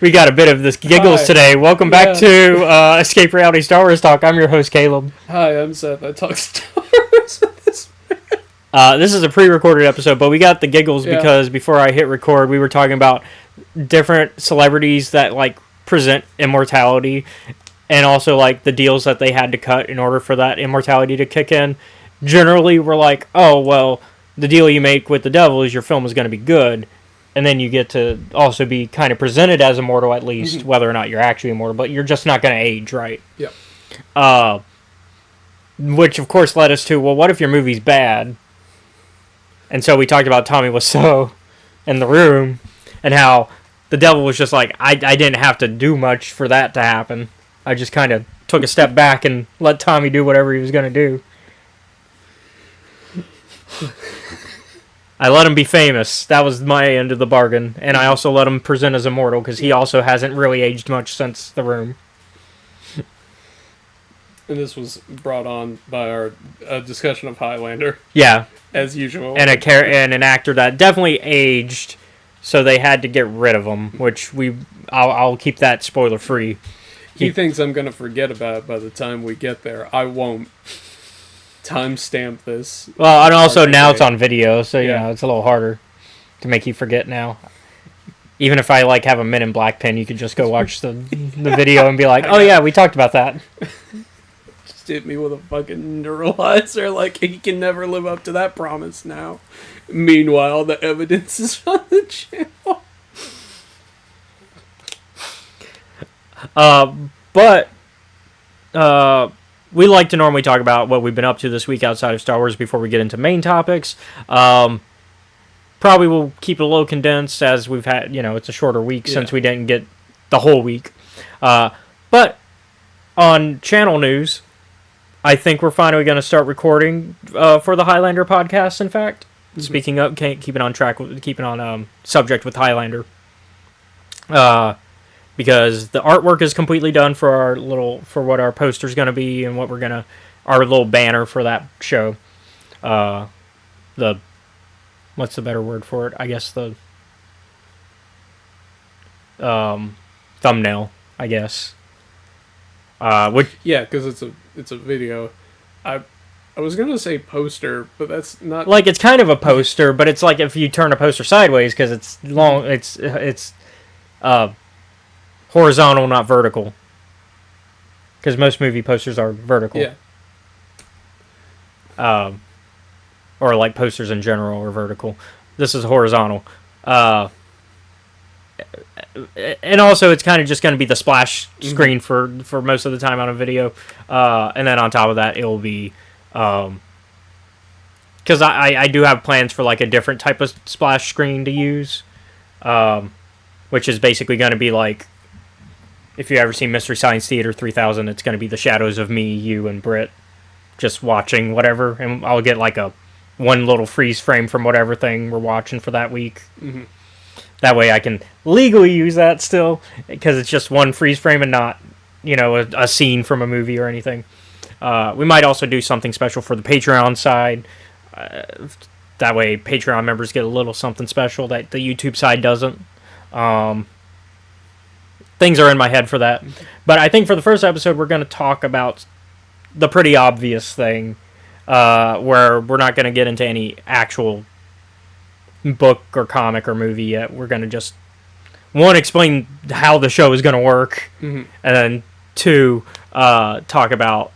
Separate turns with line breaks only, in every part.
We got a bit of this giggles today. Welcome back to Escape Reality Star Wars Talk. I'm your host, Caleb.
Hi, I'm Seth. I talk Star Wars with this man.
This is a pre-recorded episode, but we got the giggles because before I hit record, we were talking about different celebrities that, like, present immortality and also, like, the deals that they had to cut in order for that immortality to kick in. Generally, we're like, oh, well, the deal you make with the devil is your film is going to be good. And then you get to also be kind of presented as immortal, at least, whether or not you're actually immortal. But you're just not going to age, right?
Yeah.
Which, of course, led us to, well, what if your movie's bad? And so we talked about Tommy Wiseau in The Room, and how the devil was just like, I didn't have to do much for that to happen. I just kind of took a step back and let Tommy do whatever he was going to do. I let him be famous. That was my end of the bargain. And I also let him present as immortal, because he also hasn't really aged much since The Room.
And this was brought on by our discussion of Highlander.
Yeah.
As usual.
And an actor that definitely aged, so they had to get rid of him, which I'll keep that spoiler free.
He thinks I'm going to forget about it by the time we get there. I won't. Timestamp this.
Well, and also now it's on video, so you know it's a little harder to make you forget now. Even if I have a Men in Black pin, you could just go watch the video and be like, "Oh yeah, we talked about that."
Just hit me with a fucking neuralizer, like he can never live up to that promise now. Meanwhile, the evidence is on the channel.
We like to normally talk about what we've been up to this week outside of Star Wars before we get into main topics. Probably we'll keep it a little condensed, as we've had, it's a shorter week since we didn't get the whole week. But on channel news, I think we're finally going to start recording for the Highlander podcast, in fact. Speaking of, keeping on track, keeping on subject with Highlander. Because the artwork is completely done for what our poster's going to be and what our little banner for that show. What's the better word for it? I guess the thumbnail, I guess.
Because it's a video. I was gonna say poster, but that's not.
Like, it's kind of a poster, but it's like if you turn a poster sideways, because it's long. It's horizontal, not vertical. Because most movie posters are vertical.
Yeah.
Or like posters in general are vertical. This is horizontal. And also it's kind of just going to be the splash screen for most of the time on a video. And then on top of that, it will be... Because I do have plans for like a different type of splash screen to use. Which is basically going to be like... If you ever seen Mystery Science Theater 3000, it's going to be the shadows of me, you, and Britt just watching whatever. And I'll get like one little freeze frame from whatever thing we're watching for that week.
Mm-hmm.
That way I can legally use that still, because it's just one freeze frame and not, a scene from a movie or anything. We might also do something special for the Patreon side. That way Patreon members get a little something special that the YouTube side doesn't. Things are in my head for that. But I think for the first episode, we're going to talk about the pretty obvious thing, where we're not going to get into any actual book or comic or movie yet. We're going to just, one, explain how the show is going to work, and then two, talk about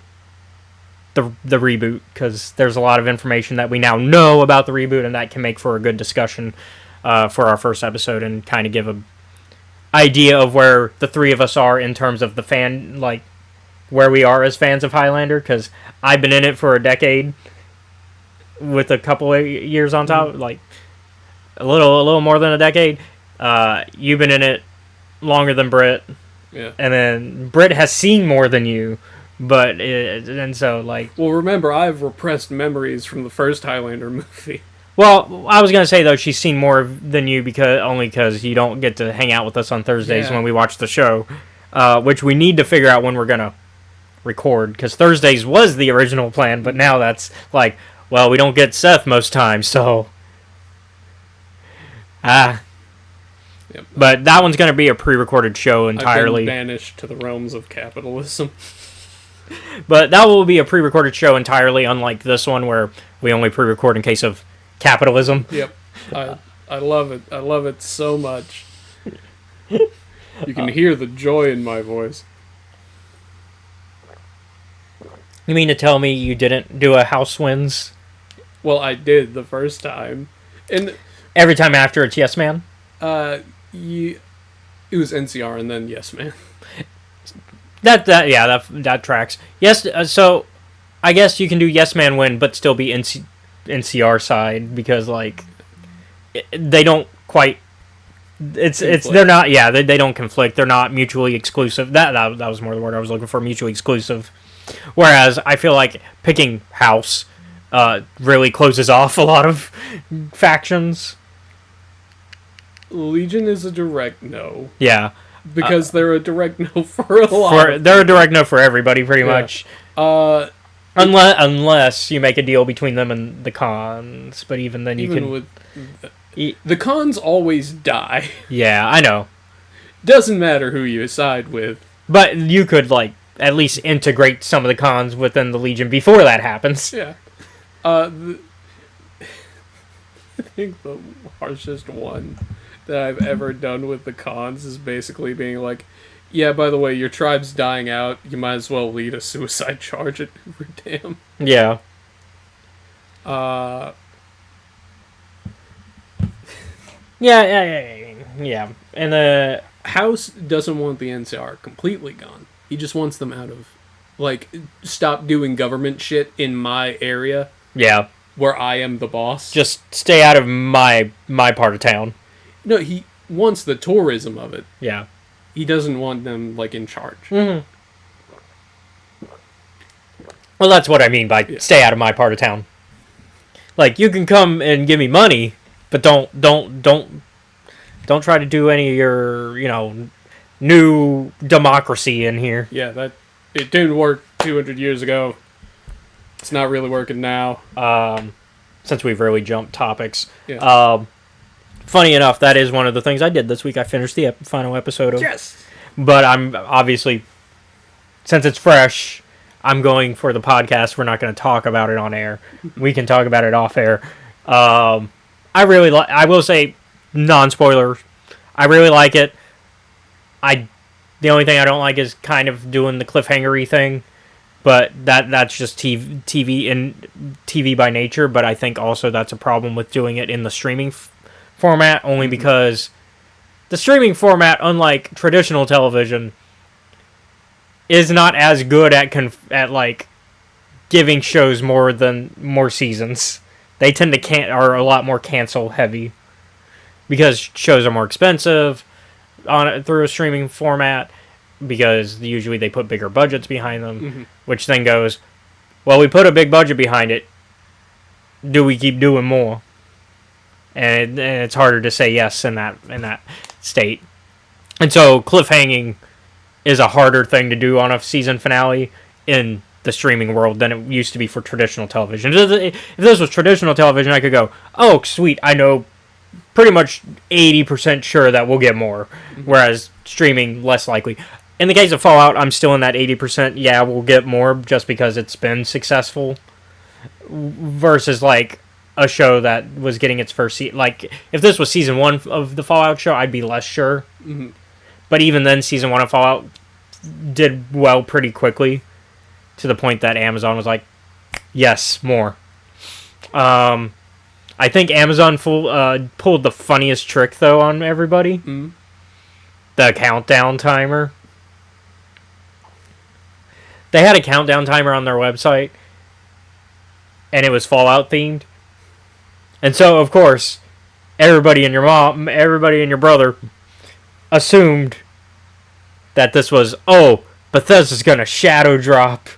the reboot, because there's a lot of information that we now know about the reboot, and that can make for a good discussion for our first episode, and kind of give a idea of where the three of us are in terms of the fan, like where we are as fans of Highlander, because I've been in it for a decade with a couple of years on top, like a little more than a decade. You've been in it longer than Britt, and then Britt has seen more than you, and so like.
Well, remember, I have repressed memories from the first Highlander movie.
Well, I was going to say, though, she's seen more than you because you don't get to hang out with us on Thursdays when we watch the show, which we need to figure out when we're going to record, because Thursdays was the original plan, but now that's like, well, we don't get Seth most times, so...
Yep.
But that one's going to be a pre-recorded show entirely.
I've been banished to the realms of capitalism.
But that will be a pre-recorded show entirely, unlike this one where we only pre-record in case of capitalism.
Yep. I love it. I love it so much. You can hear the joy in my voice.
You mean to tell me you didn't do a House Wins?
Well, I did the first time. And
every time after it's Yes Man?
it was NCR and then Yes Man.
That tracks. Yes, so I guess you can do Yes Man win, but still be NCR side because like they don't quite. They're not. Yeah, they don't conflict. They're not mutually exclusive. That was more the word I was looking for. Mutually exclusive. Whereas I feel like picking House really closes off a lot of factions.
Legion is a direct no.
Yeah.
Because they're a direct no for a lot.
They're a direct no for everybody, pretty much. Unless you make a deal between them and the cons, but even then
the cons always die.
Yeah, I know.
Doesn't matter who you side with.
But you could like at least integrate some of the cons within the Legion before that happens.
Yeah. I think the harshest one that I've ever done with the cons is basically being like, yeah, by the way, your tribe's dying out. You might as well lead a suicide charge at Hoover Dam.
Yeah. Yeah. And the
House doesn't want the NCR completely gone. He just wants them out of, like, stop doing government shit in my area.
Yeah.
Where I am the boss.
Just stay out of my part of town.
No, he wants the tourism of it.
Yeah.
He doesn't want them, like, in charge.
Mm-hmm. Well, that's what I mean by stay out of my part of town. Like, you can come and give me money, but don't try to do any of your, new democracy in here.
Yeah, it didn't work 200 years ago. It's not really working now.
Since we've really jumped topics.
Yeah.
Funny enough, that is one of the things I did this week. I finished the final episode of.
Yes. But
I'm obviously, since it's fresh, I'm going for the podcast. We're not going to talk about it on air. We can talk about it off air. I will say, non-spoiler, I really like it. The only thing I don't like is kind of doing the cliffhanger-y thing. But that's just TV by nature. But I think also that's a problem with doing it in the streaming format, only because the streaming format, unlike traditional television, is not as good at like giving shows more seasons. They tend to are a lot more cancel heavy because shows are more expensive through a streaming format, because usually they put bigger budgets behind them, which then goes, well, we put a big budget behind it. Do we keep doing more? And it's harder to say yes in that state. And so cliffhanging is a harder thing to do on a season finale in the streaming world than it used to be for traditional television. If this was traditional television, I could go, oh, sweet, I know pretty much 80% sure that we'll get more, whereas streaming, less likely. In the case of Fallout, I'm still in that 80%, yeah, we'll get more just because it's been successful, versus like a show that was getting its first season. Like, if this was season 1 of the Fallout show, I'd be less sure. Mm-hmm. But even then, season 1 of Fallout did well pretty quickly, to the point that Amazon was like, yes, more. I think Amazon pulled the funniest trick, though, on everybody. Mm-hmm. The countdown timer. They had a countdown timer on their website, and it was Fallout themed. And so, of course, everybody and your mom, everybody and your brother assumed that this was, Bethesda's going to shadow drop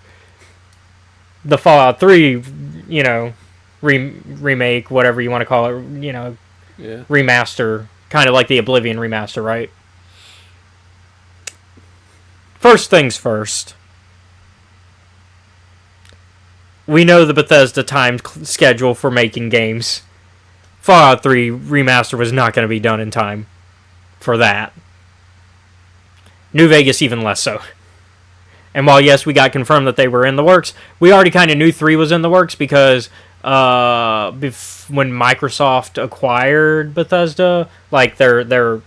the Fallout 3, remake, whatever you want to call it, remaster, kind of like the Oblivion remaster, right? First things first. We know the Bethesda time schedule for making games. Fallout 3 remaster was not going to be done in time. for that. New Vegas even less so. And while, yes, we got confirmed that they were in the works, we already kind of knew 3 was in the works because when Microsoft acquired Bethesda, like their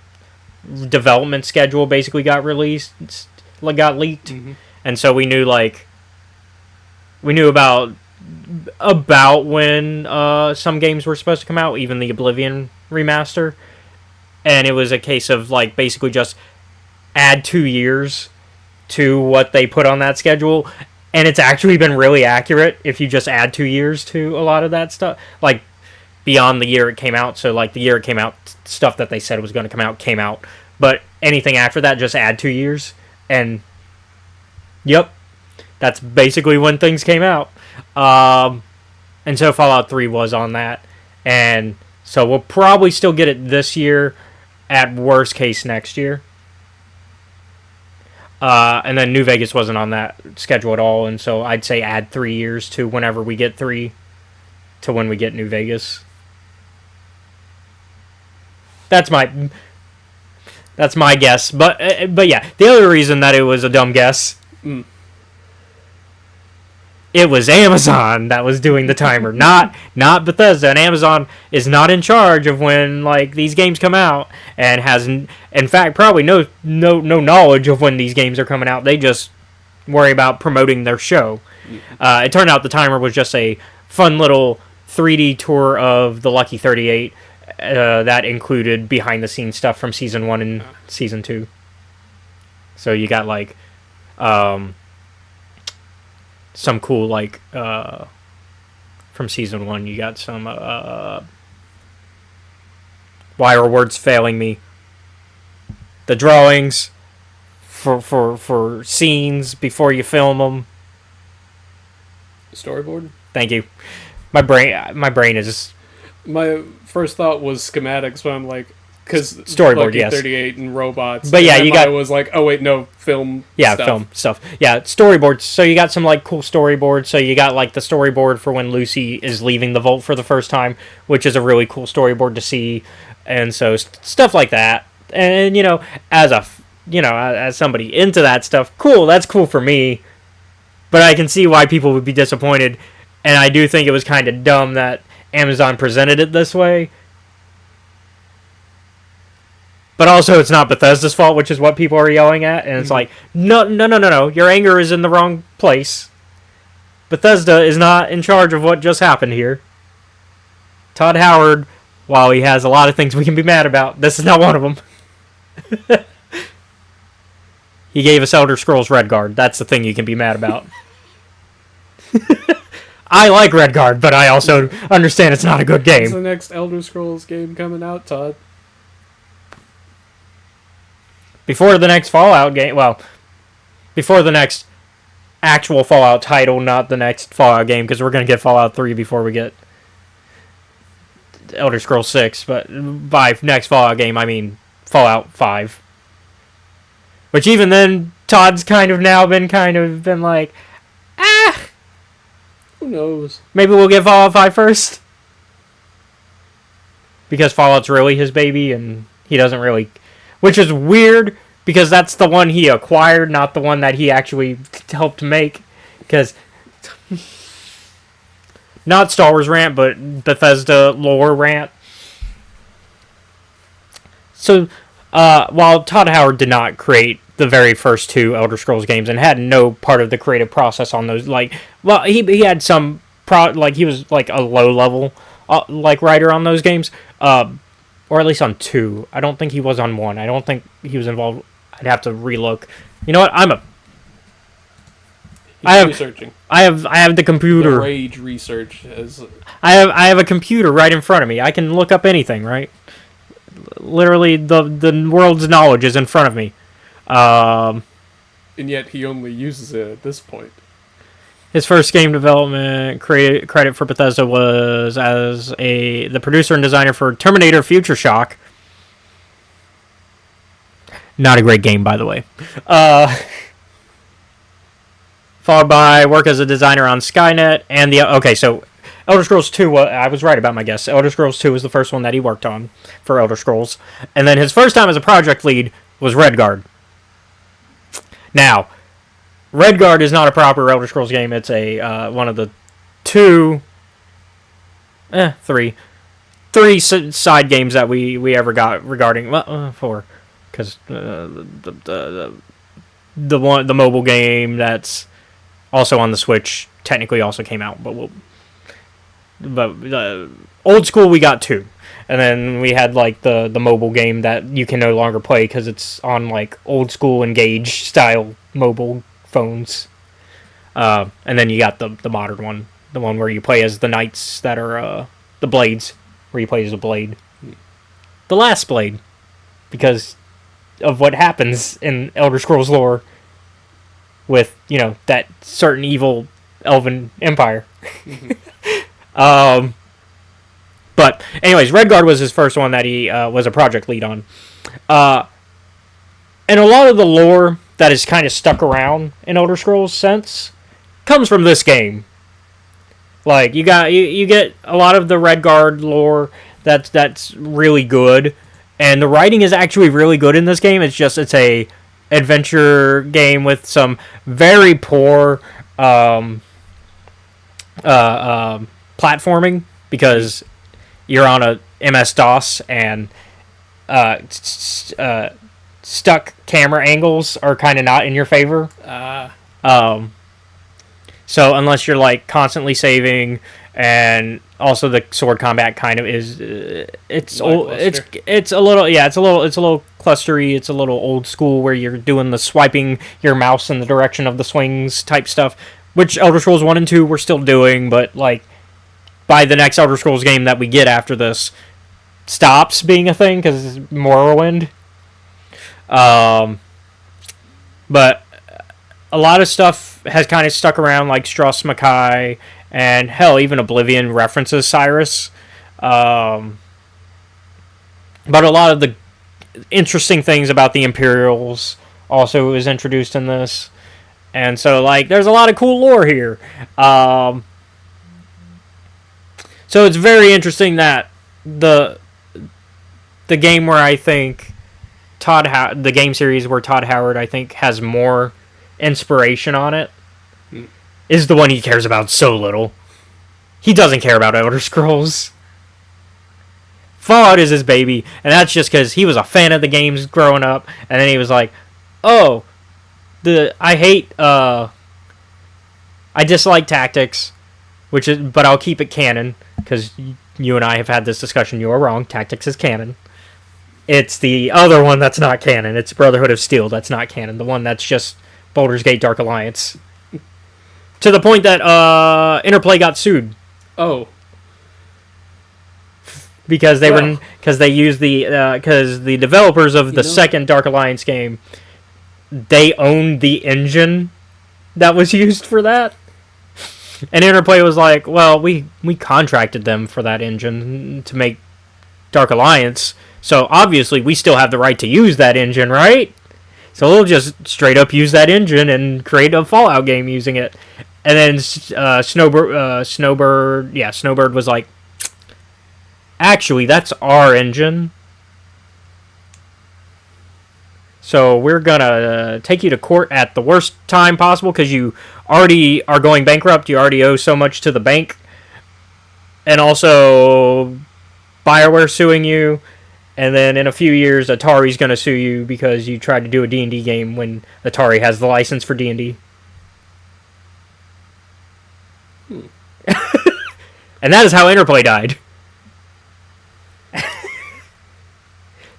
development schedule basically got leaked. Mm-hmm. And so we knew about when some games were supposed to come out, even the Oblivion remaster. And it was a case of basically just add 2 years to what they put on that schedule, and it's actually been really accurate if you just add 2 years to a lot of that stuff, beyond the year it came out. So the year it came out, stuff that they said was going to come out came out, but anything after that, just add 2 years, and yep, that's basically when things came out. And so Fallout 3 was on that, and so we'll probably still get it this year, at worst case next year. And then New Vegas wasn't on that schedule at all, and so I'd say add 3 years to whenever we get 3 to when we get New Vegas. That's my guess, but yeah, the other reason that it was a dumb guess, it was Amazon that was doing the timer, not Bethesda. And Amazon is not in charge of when these games come out, and has in fact probably no knowledge of when these games are coming out. They just worry about promoting their show. It turned out the timer was just a fun little 3D tour of the Lucky 38 that included behind the scenes stuff from season 1 and season 2. So you got some cool from season 1. You got some why are words failing me? The drawings for scenes before you film them.
Storyboard?
Thank you. My brain is.
My first thought was schematics, but I'm like, because
storyboard, yes,
38 and robots.
But yeah, you got.
I was like, oh wait, no, film.
Yeah, film stuff. Yeah, storyboards. So you got some cool storyboards. So you got the storyboard for when Lucy is leaving the vault for the first time, which is a really cool storyboard to see, and so stuff like that. And as somebody into that stuff, cool. That's cool for me. But I can see why people would be disappointed, and I do think it was kind of dumb that Amazon presented it this way. But also, it's not Bethesda's fault, which is what people are yelling at. And it's no. Your anger is in the wrong place. Bethesda is not in charge of what just happened here. Todd Howard, while he has a lot of things we can be mad about, this is not one of them. He gave us Elder Scrolls Redguard. That's the thing you can be mad about. I like Redguard, but I also understand it's not a good game.
When's the next Elder Scrolls game coming out, Todd?
Before the next Fallout game, before the next actual Fallout title, not the next Fallout game, because we're going to get Fallout 3 before we get Elder Scrolls 6, but by next Fallout game, I mean Fallout 5. Which even then, Todd's kind of been like,
who knows?
Maybe we'll get Fallout 5 first? Because Fallout's really his baby, and he doesn't really... Which is weird, because that's the one he acquired, not the one that he actually helped make. Because... Not Star Wars rant, but Bethesda lore rant. So, while Todd Howard did not create the very first 2 Elder Scrolls games and had no part of the creative process on those, he had some... he was, a low-level, writer on those games. Or at least on 2. I don't think he was on 1. I don't think he was involved. I'd have to relook. You know what?
Researching.
I have the computer.
The rage research is.
I have a computer right in front of me. I can look up anything, right? Literally, the world's knowledge is in front of me.
And yet he only uses it at this point.
His first game development credit for Bethesda was as the producer and designer for Terminator Future Shock. Not a great game, by the way. Followed by work as a designer on Skynet and so Elder Scrolls 2, I was right about my guess. Elder Scrolls 2 was the first one that he worked on for Elder Scrolls. And then his first time as a project lead was Redguard. Now, Redguard is not a proper Elder Scrolls game. It's a one of the three side games that we ever got regarding, well, four, because the mobile game that's also on the Switch technically also came out, but old school we got two, and then we had like the mobile game that you can no longer play because it's on like old school Engage style mobile phones, and then you got the modern one, the one where you play as the knights that are the blades, where you play as a blade, the last blade, because of what happens in Elder Scrolls lore with, that certain evil elven empire. But anyways, Redguard was his first one that he was a project lead on. And a lot of the lore that is kind of stuck around in Elder Scrolls since comes from this game. Like, you get a lot of the Redguard lore that's really good, and the writing is actually really good in this game. It's a adventure game with some very poor platforming, because you're on a MS-DOS, and stuck camera angles are kind of not in your favor. So unless you're like constantly saving, and also the sword combat kind of is it's a little clustery. It's a little old school where you're doing the swiping your mouse in the direction of the swings type stuff, which Elder Scrolls 1 and 2 we're still doing, but like by the next Elder Scrolls game that we get after this stops being a thing because it's Morrowind. But a lot of stuff has kind of stuck around, like Strauss Mackay, and hell, even Oblivion references Cyrus. But a lot of the interesting things about the Imperials also was introduced in this. And so, like, there's a lot of cool lore here. So it's very interesting that the game where I think the game series where Todd Howard, I think, has more inspiration on it is the one he cares about so little. He doesn't care about Elder Scrolls. Fallout is his baby, and that's just because he was a fan of the games growing up, and then he was like, I dislike tactics, but I'll keep it canon, because you and I have had this discussion. You are wrong. Tactics is canon. It's the other one that's not canon. It's Brotherhood of Steel that's not canon. The one that's just Baldur's Gate Dark Alliance. To the point that Interplay got sued.
Oh.
Because they used because the developers of the second Dark Alliance game, they owned the engine that was used for that. And Interplay was like, well, we contracted them for that engine to make Dark Alliance, so obviously we still have the right to use that engine, right? So we'll just straight up use that engine and create a Fallout game using it. And then Snowbird was like, actually, that's our engine. So we're going to take you to court at the worst time possible because you already are going bankrupt. You already owe so much to the bank. And also, BioWare suing you. And then in a few years, Atari's going to sue you because you tried to do a D&D game when Atari has the license for D&D. And that is how Interplay died.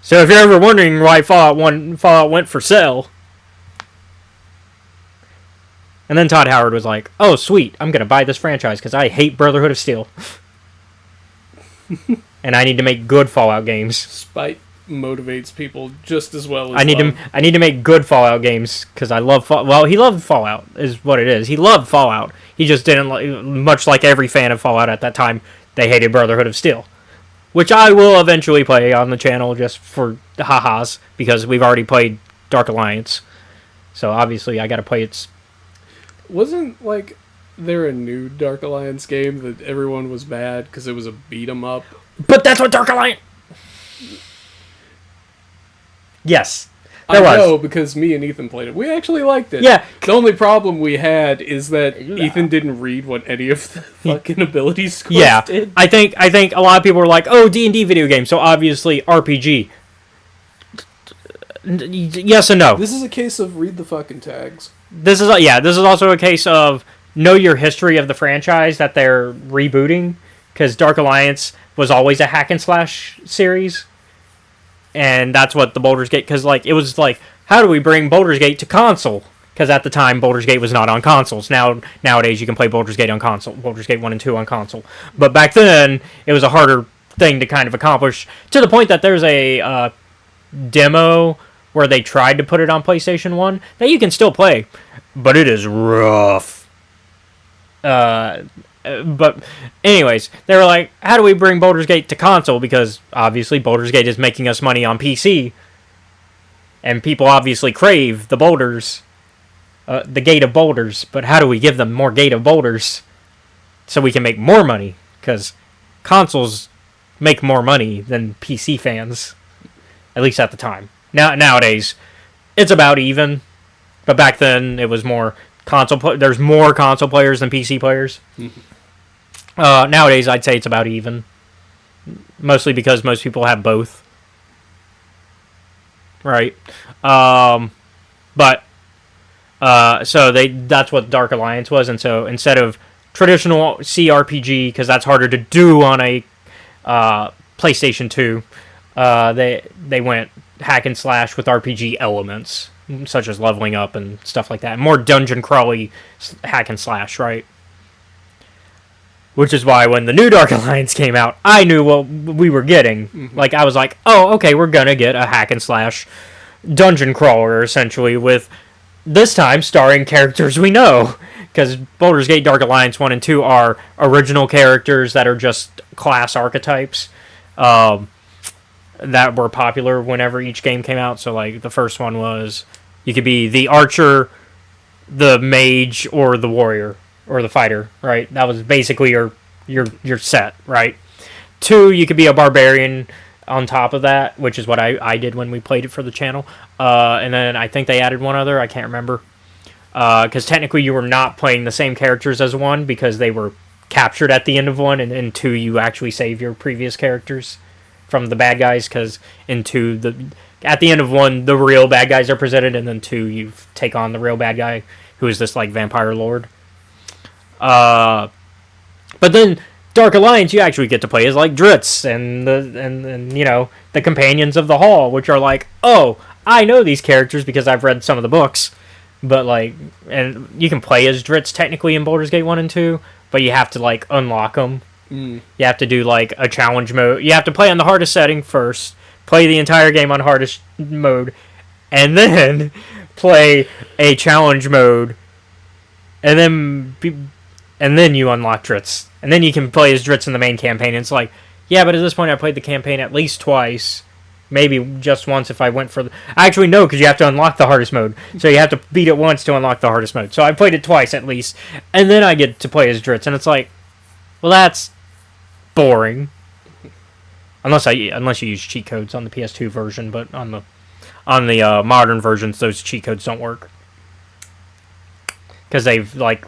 So if you're ever wondering why Fallout went for sale, and then Todd Howard was like, "Oh, sweet, I'm gonna buy this franchise because I hate Brotherhood of Steel, and I need to make good Fallout games."
Spite motivates people just as well as
I need to make good Fallout games because I love Well, he loved Fallout, is what it is. He loved Fallout. He just didn't much like every fan of Fallout at that time. They hated Brotherhood of Steel. Which I will eventually play on the channel just for the ha-has, because we've already played Dark Alliance. So obviously I gotta play its...
Wasn't, like, there a new Dark Alliance game that everyone was mad because it was a beat 'em up?
But that's what Dark Alliance... Yes.
I know, because me and Ethan played it. We actually liked it.
Yeah.
The only problem we had is that Ethan didn't read what any of the fucking ability scores did.
I think a lot of people were like, oh, D&D video game, so obviously RPG. Yes and no.
This is a case of read the fucking tags.
This is also a case of know your history of the franchise that they're rebooting, because Dark Alliance was always a hack and slash series. And that's what the Baldur's Gate... Because, like, it was like, how do we bring Baldur's Gate to console? Because at the time, Baldur's Gate was not on consoles. Nowadays, you can play Baldur's Gate on console. Baldur's Gate 1 and 2 on console. But back then, it was a harder thing to kind of accomplish. To the point that there's a demo where they tried to put it on PlayStation 1 that you can still play. But it is rough. But anyways, they were like, how do we bring Baldur's Gate to console? Because obviously Baldur's Gate is making us money on PC. And people obviously crave the boulders. The Gate of Boulders. But how do we give them more Gate of Boulders? So we can make more money. Because consoles make more money than PC fans. At least at the time. Nowadays, it's about even. But back then, it was more... There's more console players than PC players. Nowadays, I'd say it's about even. Mostly because most people have both. Right. So that's what Dark Alliance was. And so instead of traditional CRPG, because that's harder to do on a PlayStation 2, they went hack and slash with RPG elements, such as leveling up and stuff like that. More dungeon crawly hack and slash, right? Which is why when the new Dark Alliance came out, I knew what we were getting. Mm-hmm. Like, I was like, oh, okay, we're gonna get a hack and slash dungeon crawler, essentially, with this time starring characters we know. Because Baldur's Gate Dark Alliance 1 and 2 are original characters that are just class archetypes. That were popular whenever each game came out. So, like, the first one was... You could be the archer, the mage, or the warrior, or the fighter, right? That was basically your set, right? 2, you could be a barbarian on top of that, which is what I did when we played it for the channel. And then I think they added one other, I can't remember. Because technically you were not playing the same characters as 1, because they were captured at the end of 1, and in 2 you actually save your previous characters from the bad guys, because in 2, at the end of 1, the real bad guys are presented, and then 2, you take on the real bad guy, who is this, like, vampire lord. But then, Dark Alliance, you actually get to play as, like, Dritz, and you know, the companions of the Hall, which are like, oh, I know these characters because I've read some of the books, but, like, and you can play as Dritz, technically, in Baldur's Gate 1 and 2, but you have to, like, unlock them. You have to do, like, a challenge mode. You have to play on the hardest setting first, play the entire game on hardest mode, and then play a challenge mode, and then you unlock Dritz. And then you can play as Dritz in the main campaign. And it's like, yeah, but at this point I played the campaign at least twice. Maybe just once if I went for the... Actually, no, because you have to unlock the hardest mode. So you have to beat it once to unlock the hardest mode. So I played it twice at least. And then I get to play as Dritz. And it's like, well, that's boring. Unless you use cheat codes on the PS2 version, but on the modern versions, those cheat codes don't work because they've like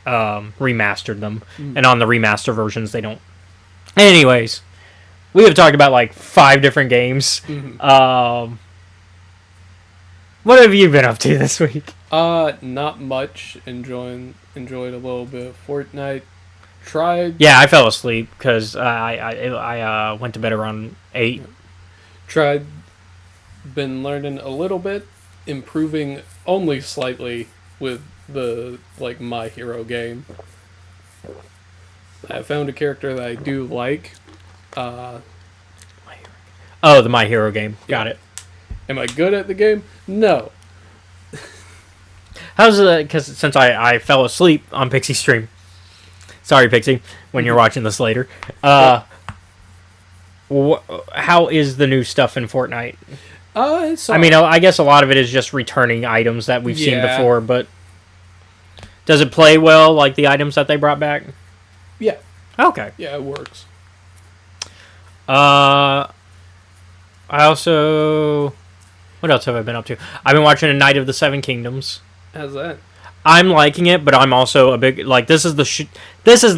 remastered them, and on the remaster versions they don't. Anyways, we have talked about like 5 different games. What have you been up to this week?
Not much. Enjoyed a little bit of Fortnite.
Yeah, I fell asleep because I went to bed around 8.
Been learning a little bit, improving only slightly with the like My Hero game. I found a character that I do like.
The My Hero game. Got it.
Am I good at the game? No.
How's it? Because since I fell asleep on Pixie's stream. Sorry, Pixie, when you're watching this later. How is the new stuff in Fortnite?
I
mean, I guess a lot of it is just returning items that we've seen before, but... Does it play well, like the items that they brought back?
Yeah.
Okay.
Yeah, it works.
I also... What else have I been up to? I've been watching A Night of the Seven Kingdoms.
How's that?
I'm liking it, but I'm also a big... Like, this is the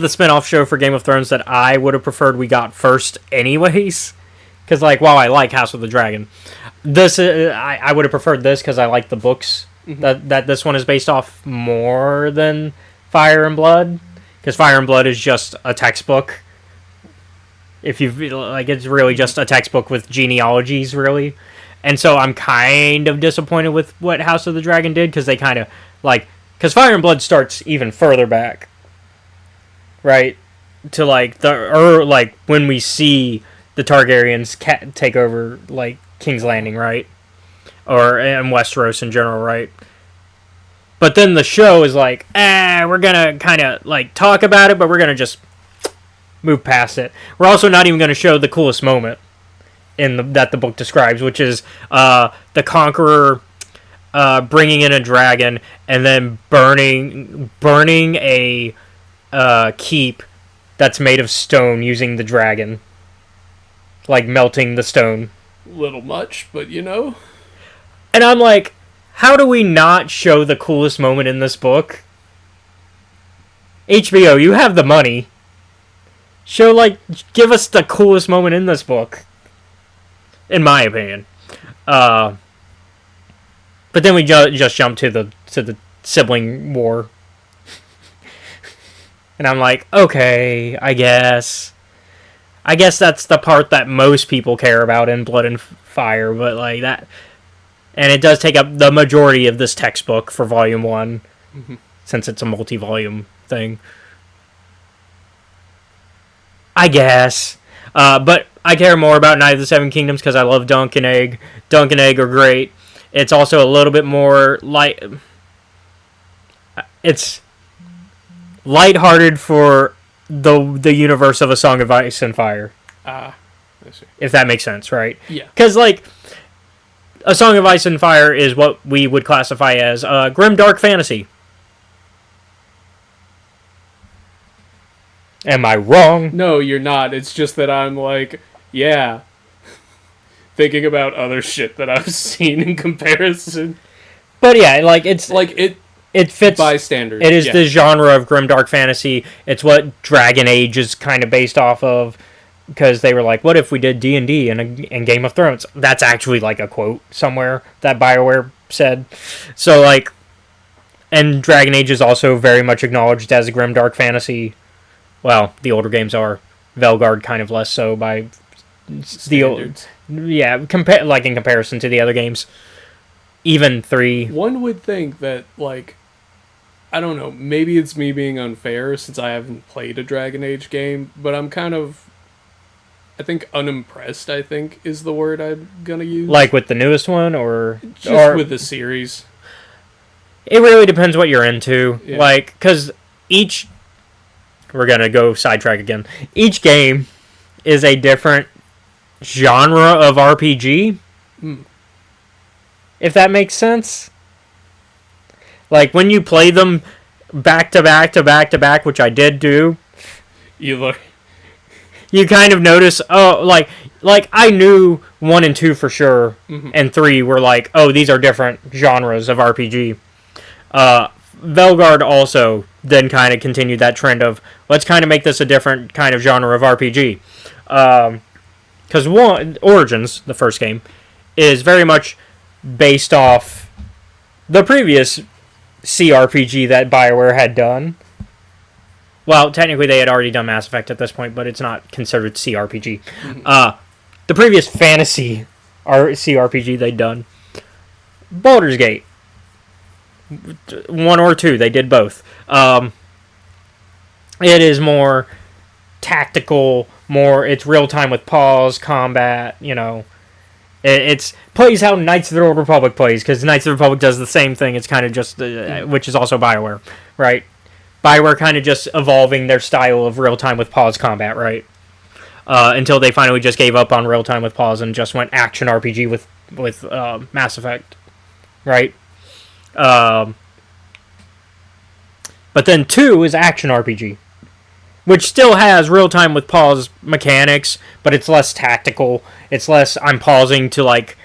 spin-off show for Game of Thrones that I would have preferred we got first anyways. Because, like, while I like House of the Dragon, I would have preferred this because I like the books that this one is based off more than Fire and Blood. Because Fire and Blood is just a textbook. If you like, it's really just a textbook with genealogies, really. And so I'm kind of disappointed with what House of the Dragon did, because they kind of, like... Because Fire and Blood starts even further back, right? To, like, like, when we see the Targaryens take over, like, King's Landing, right? Or in Westeros in general, right? But then the show is like, we're gonna kind of, like, talk about it, but we're gonna just move past it. We're also not even gonna show the coolest moment that the book describes, which is the Conqueror bringing in a dragon and then burning a keep that's made of stone using the dragon, like melting the stone.
Little much, but you know.
And I'm like, how do we not show the coolest moment in this book? HBO, you have the money. Give us the coolest moment in this book. In my opinion. But then we just jump to the sibling war. And I'm like, okay, I guess that's the part that most people care about in Blood and Fire, but like that... And it does take up the majority of this textbook for Volume 1, since it's a multi-volume thing. I guess. But I care more about Night of the Seven Kingdoms because I love Dunk and Egg. Dunk and Egg are great. It's also a little bit more light... It's lighthearted for the universe of A Song of Ice and Fire.
I see.
If that makes sense, right?
Yeah.
Because, like... A Song of Ice and Fire is what we would classify as grim dark fantasy. Am I wrong?
No, you're not. It's just that I'm like, yeah, thinking about other shit that I've seen in comparison.
But yeah, like it's
like
it fits
by standards.
It is the genre of grim dark fantasy. It's what Dragon Age is kind of based off of. Because they were like, what if we did D&D and Game of Thrones? That's actually like a quote somewhere that BioWare said. So like, and Dragon Age is also very much acknowledged as a grim dark fantasy. Well, the older games are. Velgard kind of less so by
standards.
Yeah, like in comparison to the other games. Even 3.
One would think that, like, I don't know, maybe it's me being unfair since I haven't played a Dragon Age game, but I'm kind of... I think unimpressed, I think, is the word I'm gonna use.
Like with the newest one, or...
Just with the series.
It really depends what you're into.
Yeah.
Like, because each... We're gonna go sidetrack again. Each game is a different genre of RPG. If that makes sense. Like, when you play them back to back to back to back, which I did do... You kind of notice, like I knew 1 and 2 for sure, and 3 were like, oh, these are different genres of RPG. Velgard also then kind of continued that trend of, let's kind of make this a different kind of genre of RPG. Because Origins, the first game, is very much based off the previous CRPG that BioWare had done. Well, technically they had already done Mass Effect at this point, but it's not considered CRPG. The previous fantasy CRPG they'd done, Baldur's Gate. 1 or 2, they did both. It is more tactical, it's real time with pause, combat, you know. It's plays how Knights of the Old Republic plays, because Knights of the Republic does the same thing. It's kind of just, which is also BioWare, right? BioWare kind of just evolving their style of real-time with pause combat, right? Until they finally just gave up on real-time with pause and just went action RPG with Mass Effect, right? But then 2 is action RPG, which still has real-time with pause mechanics, but it's less tactical. It's less I'm pausing to, like,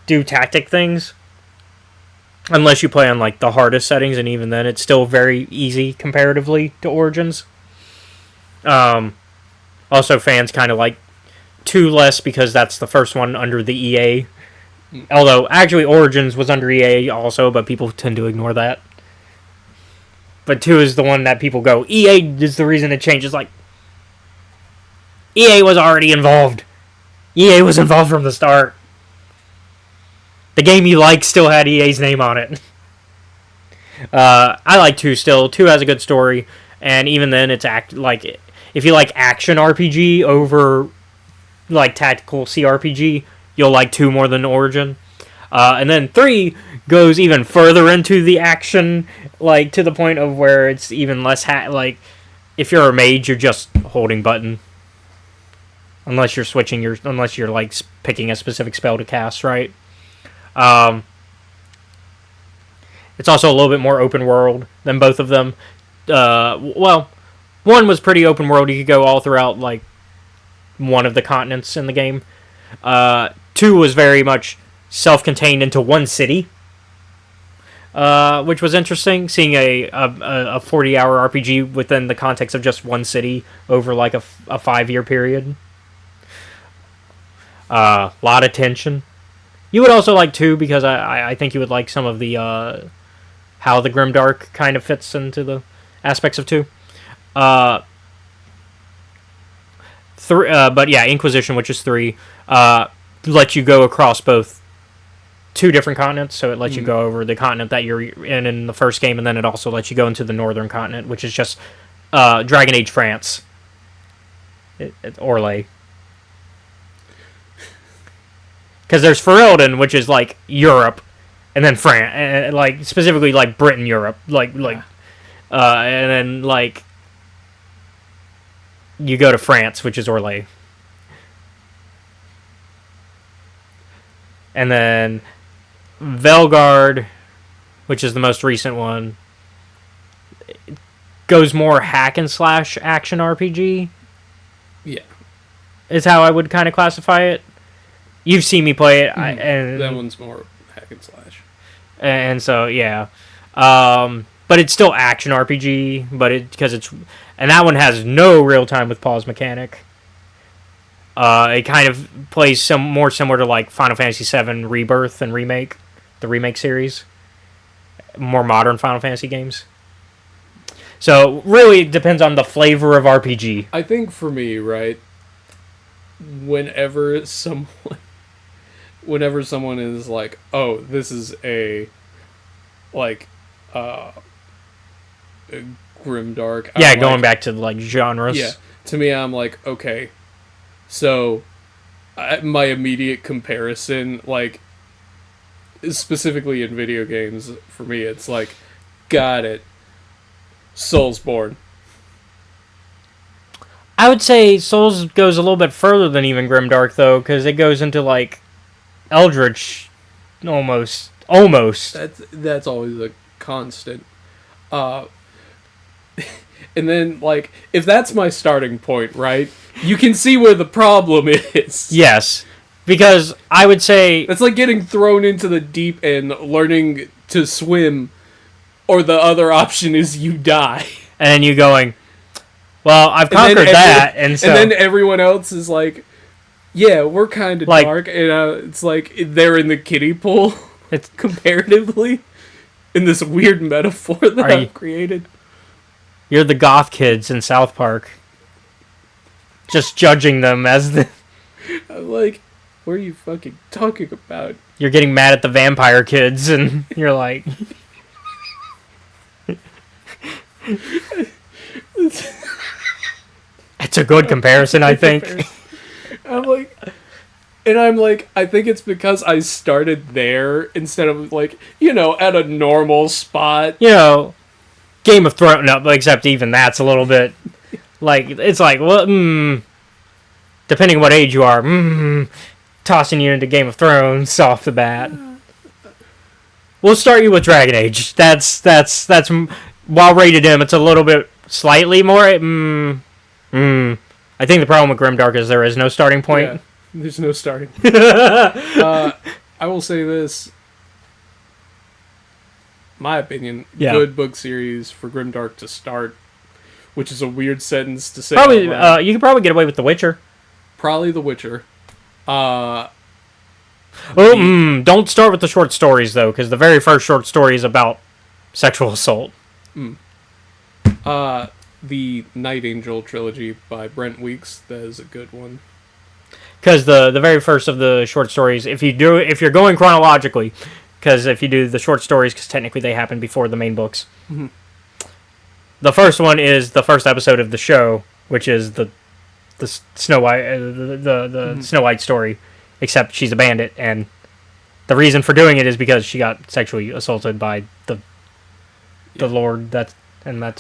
do tactic things. Unless you play on, like, the hardest settings, and even then it's still very easy comparatively to Origins. Also, fans kind of like 2 less because that's the first one under the EA. Although, actually, Origins was under EA also, but people tend to ignore that. But 2 is the one that people go, EA is the reason it changes. Like, EA was already involved. EA was involved from the start. The game you like still had EA's name on it. I like 2 still. 2 has a good story, and even then, it's if you like action RPG over like tactical CRPG, you'll like 2 more than Origin. And then 3 goes even further into the action, like to the point of where it's even less like if you're a mage, you're just holding button. Unless you're unless you're like picking a specific spell to cast, right? It's also a little bit more open world than both of them. Well, 1 was pretty open world. You could go all throughout like one of the continents in the game. 2 was very much self-contained into one city, which was interesting. Seeing a 40-hour RPG within the context of just one city over like a 5-year period. Lot of tension. You would also like 2 because I think you would like some of the how the Grimdark kind of fits into the aspects of 2. But yeah, Inquisition, which is 3, lets you go across both 2 different continents. So it lets you go over the continent that you're in the first game, and then it also lets you go into the northern continent, which is just Dragon Age France. It's Orlais. Because there's Ferelden, which is like Europe, and then France, like specifically like Britain, Europe, and then like you go to France, which is Orlais, and then Velgard, which is the most recent one, goes more hack and slash action RPG.
Yeah,
is how I would kind of classify it. You've seen me play it, and
that one's more hack and slash.
And so yeah, but it's still action RPG. But and that one has no real time with pause mechanic. It kind of plays more similar to like Final Fantasy VII Rebirth and Remake, the remake series. More modern Final Fantasy games. So really, it depends on the flavor of RPG.
I think for me, right, whenever someone is like, oh, this is a grimdark.
Yeah, going back to like genres.
Yeah, to me, I'm like, okay, so my immediate comparison, like specifically in video games, for me, it's like, got it, Soulsborne.
I would say Souls goes a little bit further than even Grimdark, though, because it goes into, like, Eldritch, almost.
That's always a constant. And then, like, if that's my starting point, right, you can see where the problem is.
Yes, because I would say...
It's like getting thrown into the deep end, learning to swim, or the other option is you die.
And then you going... Well, I've conquered that, and so...
And then everyone else is like, yeah, we're kind of like, dark, and it's like, they're in the kiddie pool, it's comparatively, in this weird metaphor that I've created.
You're the goth kids in South Park. Just judging them as the...
I'm like, what are you fucking talking about?
You're getting mad at the vampire kids, and you're like... It's a good comparison, I think.
I'm like, I think it's because I started there instead of like, at a normal spot.
Game of Thrones, no, except even that's a little bit, like, it's like, well, depending on what age you are, tossing you into Game of Thrones off the bat. We'll start you with Dragon Age. That's while rated M, it's a little bit slightly more. I think the problem with Grimdark is there is no starting point.
Yeah, there's no starting. I will say this. My opinion, good book series for Grimdark to start, which is a weird sentence to say.
Probably, you could probably get away with The Witcher.
Probably The Witcher.
Don't start with the short stories, though, because the very first short story is about sexual assault.
The Night Angel trilogy by Brent Weeks, that is a good one.
Because the very first of the short stories, if you're going chronologically, because if you do the short stories, because technically they happen before the main books, the first one is the first episode of the show, which is the Snow White Snow White story, except she's a bandit, and the reason for doing it is because she got sexually assaulted by the Lord. That's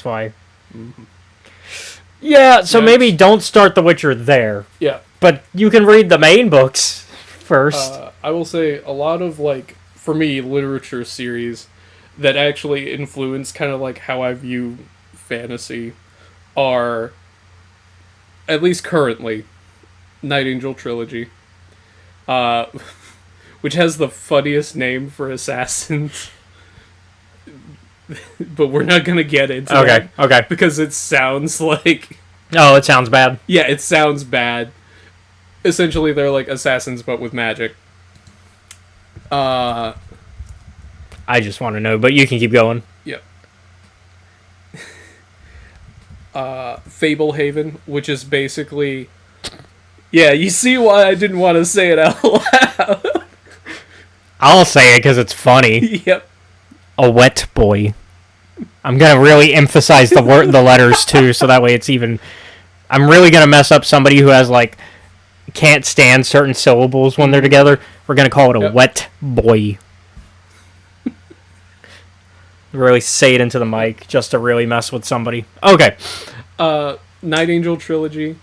why. Yeah, so maybe don't start The Witcher there.
Yeah,
but you can read the main books first.
I will say a lot of, like, for me, literature series that actually influence kind of like how I view fantasy are, at least currently, Night Angel trilogy, which has the funniest name for assassins. But we're not gonna get into that.
Okay.
Because it sounds like...
Oh, it sounds bad.
Yeah, it sounds bad. Essentially, they're like assassins, but with magic.
I just want to know, but you can keep going.
Yep. Fablehaven, which is basically... Yeah, you see why I didn't want to say it out loud.
I'll say it because it's funny.
Yep.
A wet boy. I'm gonna really emphasize the letters too, so that way it's even. I'm really gonna mess up somebody who has like can't stand certain syllables when they're together. We're gonna call it a wet boy. Really say it into the mic just to really mess with somebody. Okay.
Night Angel trilogy.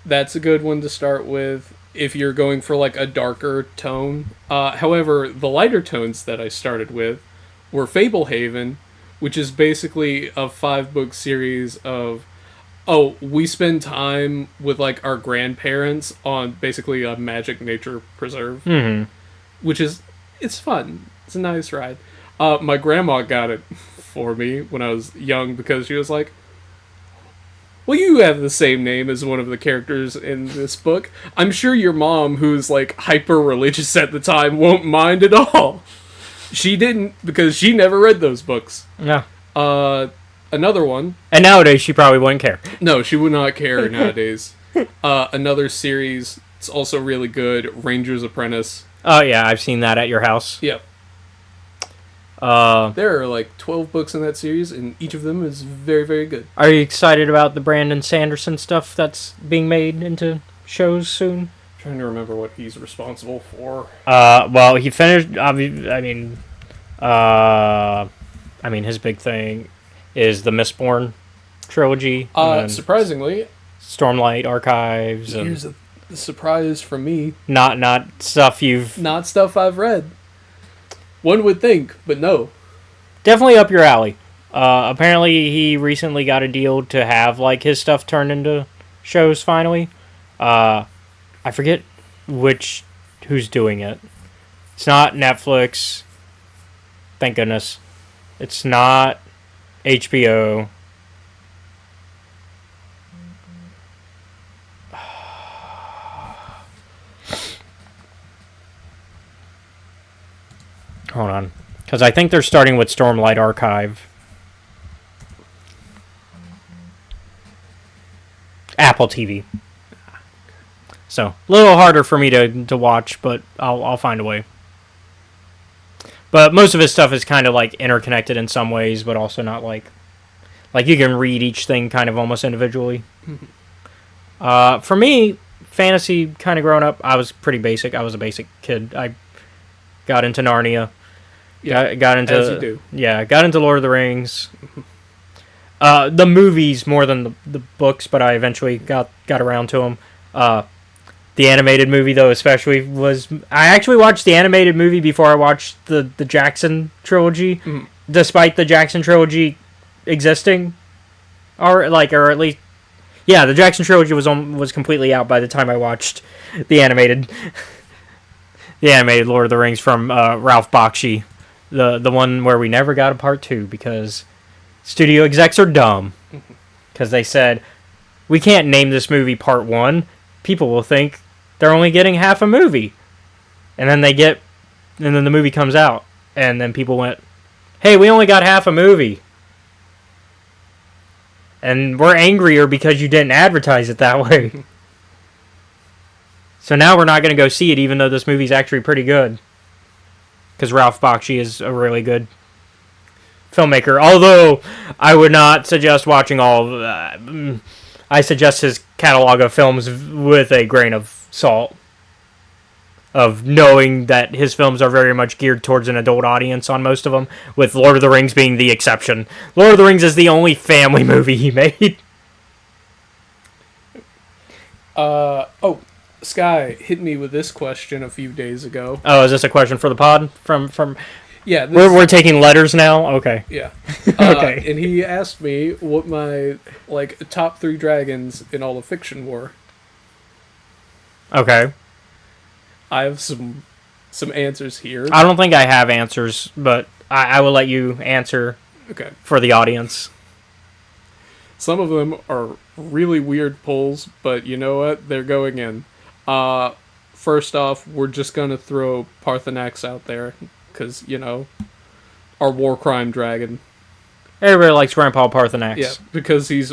That's a good one to start with if you're going for like a darker tone. However, the lighter tones that I started with were Fablehaven, which is basically a 5-book series of, we spend time with like our grandparents on basically a magic nature preserve, which is, it's fun. It's a nice ride. My grandma got it for me when I was young because she was like, well, you have the same name as one of the characters in this book. I'm sure your mom, who's like hyper religious at the time, won't mind at all. She didn't, because she never read those books.
Yeah.
Another one.
And nowadays, she probably wouldn't care.
No, she would not care nowadays. Another series, it's also really good, Ranger's Apprentice.
Oh, yeah, I've seen that at your house.
Yep. There are like 12 books in that series, and each of them is very, very good.
Are you excited about the Brandon Sanderson stuff that's being made into shows soon?
Trying to remember what he's responsible for.
Well, he finished. His big thing is the Mistborn trilogy.
Surprisingly,
Stormlight Archives.
Here's a surprise from me.
Not stuff
I've read. One would think, but no.
Definitely up your alley. Apparently, he recently got a deal to have like his stuff turned into shows. Finally. I forget who's doing it. It's not Netflix. Thank goodness. It's not HBO. Hold on. Because I think they're starting with Stormlight Archive. Apple TV. So, a little harder for me to watch, but I'll find a way. But most of his stuff is kind of like interconnected in some ways, but also not like you can read each thing kind of almost individually. For me, fantasy kind of growing up, I was pretty basic. I was a basic kid. I got into Narnia.
Yeah,
got into,
as you do.
Yeah, got into Lord of the Rings. The movies more than the books, but I eventually got around to them. The animated movie, though, especially I actually watched the animated movie before I watched the Jackson trilogy. Despite the Jackson trilogy existing, or at least, yeah, the Jackson trilogy was completely out by the time I watched the animated Lord of the Rings from Ralph Bakshi, the one where we never got a part 2 because studio execs are dumb, because they said we can't name this movie Part 1. People will think they're only getting half a movie, and then the movie comes out, and then people went, hey, we only got half a movie. And we're angrier because you didn't advertise it that way. So now we're not going to go see it, even though this movie's actually pretty good. Because Ralph Bakshi is a really good filmmaker. Although, I would not suggest watching all of that. I suggest his catalog of films with a grain of salt. Of knowing that his films are very much geared towards an adult audience on most of them, with Lord of the Rings being the exception. Lord of the Rings is the only family movie he made.
Sky hit me with this question a few days ago.
Oh, is this a question for the pod? From
Yeah,
we're taking letters now? Okay.
Yeah.
Okay.
And he asked me what my top 3 dragons in all of fiction were.
Okay.
I have some answers here.
I don't think I have answers, but I will let you answer for the audience.
Some of them are really weird pulls, but you know what? They're going in. First off, we're just going to throw Parthenax out there, because, our war crime dragon.
Everybody likes Grandpa Parthenax.
Yeah, because he's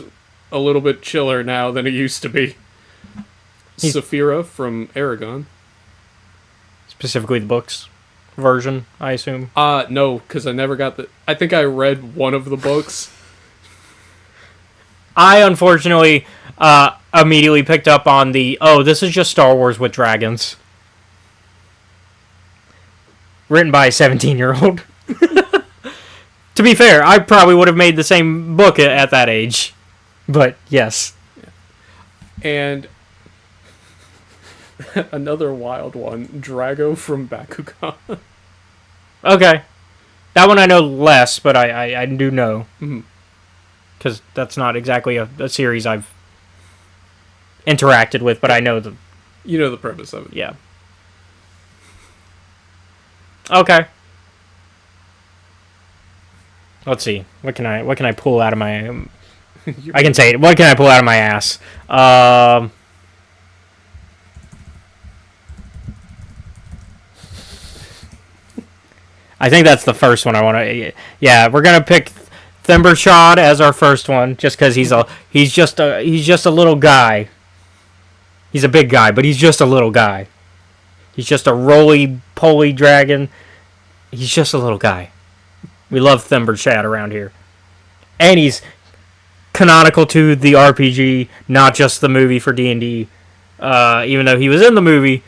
a little bit chiller now than he used to be. Saphira from Aragon.
Specifically the books version, I assume.
No, because I never got I think I read one of the books.
I, unfortunately, immediately picked up on this is just Star Wars with dragons. Written by a 17-year-old. To be fair, I probably would have made the same book at that age. But, yes.
Yeah. And another wild one, Drago from Bakugan.
Okay. That one I know less, but I do know.
Mm-hmm.
Because that's not exactly a series I've interacted with, but I know the...
You know the premise of it.
Yeah. Okay. Let's see. What can I pull out of my... I can say it. What can I pull out of my ass? I think that's the first one I want to... Yeah, we're going to pick Thimbershad as our first one, just because he's just a little guy. He's a big guy, but he's just a little guy. He's just a roly-poly dragon. He's just a little guy. We love Thimbershad around here. And he's canonical to the RPG, not just the movie for D&D. Even though he was in the movie,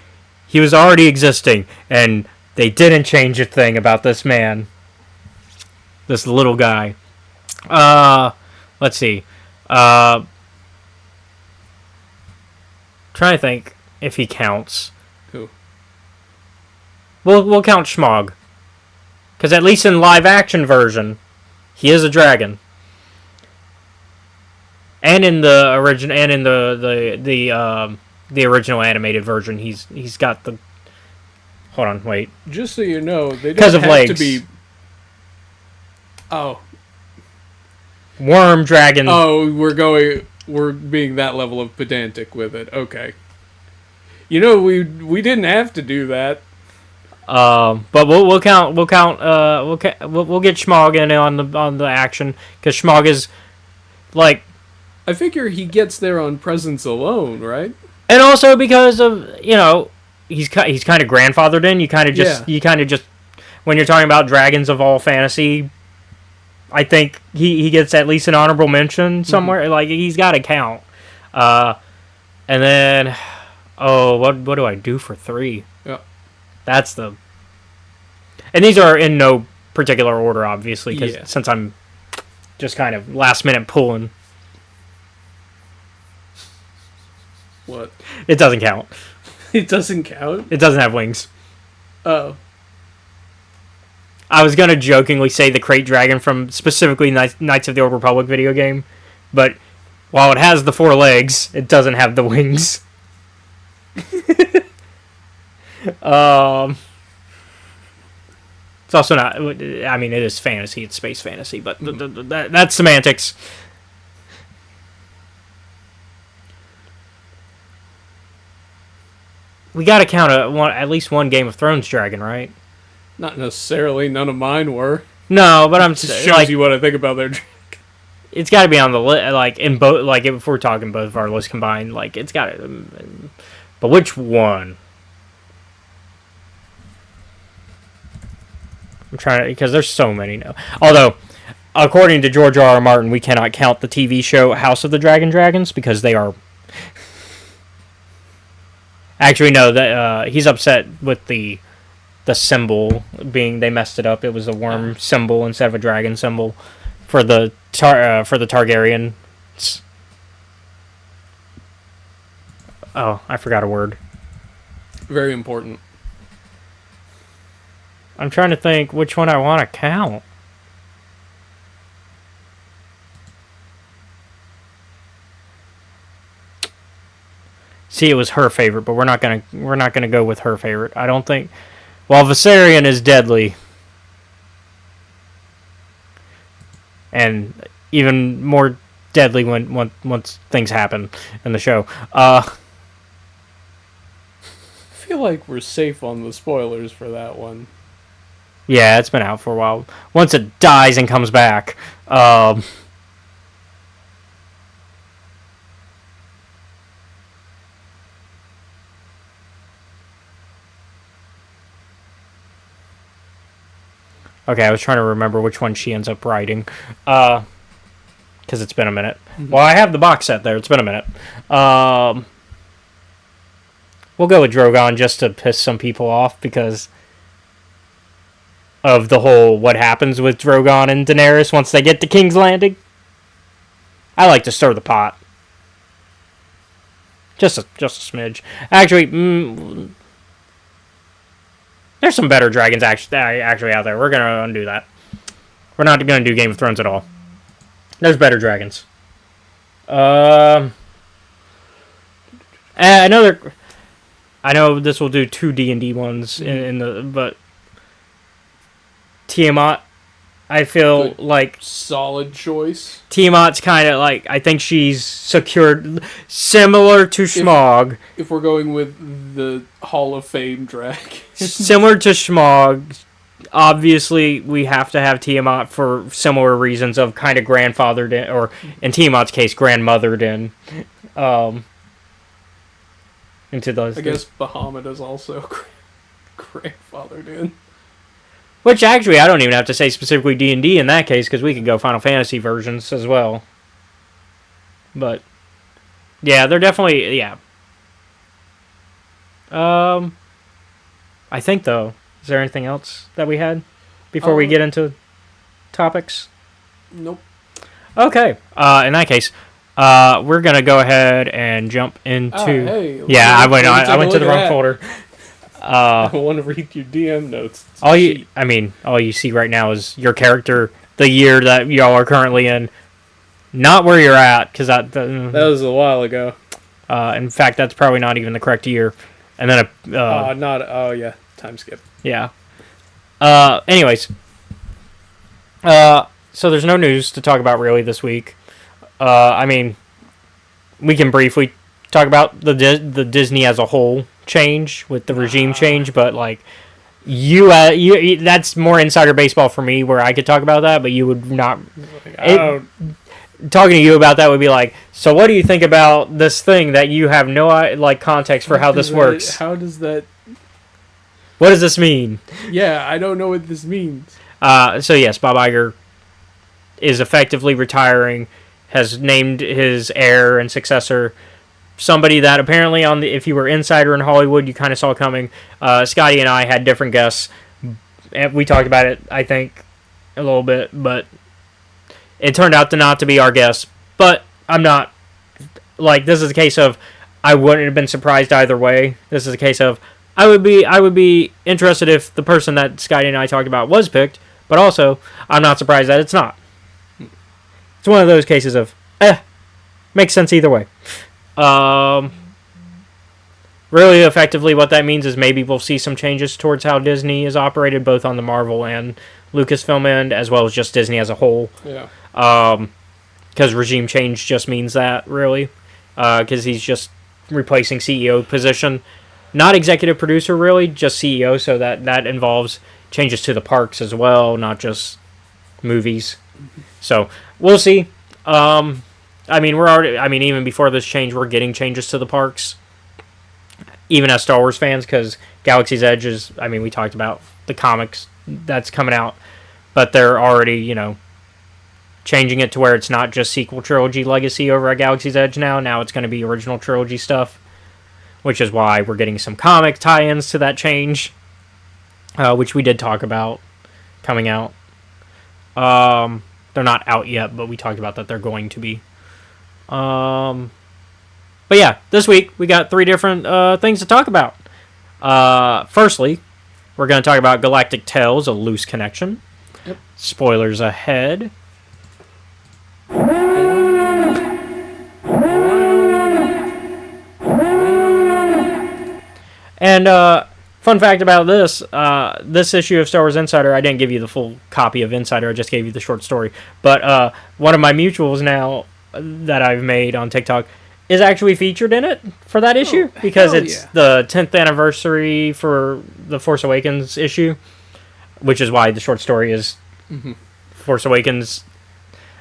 he was already existing, and they didn't change a thing about this man. This little guy. Let's see. Trying to think if he counts.
Who?
We'll count Schmog. Because at least in live action version, he is a dragon. And in the origin, and in the original animated version, he's got the... Hold on, wait.
Just so you know, they don't have
legs.
To be... Oh.
Worm dragon.
Oh, we're being that level of pedantic with it. Okay. We didn't have to do that.
But we'll get Schmog in on the action, because Schmog is like...
I figure he gets there on presence alone, right?
And also because of, he's kind of grandfathered in. You kind of just when you're talking about dragons of all fantasy, I think he gets at least an honorable mention somewhere. Mm-hmm. Like, he's got to count. And then, what do I do for 3?
Yeah.
That's the... And these are in no particular order, obviously, since I'm just kind of last minute pulling.
What?
It doesn't count.
It doesn't count?
It doesn't have wings.
Oh.
I was gonna jokingly say the Crate Dragon from specifically Knights of the Old Republic video game, but while it has the 4 legs, it doesn't have the wings. It's also not. I mean, it is fantasy. It's space fantasy, but that's semantics. We gotta count at least one Game of Thrones dragon, right?
Not necessarily. None of mine were.
No, but I'm
It just shows you what I think about their dragon.
It's got to be on the list, like in both. Like if we're talking both of our lists combined, like it's got to. But which one? I'm trying to, because there's so many now. Although, according to George R. R. Martin, we cannot count the TV show House of the Dragons because they are. Actually, no. That he's upset with the symbol being they messed it up. It was a worm symbol instead of a dragon symbol for the Targaryens. Oh, I forgot a word.
Very important.
I'm trying to think which one I want to count. See, it was her favorite, but we're not gonna go with her favorite. I don't think. Well, Viserion is deadly, and even more deadly once things happen in the show.
I feel like we're safe on the spoilers for that one.
Yeah, it's been out for a while. Once it dies and comes back, okay, I was trying to remember which one she ends up writing, because it's been a minute. Mm-hmm. Well, I have the box set there. It's been a minute. We'll go with Drogon just to piss some people off because of the whole what happens with Drogon and Daenerys once they get to King's Landing. I like to stir the pot. Just a smidge. Actually, there's some better dragons actually out there. We're going to undo that. We're not going to do Game of Thrones at all. There's better dragons. I know this will do 2 D&D ones but Tiamat, I feel like
solid choice.
Tiamat's kind of like, I think she's secured similar to Smaug.
If we're going with the Hall of Fame drag.
Similar to Smaug, obviously we have to have Tiamat for similar reasons of kind of grandfathered in, or in Tiamat's case, grandmothered in. Into those.
I guess Bahamut is also grandfathered in.
Which, actually, I don't even have to say specifically D&D in that case, because we could go Final Fantasy versions as well. But, yeah, they're definitely, yeah. I think, though, is there anything else that we had before we get into topics?
Nope.
Okay, in that case, we're going to go ahead and jump into... I went to the wrong folder.
I want to read your DM notes.
All you see right now is your character, the year that y'all are currently in, not where you're at, because that
was a while ago.
In fact, that's probably not even the correct year. And then
time skip.
Yeah. Anyways, so there's no news to talk about really this week. We can briefly talk about the Disney as a whole change with the regime change, but like you that's more insider baseball for me where I could talk about that, but you would not. Talking to you about that would be like, so what do you think about this thing that you have no context for how this works?
How does that?
What does this mean?
Yeah, I don't know what this means.
So yes, Bob Iger is effectively retiring, has named his heir and successor somebody that apparently if you were insider in Hollywood, you kind of saw coming. Scotty and I had different guesses. We talked about it, I think, a little bit, but it turned out to not to be our guess. But I'm not, this is a case of I wouldn't have been surprised either way. This is a case of I would be interested if the person that Scotty and I talked about was picked, but also I'm not surprised that it's not. It's one of those cases of makes sense either way. Really effectively what that means is maybe we'll see some changes towards how Disney is operated, both on the Marvel and Lucasfilm end, as well as just Disney as a whole.
Yeah.
Because regime change just means that, really. Because he's just replacing CEO position. Not executive producer, really, just CEO, so that involves changes to the parks as well, not just movies. So, we'll see. Even before this change, we're getting changes to the parks. Even as Star Wars fans, because Galaxy's Edge is, we talked about the comics that's coming out, but they're already, changing it to where it's not just sequel trilogy legacy over at Galaxy's Edge now. Now it's going to be original trilogy stuff, which is why we're getting some comic tie-ins to that change, which we did talk about coming out. They're not out yet, but we talked about that they're going to be. But yeah, this week we got 3 different things to talk about. Firstly, we're going to talk about Galactic Tales, A Loose Connection.
Yep.
Spoilers ahead. And fun fact about this issue of Star Wars Insider, I didn't give you the full copy of Insider, I just gave you the short story. But one of my mutuals now that I've made on TikTok is actually featured in it for that issue, because it's the 10th anniversary for the Force Awakens issue, which is why the short story is Force Awakens.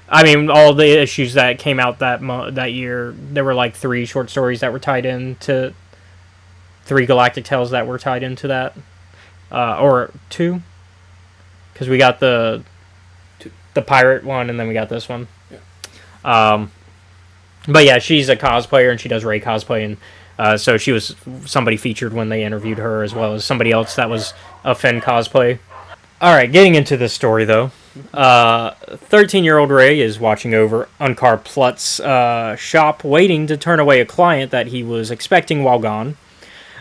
All the issues that came out that year, there were like 3 short stories that were tied into 3 Galactic Tales that were tied into that, or 2, because we got the pirate one and then we got this one. Yeah. But yeah, she's a cosplayer and she does Rey cosplay, and so she was somebody featured when they interviewed her, as well as somebody else that was a Finn cosplay. All right, getting into this story though. 13-year-old Rey is watching over Unkar Plutt's shop, waiting to turn away a client that he was expecting while gone.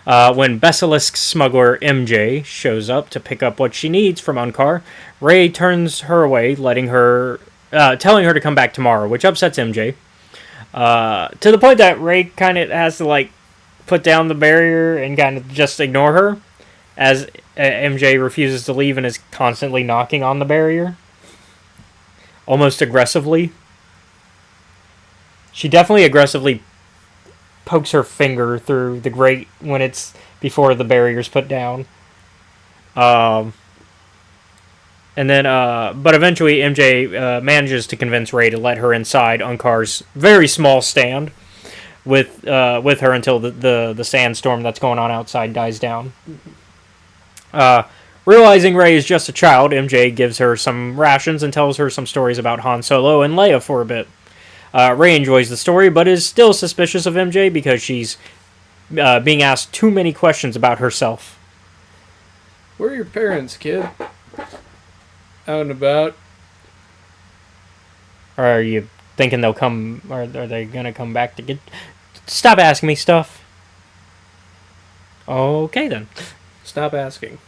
When Basilisk smuggler MJ shows up to pick up what she needs from Unkar, Rey turns her away, telling her to come back tomorrow, which upsets MJ. To the point that Rey kind of has to put down the barrier and kind of just ignore her, as MJ refuses to leave and is constantly knocking on the barrier. Almost aggressively. She definitely aggressively pokes her finger through the grate when it's before the barrier's put down. But eventually MJ manages to convince Rey to let her inside Unkar's very small stand with her until the sandstorm that's going on outside dies down. Realizing Rey is just a child, MJ gives her some rations and tells her some stories about Han Solo and Leia for a bit. Rey enjoys the story, but is still suspicious of MJ because she's being asked too many questions about herself.
Where are your parents, kid? Out and about.
Are you thinking they'll come, or are they gonna come back to get... Stop asking me stuff. Okay, then.
Stop asking.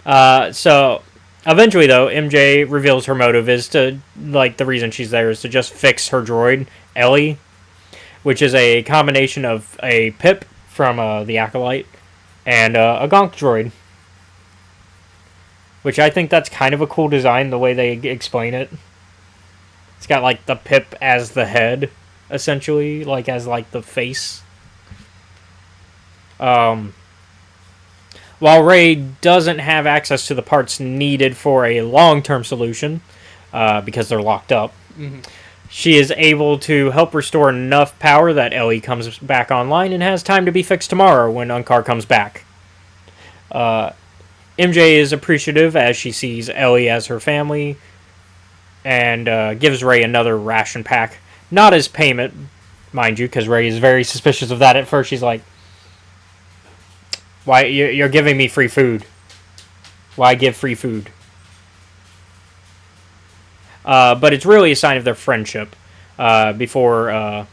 So, eventually, though, MJ reveals her motive is to, the reason she's there is to just fix her droid, Ellie, which is a combination of a Pip from the Acolyte and a Gonk droid. Which I think that's kind of a cool design, the way they explain it. It's got, the Pip as the head, essentially, as the face. While Rey doesn't have access to the parts needed for a long-term solution, because they're locked up, she is able to help restore enough power that Ellie comes back online and has time to be fixed tomorrow when Unkar comes back. MJ is appreciative as she sees Ellie as her family and gives Rey another ration pack. Not as payment, mind you, because Rey is very suspicious of that at first. She's like, why, you're giving me free food. Why give free food? But it's really a sign of their friendship before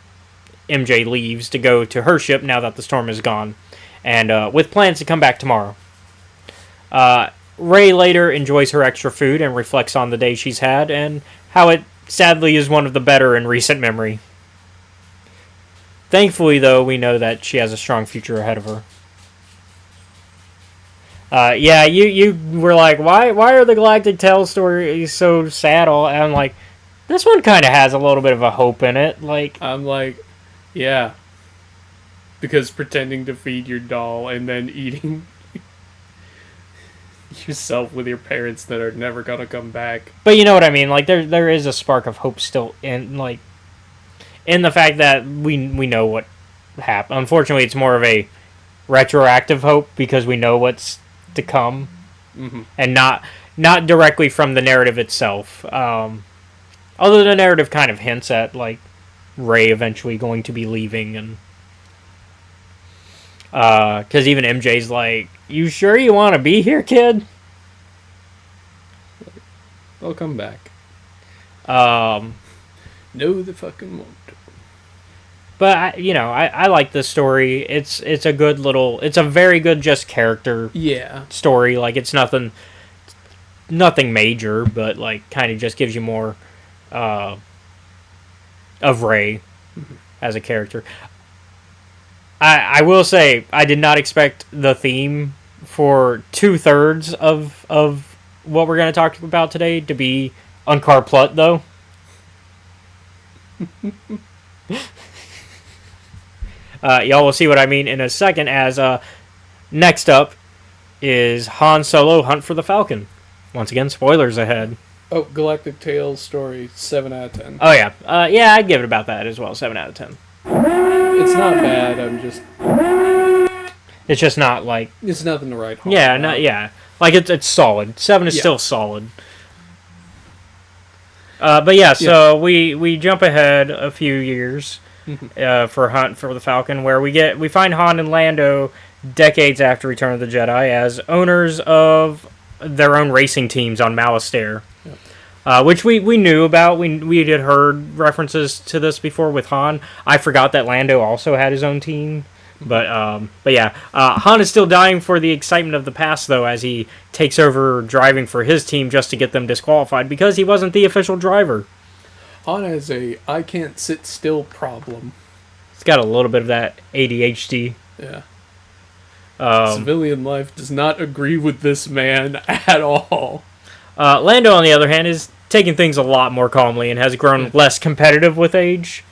MJ leaves to go to her ship now that the storm is gone. and with plans to come back tomorrow. Rey later enjoys her extra food and reflects on the day she's had and how it sadly is one of the better in recent memory. Thankfully, though, we know that she has a strong future ahead of her. Yeah, you were like, why are the Galactic Tales stories so sad? I'm like, this one kind of has a little bit of a hope in it. Like,
I'm like, yeah. Because pretending to feed your doll and then eating yourself with your parents that are never gonna come back.
But you know what I mean? Like, there is a spark of hope still in the fact that we know what happened. Unfortunately, it's more of a retroactive hope because we know what's to come, and not directly from the narrative itself. Although the narrative kind of hints at like Rey eventually going to be leaving, and because even MJ's like, "You sure you want to be here, kid?"
They'll come back.
No,
they fucking won't.
But I like this story. It's a good little. It's a very good just character. Story. Like, it's nothing major, but like kind of just gives you more of Rey as a character. I will say I did not expect the theme for 2/3 of what we're going to talk about today to be Unkar Plutt, though. Y'all will see what I mean in a second, as next up is Han Solo Hunt for the Falcon. Once again, spoilers ahead.
Oh, Galactic Tales story, 7 out of 10.
Oh, yeah. Yeah, I'd give it about that as well, 7 out of 10.
It's not bad,
It's just not, like...
It's nothing to write home
Yeah,
about.
yeah. Like, it's solid. 7 is still solid. But yeah, so we jump ahead a few years for Hunt for the Falcon, where we find Han and Lando decades after Return of the Jedi as owners of their own racing teams on Malastare, which we knew about. We had heard references to this before with Han. I forgot that Lando also had his own team. But yeah, Han is still dying for the excitement of the past, though, as he takes over driving for his team just to get them disqualified because he wasn't the official driver.
Han has a I can't sit still problem.
He's got a little bit of that ADHD.
Yeah. Civilian life does not agree with this man at all.
Lando, on the other hand, is taking things a lot more calmly and has grown less competitive with age.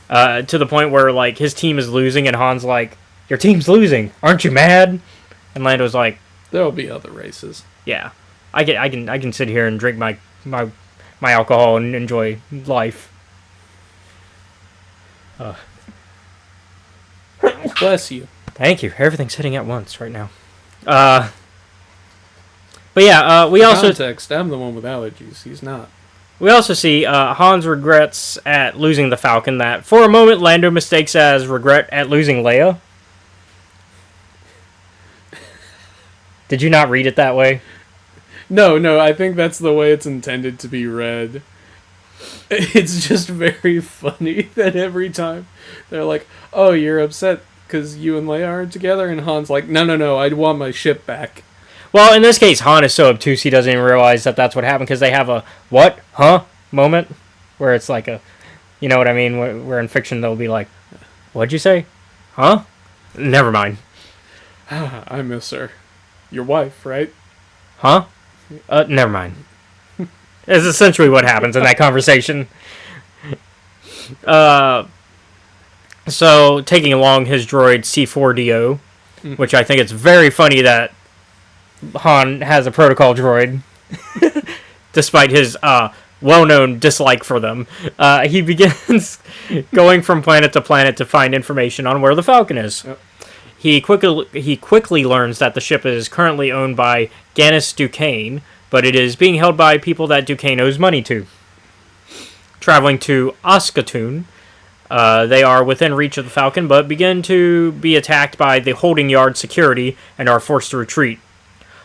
To the point where, like, his team is losing, and Han's like, "Your team's losing, aren't you mad?" And Lando's like,
"There'll be other races."
Yeah, I can sit here and drink my alcohol and enjoy life.
Bless you.
Thank you. Everything's hitting at once right now. But yeah, we also
context. I'm the one with allergies. He's not.
We also see Han's regrets at losing the Falcon that, for a moment, Lando mistakes as regret at losing Leia. Did you not read it that way?
No, I think that's the way it's intended to be read. It's just very funny that every time they're like, "Oh, you're upset because you and Leia aren't together," and Han's like, No, I want my ship back.
Well, in this case, Han is so obtuse he doesn't even realize that that's what happened, because they have a what, huh moment where it's like a, you know what I mean, where in fiction they'll be like, "What'd you say? Huh? Never mind."
I miss her. Your wife, right?
Huh? Never mind. It's essentially what happens in that conversation. So, taking along his droid C4DO, which I think it's very funny that Han has a protocol droid, despite his well-known dislike for them. He begins going from planet to planet to find information on where the Falcon is. Yep. He quickly learns that the ship is currently owned by Gannis Duquesne, but it is being held by people that Duquesne owes money to. Traveling to Oskatoon, they are within reach of the Falcon, but begin to be attacked by the holding yard security and are forced to retreat.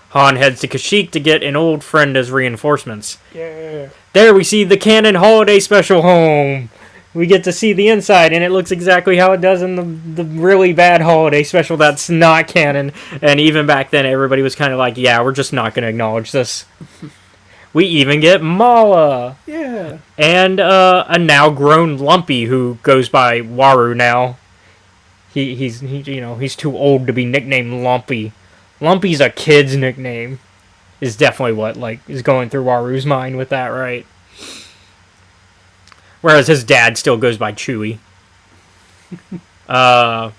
Han heads to Kashyyyk to get an old friend as reinforcements.
Yeah.
There we see the canon holiday special home. we get to see the inside, and it looks exactly how it does in the really bad holiday special that's not canon. And even back then, everybody was kind of like, yeah, we're just not going to acknowledge this. We even get Mala.
Yeah.
And a now grown Lumpy who goes by Waru now. He's too old to be nicknamed Lumpy. Lumpy's a kid's nickname. Is definitely what is going through Waru's mind with that, right? Whereas his dad still goes by Chewie. But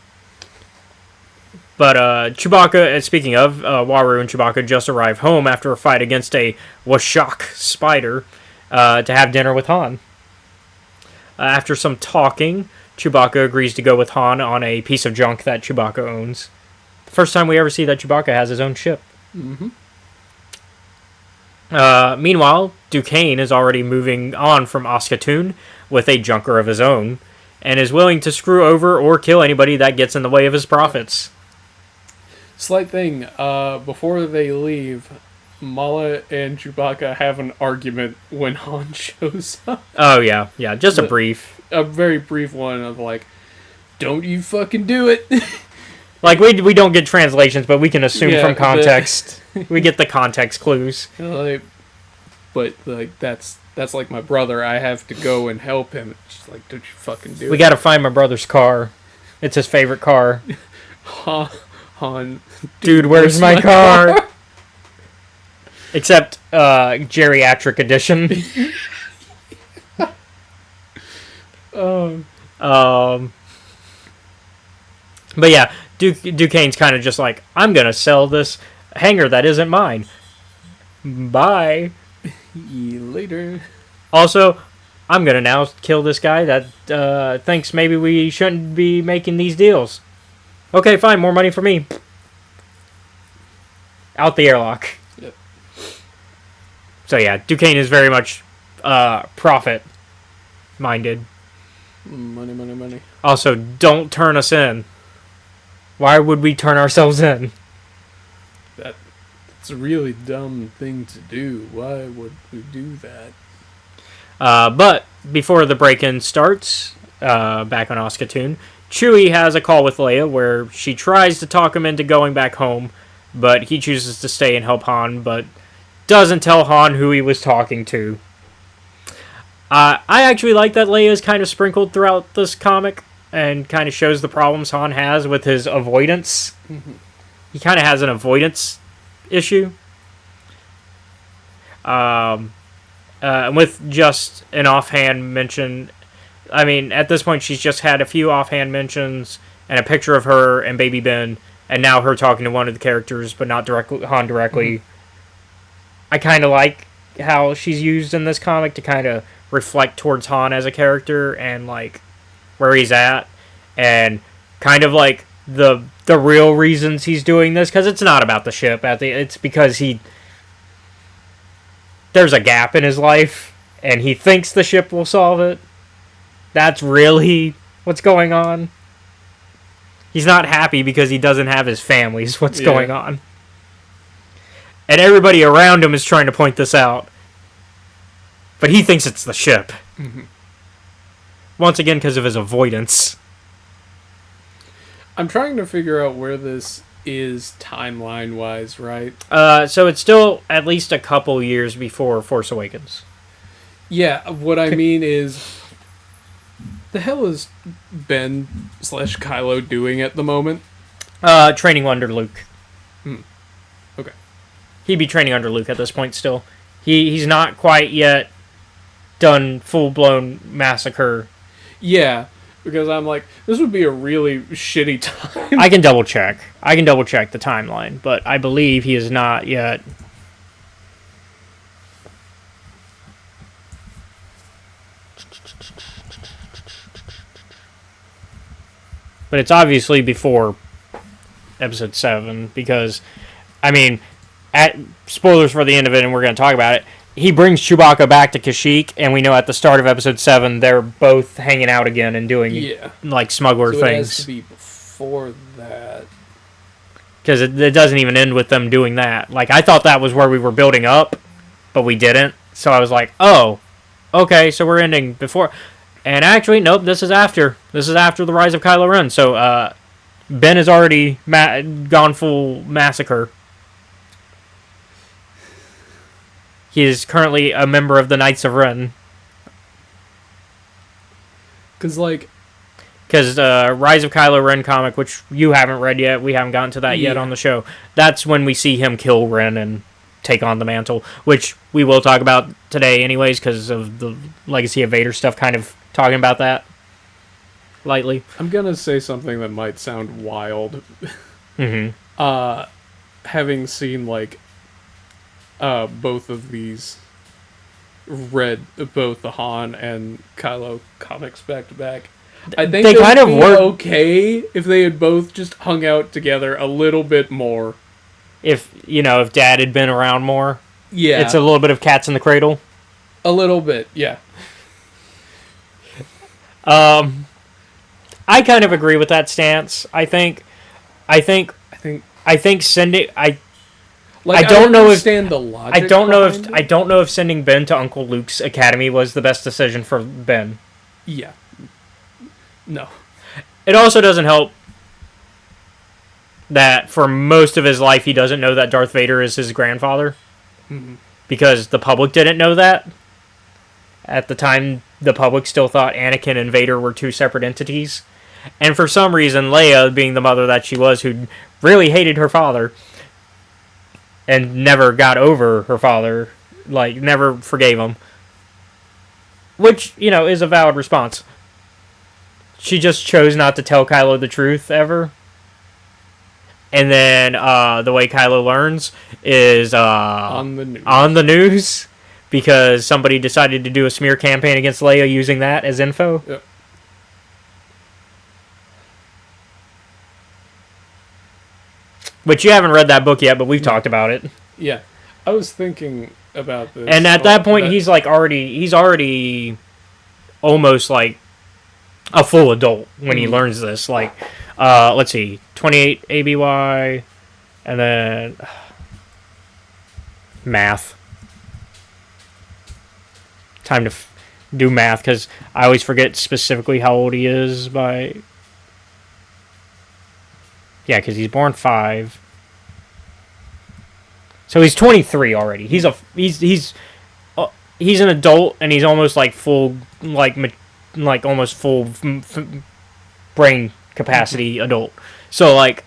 Chewbacca, speaking of, Waru and Chewbacca just arrived home after a fight against a Washak spider to have dinner with Han. After some talking, Chewbacca agrees to go with Han on a piece of junk that Chewbacca owns. The first time we ever see that Chewbacca has his own ship.
Mm-hmm.
Meanwhile, Duquesne is already moving on from Oskatoon with a junker of his own, and is willing to screw over or kill anybody that gets in the way of his profits.
Slight thing, before they leave, Mala and Chewbacca have an argument when Han shows up.
Oh, yeah, just a
very brief one of like, don't you fucking do it.
Like, we don't get translations, but we can assume from context. We get the context clues.
But that's like my brother. I have to go and help him. She's like, don't you fucking do it.
We gotta find my brother's car. It's his favorite car.
Han.
Dude, where's my car? Except, geriatric edition. But yeah, Duquesne's kind of just like, I'm gonna sell this hangar that isn't mine. Bye.
Later.
Also, I'm gonna now kill this guy that thinks maybe we shouldn't be making these deals. Okay, fine, more money for me. Out the airlock.
Yep.
So yeah, Duquesne is very much profit-minded.
Money.
Also, don't turn us in. Why would we turn ourselves in?
That's a really dumb thing to do. Why would we do that?
But before the break-in starts, back on Oskatoon, Chewie has a call with Leia where she tries to talk him into going back home, but he chooses to stay and help Han, but doesn't tell Han who he was talking to. I actually like that Leia is kind of sprinkled throughout this comic and kind of shows the problems Han has with his avoidance.
Mm-hmm.
He kind of has an avoidance issue. With just an offhand mention, I mean, at this point she's just had a few offhand mentions and a picture of her and Baby Ben, and now her talking to one of the characters, but not Han directly. Mm-hmm. I kind of like how she's used in this comic to kind of reflect towards Han as a character and like where he's at, and kind of like the real reasons he's doing this, because it's not about the ship. It's because there's a gap in his life, and he thinks the ship will solve it. That's really what's going on. He's not happy because he doesn't have his family, is what's going on. And everybody around him is trying to point this out. But he thinks it's the ship.
Mm-hmm.
Once again, because of his avoidance.
I'm trying to figure out where this is timeline-wise, right?
So it's still at least a couple years before Force Awakens.
Yeah, what I mean is, the hell is Ben/Kylo doing at the moment?
Training under Luke.
Okay.
He'd be training under Luke at this point still. He's not quite yet done full-blown massacre.
Yeah, because I'm like, this would be a really shitty time.
I can double check the timeline, but I believe he is not yet. But it's obviously before episode 7, because, I mean, spoilers for the end of it, and we're going to talk about it. He brings Chewbacca back to Kashyyyk, and we know at the start of episode 7 they're both hanging out again and doing like smuggler things.
It has to be before that,
because it doesn't even end with them doing that. Like, I thought that was where we were building up, but we didn't. So I was like, oh, okay, so we're ending before. And actually, nope, this is after. This is after the rise of Kylo Ren. So, Ben has already gone full massacre. He is currently a member of the Knights of Ren.
Because, like...
Because Rise of Kylo Ren comic, which you haven't read yet, we haven't gotten to that yet on the show, that's when we see him kill Ren and take on the mantle, which we will talk about today anyways, because of the Legacy of Vader stuff, kind of talking about that lightly.
I'm going to say something that might sound wild.
Mm-hmm.
Having seen, like, both of these, read both the Han and Kylo comics back to back, I think
they kind of
work okay if they had both just hung out together a little bit more.
If Dad had been around more.
Yeah.
It's a little bit of cats in the cradle.
A little bit, yeah.
I kind of agree with that stance. I think sending
Like,
I don't know
understand the logic.
I don't know if sending Ben to Uncle Luke's academy was the best decision for Ben.
Yeah. No.
It also doesn't help that for most of his life he doesn't know that Darth Vader is his grandfather.
Mm-hmm.
Because the public didn't know that. At the time, the public still thought Anakin and Vader were two separate entities. And for some reason, Leia, being the mother that she was, who really hated her father and never got over her father, like, never forgave him. Which, is a valid response. She just chose not to tell Kylo the truth ever. And then the way Kylo learns is on the news because somebody decided to do a smear campaign against Leia using that as info.
Yep.
But you haven't read that book yet, but we've talked about it.
Yeah. I was thinking about this.
And at that point, he's already almost like a full adult when he learns this. Like, let's see, 28 ABY, and then math. Time to do math, because I always forget specifically how old he is by... Yeah, because he's born 5. So he's 23 already. He's an adult, and he's almost like full, like almost full brain capacity adult. So, like,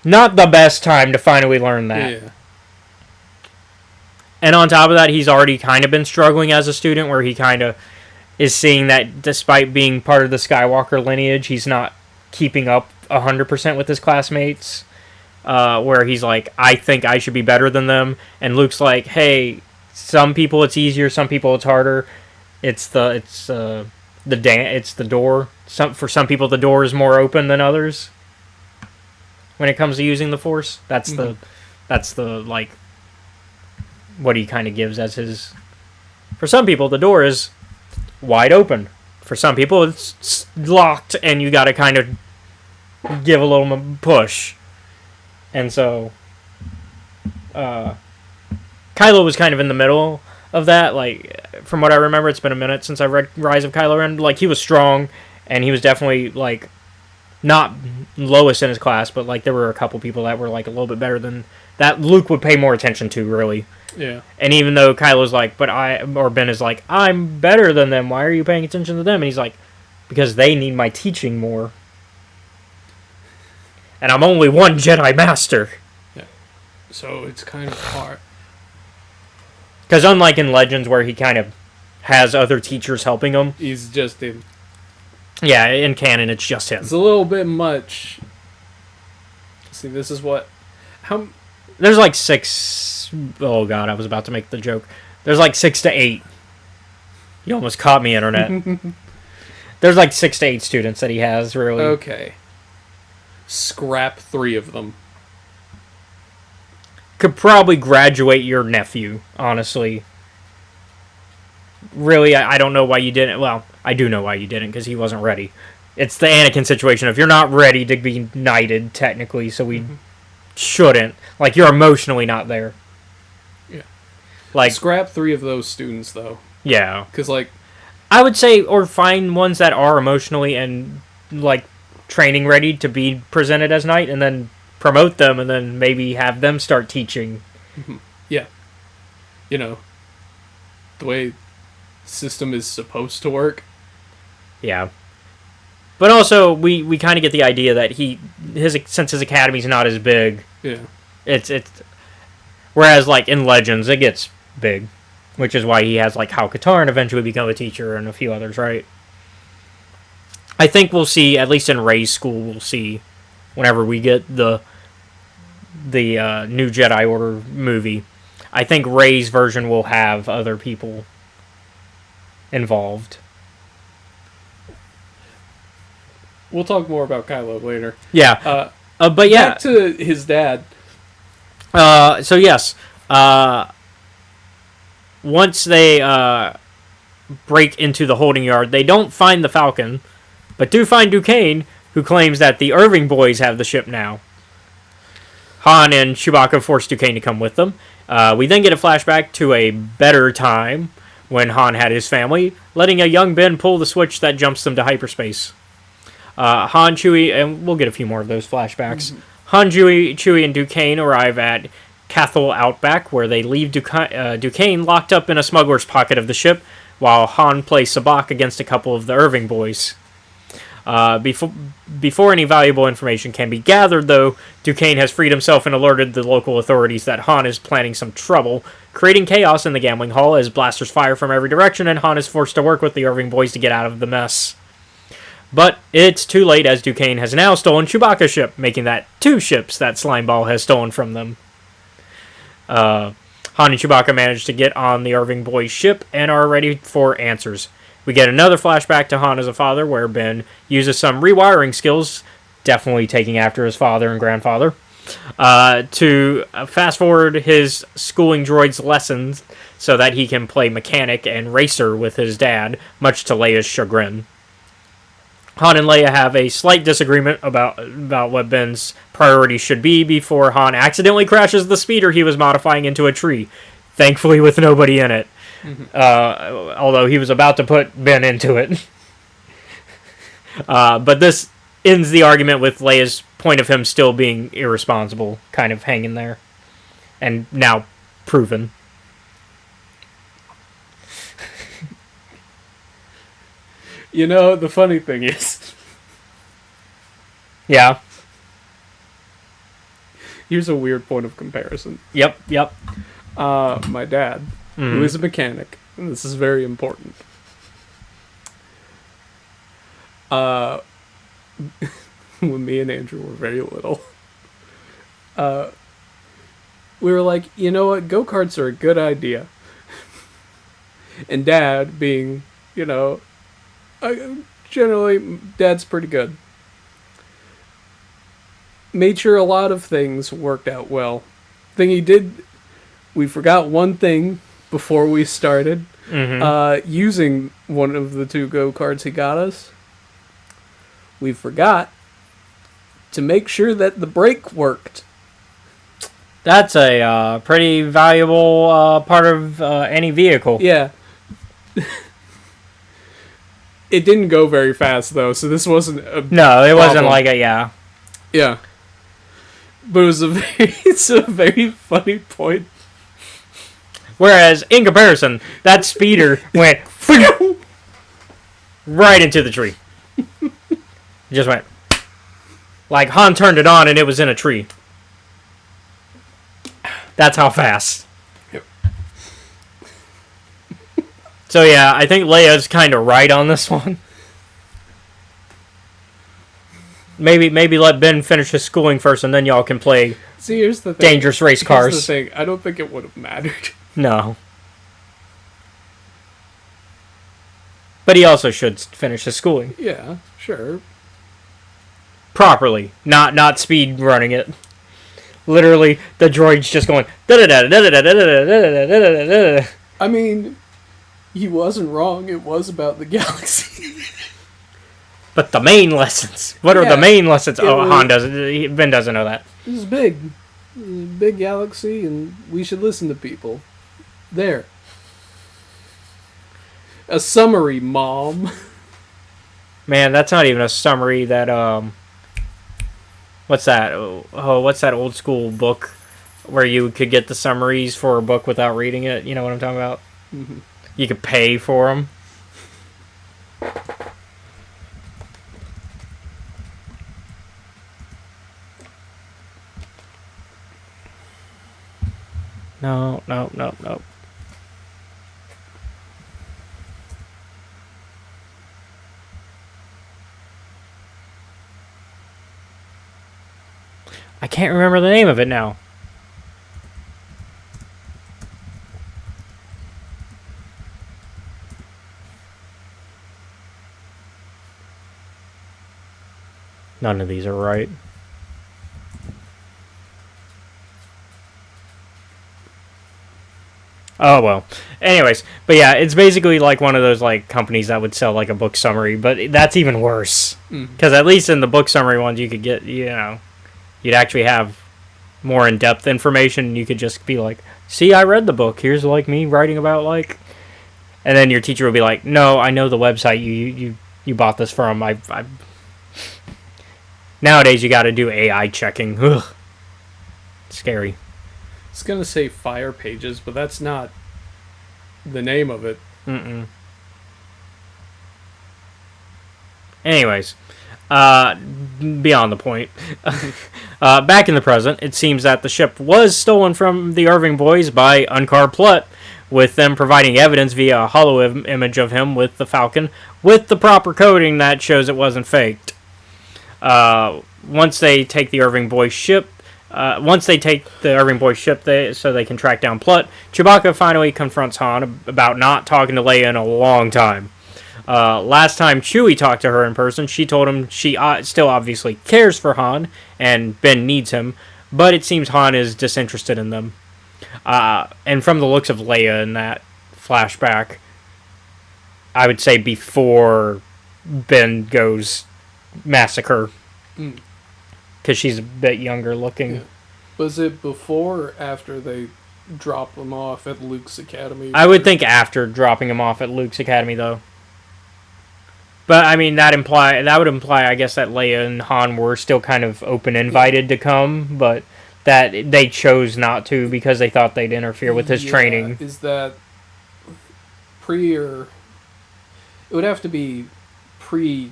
not the best time to finally learn that.
Yeah.
And on top of that, he's already kind of been struggling as a student, where he kind of is seeing that despite being part of the Skywalker lineage, he's not keeping up 100% with his classmates. Where he's like, I think I should be better than them. And Luke's like, hey, some people it's easier, some people it's harder. It's the door. For some people, the door is more open than others. When it comes to using the Force, that's the like what he kind of gives as his. For some people, the door is wide open. For some people, it's locked, and you got to kind of give a little push. And so, Kylo was kind of in the middle of that. Like, from what I remember, it's been a minute since I read Rise of Kylo Ren. Like, he was strong, and he was definitely, like, not lowest in his class, but, like, there were a couple people that were, like, a little bit better than that Luke would pay more attention to, really.
Yeah.
And even though Kylo's like, Ben is like, I'm better than them, why are you paying attention to them? And he's like, because they need my teaching more. And I'm only one Jedi Master.
Yeah. So it's kind of hard.
Because unlike in Legends, where he kind of has other teachers helping him,
he's just him.
Yeah, in canon, it's just him.
It's a little bit much. See, this is what...
There's like 6... Oh, God, I was about to make the joke. There's like 6 to 8. You almost caught me, Internet. There's like 6 to 8 students that he has, really.
Okay. Scrap 3 of them.
Could probably graduate your nephew, honestly. Really, I don't know why you didn't. Well, I do know why you didn't, because he wasn't ready. It's the Anakin situation. If you're not ready to be knighted, technically, so we shouldn't. Like, you're emotionally not there.
Yeah.
Like,
scrap 3 of those students, though.
Yeah.
Because, like,
I would say, or find ones that are emotionally and, like, training ready to be presented as knight, and then promote them, and then maybe have them start teaching.
yeah. You know, the way the system is supposed to work.
Yeah. But also, we kind of get the idea that since his academy's not as big,
Yeah.
it's whereas, like, in Legends, it gets big. Which is why he has, like, Hal Katarn eventually become a teacher and a few others, right? I think we'll see, at least in Rey's school, we'll see whenever we get the new Jedi Order movie. I think Rey's version will have other people involved.
We'll talk more about Kylo later.
Yeah. But yeah.
Back to his dad.
So yes. Once they break into the holding yard, they don't find the Falcon, but do find Duquesne, who claims that the Irving boys have the ship now. Han and Chewbacca force Duquesne to come with them. We then get a flashback to a better time when Han had his family, letting a young Ben pull the switch that jumps them to hyperspace. Han, Chewie, and we'll get a few more of those flashbacks. Han, Chewie, and Duquesne arrive at Cathal Outback, where they leave Duquesne locked up in a smuggler's pocket of the ship, while Han plays sabacc against a couple of the Irving boys. Before any valuable information can be gathered, though, Duquesne has freed himself and alerted the local authorities that Han is planning some trouble, creating chaos in the gambling hall as blasters fire from every direction, and Han is forced to work with the Irving boys to get out of the mess. But it's too late, as Duquesne has now stolen Chewbacca's ship, making that 2 ships that Slimeball has stolen from them. Han and Chewbacca manage to get on the Irving boys' ship and are ready for answers. We get another flashback to Han as a father, where Ben uses some rewiring skills, definitely taking after his father and grandfather, to fast forward his schooling droid's lessons so that he can play mechanic and racer with his dad, much to Leia's chagrin. Han and Leia have a slight disagreement about what Ben's priorities should be before Han accidentally crashes the speeder he was modifying into a tree, thankfully with nobody in it. Although he was about to put Ben into it. But this ends the argument with Leia's point of him still being irresponsible, kind of hanging there. And now proven.
You know, the funny thing is...
Yeah.
Here's a weird point of comparison.
Yep.
My dad, who is a mechanic, and this is very important. When me and Andrew were very little, we were like, you know what, go-karts are a good idea. And Dad, being, you know, generally, Dad's pretty good. Made sure a lot of things worked out well. Thing he did, we forgot one thing before we started using one of the 2 go-karts he got us. We forgot to make sure that the brake worked.
That's a pretty valuable part of any vehicle.
Yeah. It didn't go very fast, though, so this wasn't a
No, it wasn't
problem.
like a, yeah.
Yeah. But it was it's a very funny point.
Whereas, in comparison, that speeder went right into the tree. Just went. Like, Han turned it on and it was in a tree. That's how fast.
Yep.
So yeah, I think Leia's kind of right on this one. Maybe let Ben finish his schooling first, and then y'all can play.
See, here's the thing.
Dangerous race cars.
Here's the thing. I don't think it would have mattered.
No. But he also should finish his schooling
Yeah, sure.
properly, not speed running it. Literally, the droid's just going. Da-da-da-da-da-da-da-da-da-da-da-da-da.
I mean, he wasn't wrong. It was about the galaxy.
But the main lessons. What are
Yeah,
the main lessons?
it
Oh,
was-
Han doesn't. Ben doesn't know that.
This is big. This is a big galaxy, and we should listen to people. There. A summary, Mom.
Man, that's not even a summary. That what's that? Oh, what's that old school book where you could get the summaries for a book without reading it? You know what I'm talking about?
Mm-hmm.
You could pay for them. No. I can't remember the name of it now. None of these are right. Oh, well. Anyways, but yeah, it's basically like one of those like companies that would sell like a book summary, but that's even worse. Because at least in the book summary ones, you could get, you'd actually have more in-depth information. You could just be like, see, I read the book. Here's like me writing about like... And then your teacher would be like, no, I know the website you bought this from. I Nowadays, you got to do AI checking. Ugh. Scary.
It's gonna say Fire Pages, but that's not the name of it.
Mm-mm. Anyways, beyond the point. Back in the present, it seems that the ship was stolen from the Irving boys by Unkar Plutt, with them providing evidence via a hollow image of him with the Falcon, with the proper coding that shows it wasn't faked. Once they take the Irving boys ship, so they can track down Plutt, Chewbacca finally confronts Han about not talking to Leia in a long time. Last time Chewie talked to her in person, she told him she still obviously cares for Han, and Ben needs him, but it seems Han is disinterested in them. And from the looks of Leia in that flashback, I would say before Ben goes massacre, because she's a bit younger looking.
Yeah. Was it before or after they drop him off at Luke's Academy?
I would think after dropping him off at Luke's Academy, though. But I mean, that would imply, I guess, that Leia and Han were still kind of invited to come, but that they chose not to because they thought they'd interfere with his training.
Is that pre or... It would have to be pre...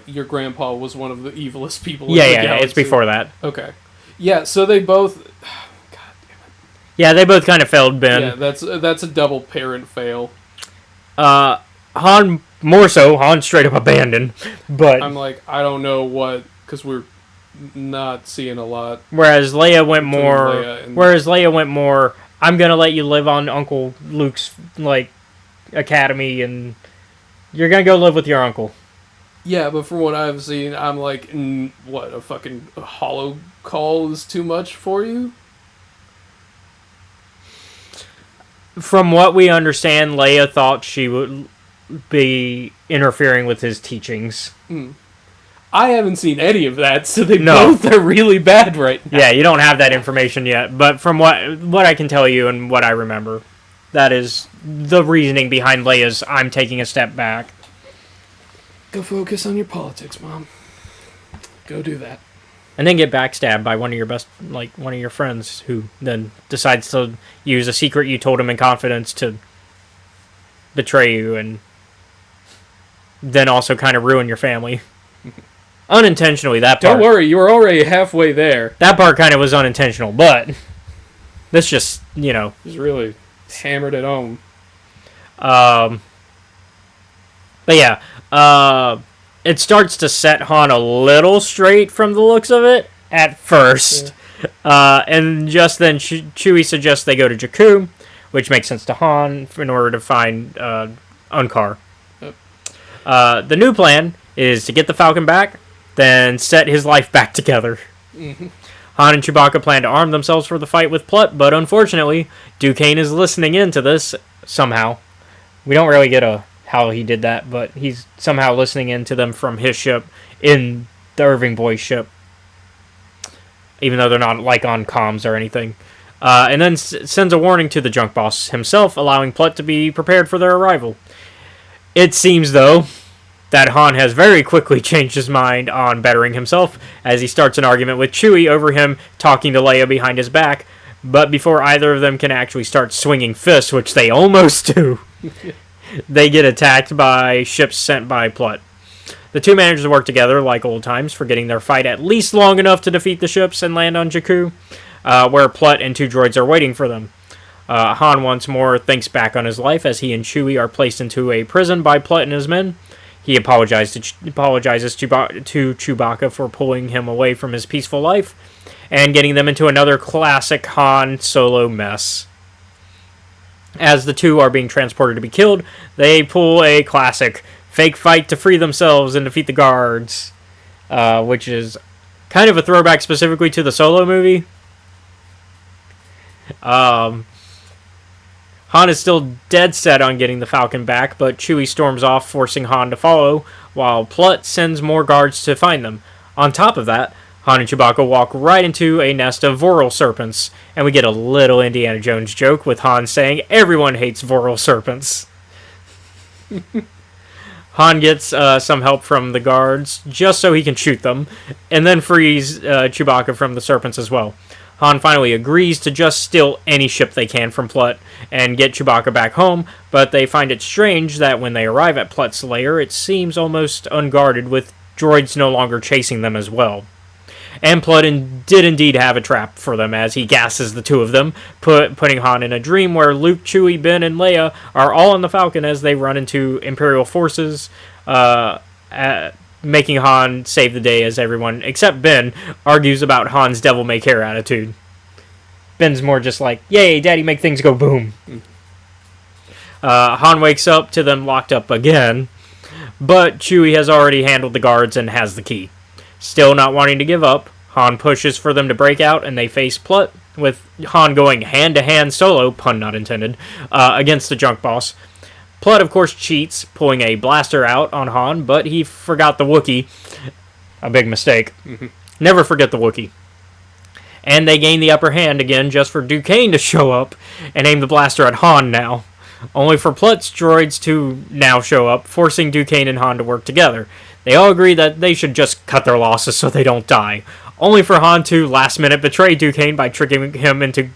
your grandpa was one of the evilest people in the galaxy.
It's before that.
Okay. Yeah, so they both... God damn it.
Yeah, they both kind of failed Ben.
Yeah, that's a double parent fail.
Han, more so, Han straight up abandoned. But
I'm like, I don't know what... Because we're not seeing a lot.
Whereas Leia went more... I'm going to let you live on Uncle Luke's, like, academy, and you're going to go live with your uncle.
Yeah, but from what I've seen, I'm like, what, a fucking hollow call is too much for you?
From what we understand, Leia thought she would be interfering with his teachings.
I haven't seen any of that, so they both are really bad right now.
Yeah, you don't have that information yet, but from what I can tell you and what I remember, that is the reasoning behind Leia's I'm taking a step back.
Go focus on your politics, Mom. Go do that.
And then get backstabbed by one of your friends who then decides to use a secret you told him in confidence to betray you and then also kind of ruin your family. Unintentionally, that part.
Don't worry, you were already halfway there.
That part kind of was unintentional, but this just,
Just really hammered it home.
But yeah, it starts to set Han a little straight from the looks of it at first. Yeah. And just then Chewie suggests they go to Jakku, which makes sense to Han in order to find Unkar. Yep. The new plan is to get the Falcon back, then set his life back together. Mm-hmm. Han and Chewbacca plan to arm themselves for the fight with Plutt, but unfortunately, Duquesne is listening in to this somehow. We don't really get how he did that, but he's somehow listening in to them from his ship in the Irving boys' ship, even though they're not like on comms or anything. And then sends a warning to the junk boss himself, allowing Plutt to be prepared for their arrival. It seems, though, that Han has very quickly changed his mind on bettering himself as he starts an argument with Chewie over him talking to Leia behind his back. But before either of them can actually start swinging fists, which they almost do, they get attacked by ships sent by Plutt. The two manage to work together like old times, forgetting their fight at least long enough to defeat the ships and land on Jakku, where Plutt and two droids are waiting for them. Han once more thinks back on his life as he and Chewie are placed into a prison by Plutt and his men. He apologizes to Chewbacca for pulling him away from his peaceful life and getting them into another classic Han Solo mess. As the two are being transported to be killed, they pull a classic fake fight to free themselves and defeat the guards, which is kind of a throwback specifically to the Solo movie. Han is still dead set on getting the Falcon back, but Chewie storms off, forcing Han to follow, while Plutt sends more guards to find them. On top of that, Han and Chewbacca walk right into a nest of Voral serpents, and we get a little Indiana Jones joke with Han saying everyone hates Voral serpents. Han gets some help from the guards, just so he can shoot them, and then frees Chewbacca from the serpents as well. Han finally agrees to just steal any ship they can from Plutt and get Chewbacca back home, but they find it strange that when they arrive at Plutt's lair, it seems almost unguarded, with droids no longer chasing them as well. And Plutt did indeed have a trap for them as he gasses the two of them, putting Han in a dream where Luke, Chewie, Ben, and Leia are all on the Falcon as they run into Imperial forces, making Han save the day as everyone, except Ben, argues about Han's devil-may-care attitude. Ben's more just like, yay, daddy, make things go boom. Han wakes up to them locked up again, but Chewie has already handled the guards and has the key. Still not wanting to give up, Han pushes for them to break out, and they face Plutt, with Han going hand-to-hand solo, pun not intended, against the junk boss. Plutt, of course, cheats, pulling a blaster out on Han, but he forgot the Wookiee. A big mistake. Never forget the Wookiee. And they gain the upper hand again just for Duquesne to show up and aim the blaster at Han now. Only for Plutt's droids to now show up, forcing Duquesne and Han to work together. They all agree that they should just cut their losses so they don't die. Only for Han to last-minute betray Duquesne by tricking him into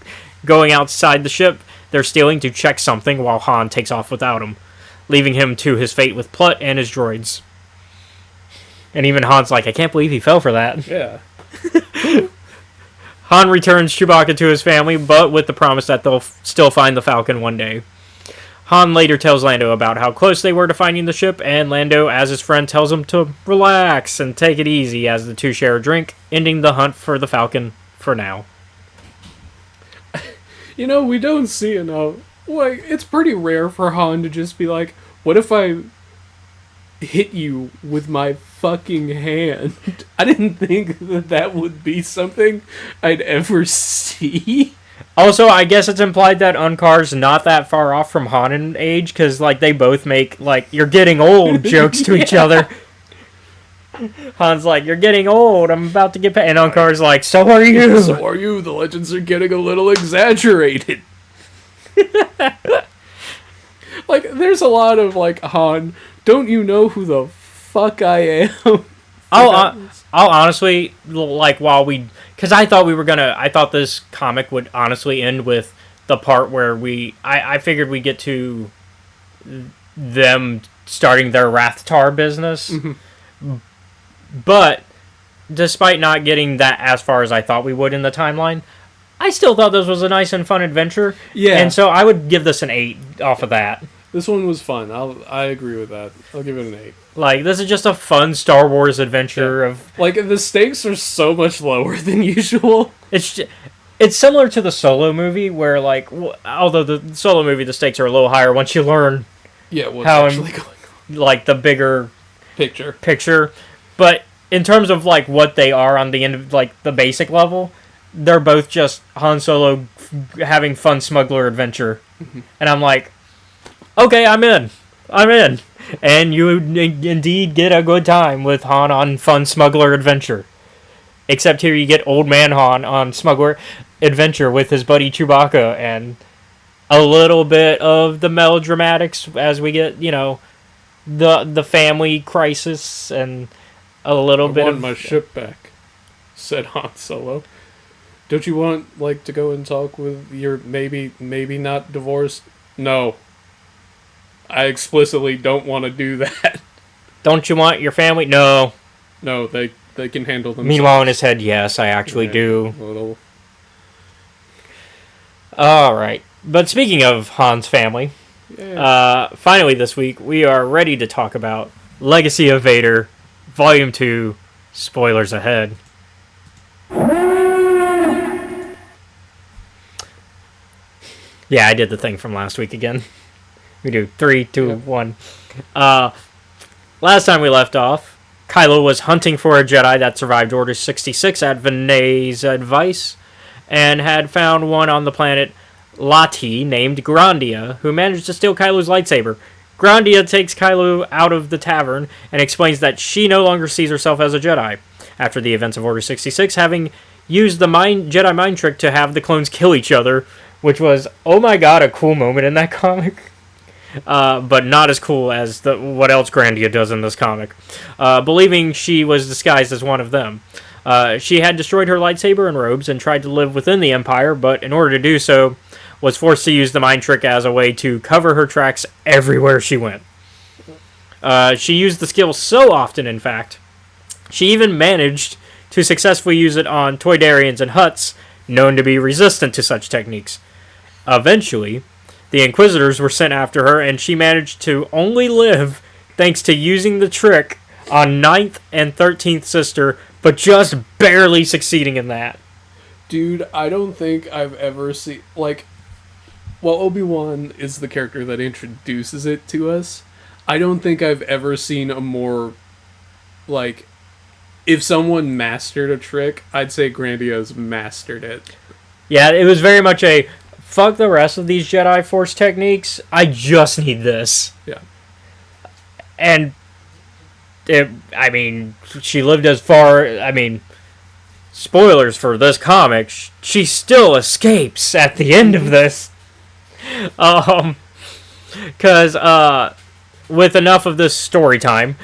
going outside the ship they're stealing to check something while Han takes off without him, leaving him to his fate with Plutt and his droids. And even Han's like, I can't believe he fell for that.
Yeah.
Han returns Chewbacca to his family, but with the promise that they'll still find the Falcon one day. Han later tells Lando about how close they were to finding the ship, and Lando, as his friend, tells him to relax and take it easy as the two share a drink, ending the hunt for the Falcon for now.
You know, we don't see enough. Like, it's pretty rare for Han to just be like, what if I hit you with my fucking hand? I didn't think that would be something I'd ever see.
Also, I guess it's implied that Unkar's not that far off from Han in age, because, like, they both make, like, you're getting old jokes to each other. Han's like, you're getting old, I'm about to get paid. And Unkar's like, so are you.
So are you. The legends are getting a little exaggerated. Like, there's a lot of, like, Han, don't you know who the fuck I am?
I'll honestly, like, because I thought this comic would honestly end with the part where I figured we'd get to them starting their Rathtar business. Mm-hmm. But, despite not getting that as far as I thought we would in the timeline, I still thought this was a nice and fun adventure.
Yeah.
And so I would give this an 8 off of that.
This one was fun. I agree with that. I'll give it an 8.
Like, this is just a fun Star Wars adventure of...
Like, the stakes are so much lower than usual.
It's similar to the Solo movie, where, like, although the Solo movie, the stakes are a little higher once you learn...
Yeah, what's actually going on.
Like, the bigger... Picture. But in terms of, like, what they are on the end of, like, the basic level, they're both just Han Solo having fun smuggler adventure. Mm-hmm. And I'm like... Okay, I'm in. And you indeed get a good time with Han on fun smuggler adventure. Except here you get old man Han on smuggler adventure with his buddy Chewbacca, and a little bit of the melodramatics as we get, the family crisis and a little
I
bit
want
of
my ship back, said Han Solo. Don't you want, like, to go and talk with your maybe not divorced? No. I explicitly don't want to do that.
Don't you want your family? No.
No, they can handle themselves.
Meanwhile, in his head, yes, I actually do.
Little.
All right. But speaking of Han's family, finally this week, we are ready to talk about Legacy of Vader, Volume 2, spoilers ahead. Yeah, I did the thing from last week again. We do 3, 2, 1. Last time we left off, Kylo was hunting for a Jedi that survived Order 66 at Vinay's advice, and had found one on the planet Lati named Grandia, who managed to steal Kylo's lightsaber. Grandia takes Kylo out of the tavern and explains that she no longer sees herself as a Jedi. After the events of Order 66, having used the Jedi mind trick to have the clones kill each other, which was, oh my god, a cool moment in that comic. But not as cool as what else Grandia does in this comic. Believing she was disguised as one of them. She had destroyed her lightsaber and robes and tried to live within the Empire, but in order to do so, was forced to use the mind trick as a way to cover her tracks everywhere she went. She used the skill so often, in fact, she even managed to successfully use it on Toydarians and Hutts, known to be resistant to such techniques. Eventually, the Inquisitors were sent after her, and she managed to only live thanks to using the trick on 9th and 13th Sister, but just barely succeeding in that.
Dude, I don't think I've ever seen... Like, while Obi-Wan is the character that introduces it to us, I don't think I've ever seen a more... Like, if someone mastered a trick, I'd say Grandia's mastered it.
Yeah, it was very much a... Fuck the rest of these Jedi Force techniques. I just need this.
Yeah.
And, she lived as far... spoilers for this comic, she still escapes at the end of this. Because, with enough of this story time,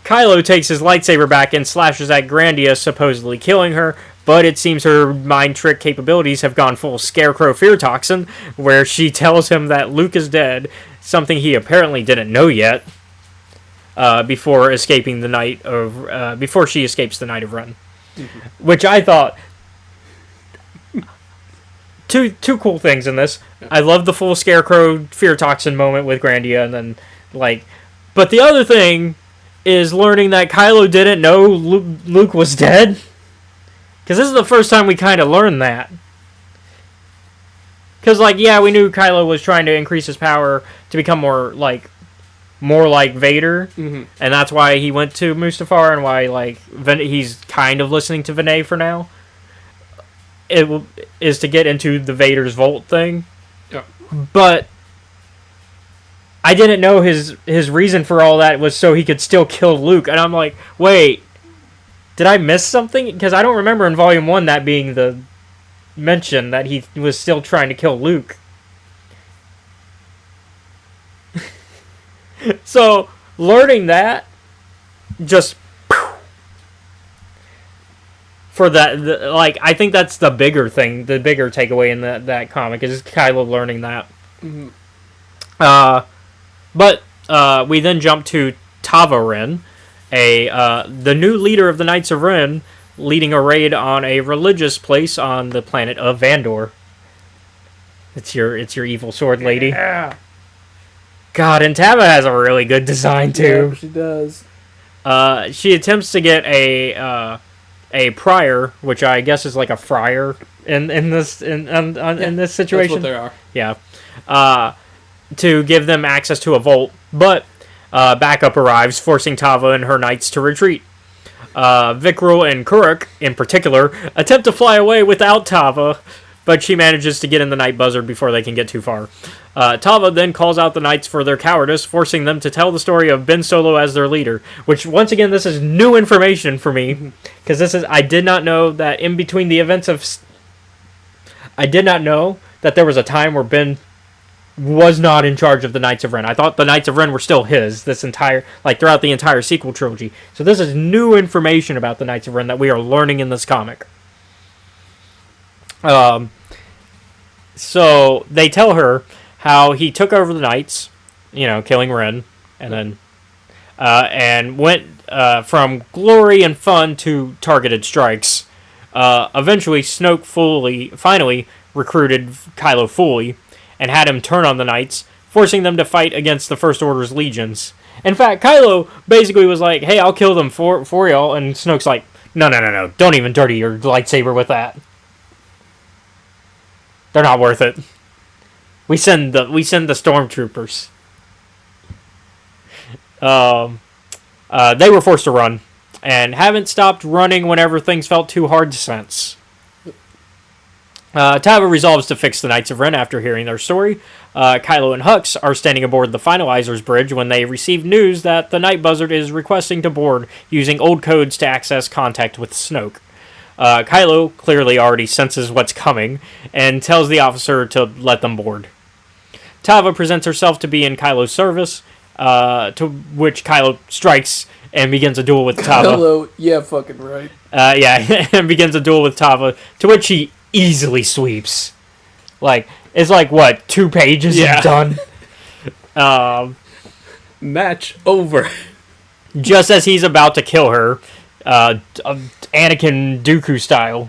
Kylo takes his lightsaber back and slashes at Grandia, supposedly killing her. But it seems her mind trick capabilities have gone full Scarecrow fear toxin, where she tells him that Luke is dead, something he apparently didn't know yet, before escaping the night of before she escapes the Night of Ren, which I thought two cool things in this. I love the full Scarecrow fear toxin moment with Grandia, and then but the other thing is learning that Kylo didn't know Luke was dead. Because this is the first time we kind of learned that. Because, we knew Kylo was trying to increase his power to become more like Vader. Mm-hmm. And that's why he went to Mustafar and why, he's kind of listening to Vinay for now. It is to get into the Vader's Vault thing.
Yeah.
But I didn't know his reason for all that was so he could still kill Luke. And I'm like, wait. Did I miss something? Because I don't remember in Volume 1 that being the mention that he was still trying to kill Luke. So, learning that, just... For that, I think that's the bigger thing, the bigger takeaway in that comic, is Kylo learning that. Mm-hmm. But we then jump to Tava Ren, the new leader of the Knights of Ren, leading a raid on a religious place on the planet of Vandor. It's your evil sword lady.
Yeah.
God, and Tava has a really good design too.
Yeah, she does.
She attempts to get a prior, which I guess is like a friar in this this situation.
That's what they are.
Yeah. To give them access to a vault, but backup arrives, forcing Tava and her knights to retreat. Vikrul and Kuruk, in particular, attempt to fly away without Tava, but she manages to get in the Night Buzzard before they can get too far. Tava then calls out the knights for their cowardice, forcing them to tell the story of Ben Solo as their leader, which, once again, this is new information for me, because I did not know that in between the events of... I did not know that there was a time where Ben was not in charge of the Knights of Ren. I thought the Knights of Ren were still his throughout the entire sequel trilogy. So this is new information about the Knights of Ren that we are learning in this comic. So they tell her how he took over the Knights, killing Ren, and then and went from glory and fun to targeted strikes. Eventually, Snoke finally recruited Kylo fully and had him turn on the Knights, forcing them to fight against the First Order's legions. In fact, Kylo basically was like, hey, I'll kill them for y'all, and Snoke's like, no, don't even dirty your lightsaber with that. They're not worth it. We send the stormtroopers. They were forced to run, and haven't stopped running whenever things felt too hard to sense. Tava resolves to fix the Knights of Ren after hearing their story. Kylo and Hux are standing aboard the Finalizer's bridge when they receive news that the Night Buzzard is requesting to board using old codes to access contact with Snoke. Kylo clearly already senses what's coming and tells the officer to let them board. Tava presents herself to be in Kylo's service, to which Kylo strikes and begins a duel with Tava.
Kylo, yeah, fucking right.
And begins a duel with Tava, to which he easily sweeps. It's like, what, 2 pages and done?
Match over.
Just as he's about to kill her, Anakin Dooku style,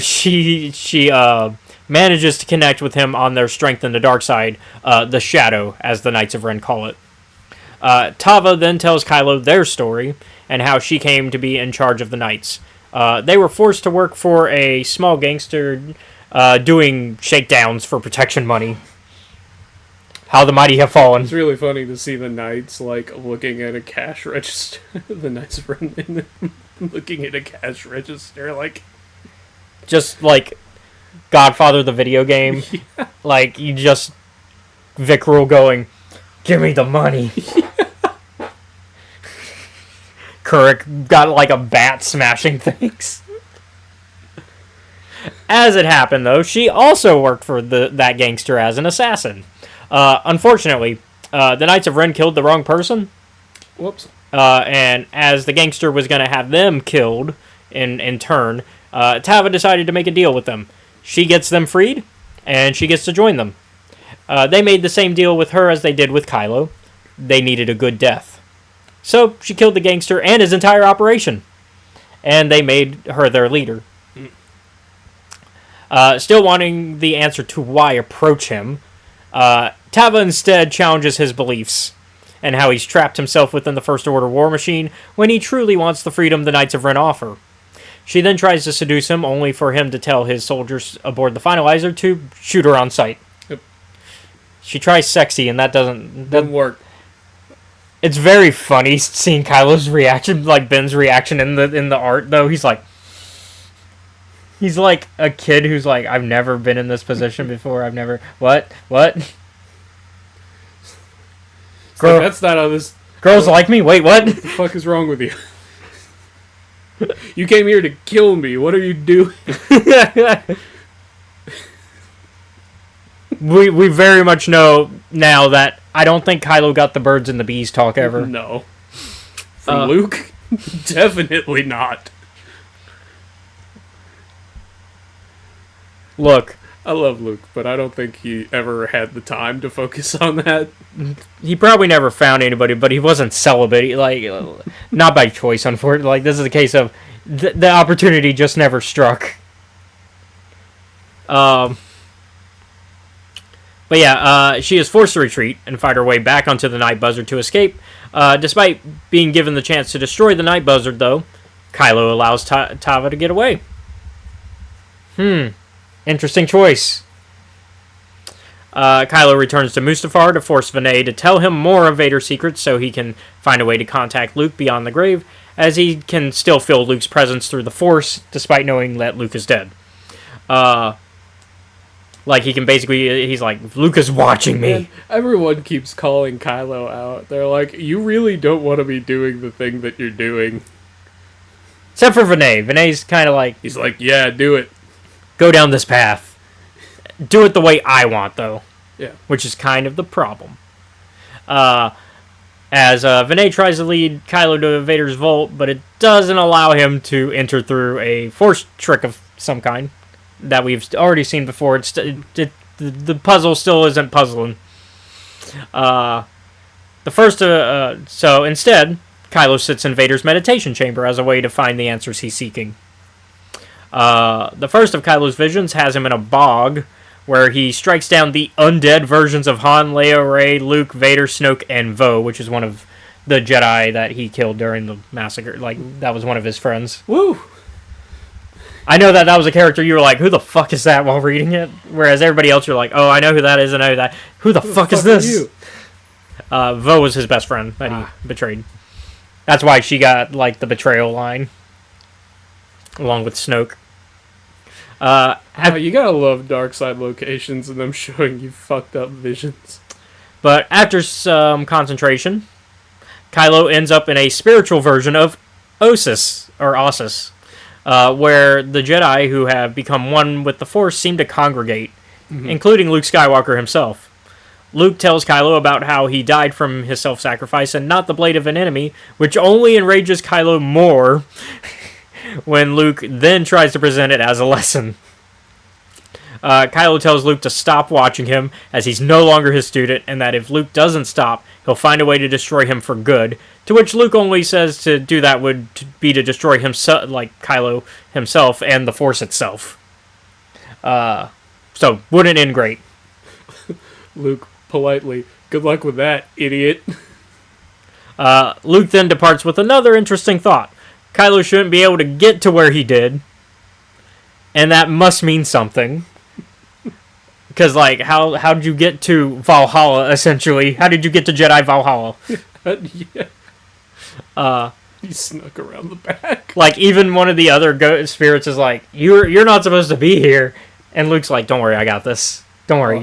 she manages to connect with him on their strength in the dark side, the Shadow, as the Knights of Ren call it. Tava then tells Kylo their story, and how she came to be in charge of the Knights. They were forced to work for a small gangster doing shakedowns for protection money. How the mighty have fallen.
It's really funny to see the Knights, looking at a cash register. The Knights of Ren looking at a cash register,
just like Godfather the video game. Yeah. You just Vic Rule going, give me the money. Kuruk got a bat smashing things. As it happened, though, she also worked for that gangster as an assassin. Unfortunately, the Knights of Ren killed the wrong person.
Whoops.
And as the gangster was going to have them killed in turn, Tava decided to make a deal with them. She gets them freed, and she gets to join them. They made the same deal with her as they did with Kylo. They needed a good death. So she killed the gangster and his entire operation. And they made her their leader. Still wanting the answer to why approach him, Tava instead challenges his beliefs and how he's trapped himself within the First Order war machine when he truly wants the freedom the Knights of Ren offer. She then tries to seduce him, only for him to tell his soldiers aboard the Finalizer to shoot her on sight.
Yep.
She tries sexy, and that doesn't
work.
It's very funny seeing Kylo's reaction, Ben's reaction in the art, though. He's like a kid who's like, I've never been in this position before. I've never... What? Girl,
that's not how this...
Girls like me? Wait, what?
What the fuck is wrong with you? You came here to kill me. What are you doing?
We very much know now that I don't think Kylo got the birds and the bees talk ever.
No. From Luke? Definitely not.
Look.
I love Luke, but I don't think he ever had the time to focus on that.
He probably never found anybody, but he wasn't celibate. Not by choice, unfortunately. This is a case of the opportunity just never struck. But yeah, she is forced to retreat and fight her way back onto the Night Buzzard to escape. Despite being given the chance to destroy the Night Buzzard, though, Kylo allows Tava to get away. Interesting choice. Kylo returns to Mustafar to force Vinay to tell him more of Vader's secrets so he can find a way to contact Luke beyond the grave, as he can still feel Luke's presence through the Force, despite knowing that Luke is dead. He can basically... He's like, Luke is watching me.
Man, everyone keeps calling Kylo out. They're like, you really don't want to be doing the thing that you're doing.
Except for Vinay. Vinay's kind of like...
He's like, yeah, do it.
Go down this path. Do it the way I want, though.
Yeah.
which is kind of the problem. As Vinay tries to lead Kylo to Vader's vault, but it doesn't allow him to enter through a force trick of some kind that we've already seen before. The puzzle still isn't puzzling. So instead, Kylo sits in Vader's meditation chamber as a way to find the answers he's seeking. The first of Kylo's visions has him in a bog, where he strikes down the undead versions of Han, Leia, Rey, Luke, Vader, Snoke, and Vo, which is one of the Jedi that he killed during the massacre. Like, that was one of his friends.
Woo!
I know that was a character you were like, who the fuck is that while reading it? Whereas everybody else, you're like, oh, I know who that is, I know that. Who the fuck is this? Vo was his best friend that he betrayed. That's why she got, like, the betrayal line. Along with Snoke.
You gotta love dark side locations and them showing you fucked up visions.
But after some concentration, Kylo ends up in a spiritual version of Ossus, where the Jedi who have become one with the Force seem to congregate, including Luke Skywalker himself. Luke tells Kylo about how he died from his self-sacrifice and not the blade of an enemy, which only enrages Kylo more when Luke then tries to present it as a lesson. Kylo tells Luke to stop watching him, as he's no longer his student, and that if Luke doesn't stop, he'll find a way to destroy him for good, to which Luke only says to do that would be to destroy himself, like Kylo himself, and the Force itself. So, wouldn't end great.
Luke, politely, good luck with that, idiot.
Luke then departs with another interesting thought. Kylo shouldn't be able to get to where he did, and that must mean something. Because, like, how did you get to Valhalla, essentially? How did you get to Jedi Valhalla?
Yeah. He snuck around the back.
Like, even one of the other spirits is like, you're not supposed to be here. And Luke's like, don't worry, I got this. Don't worry.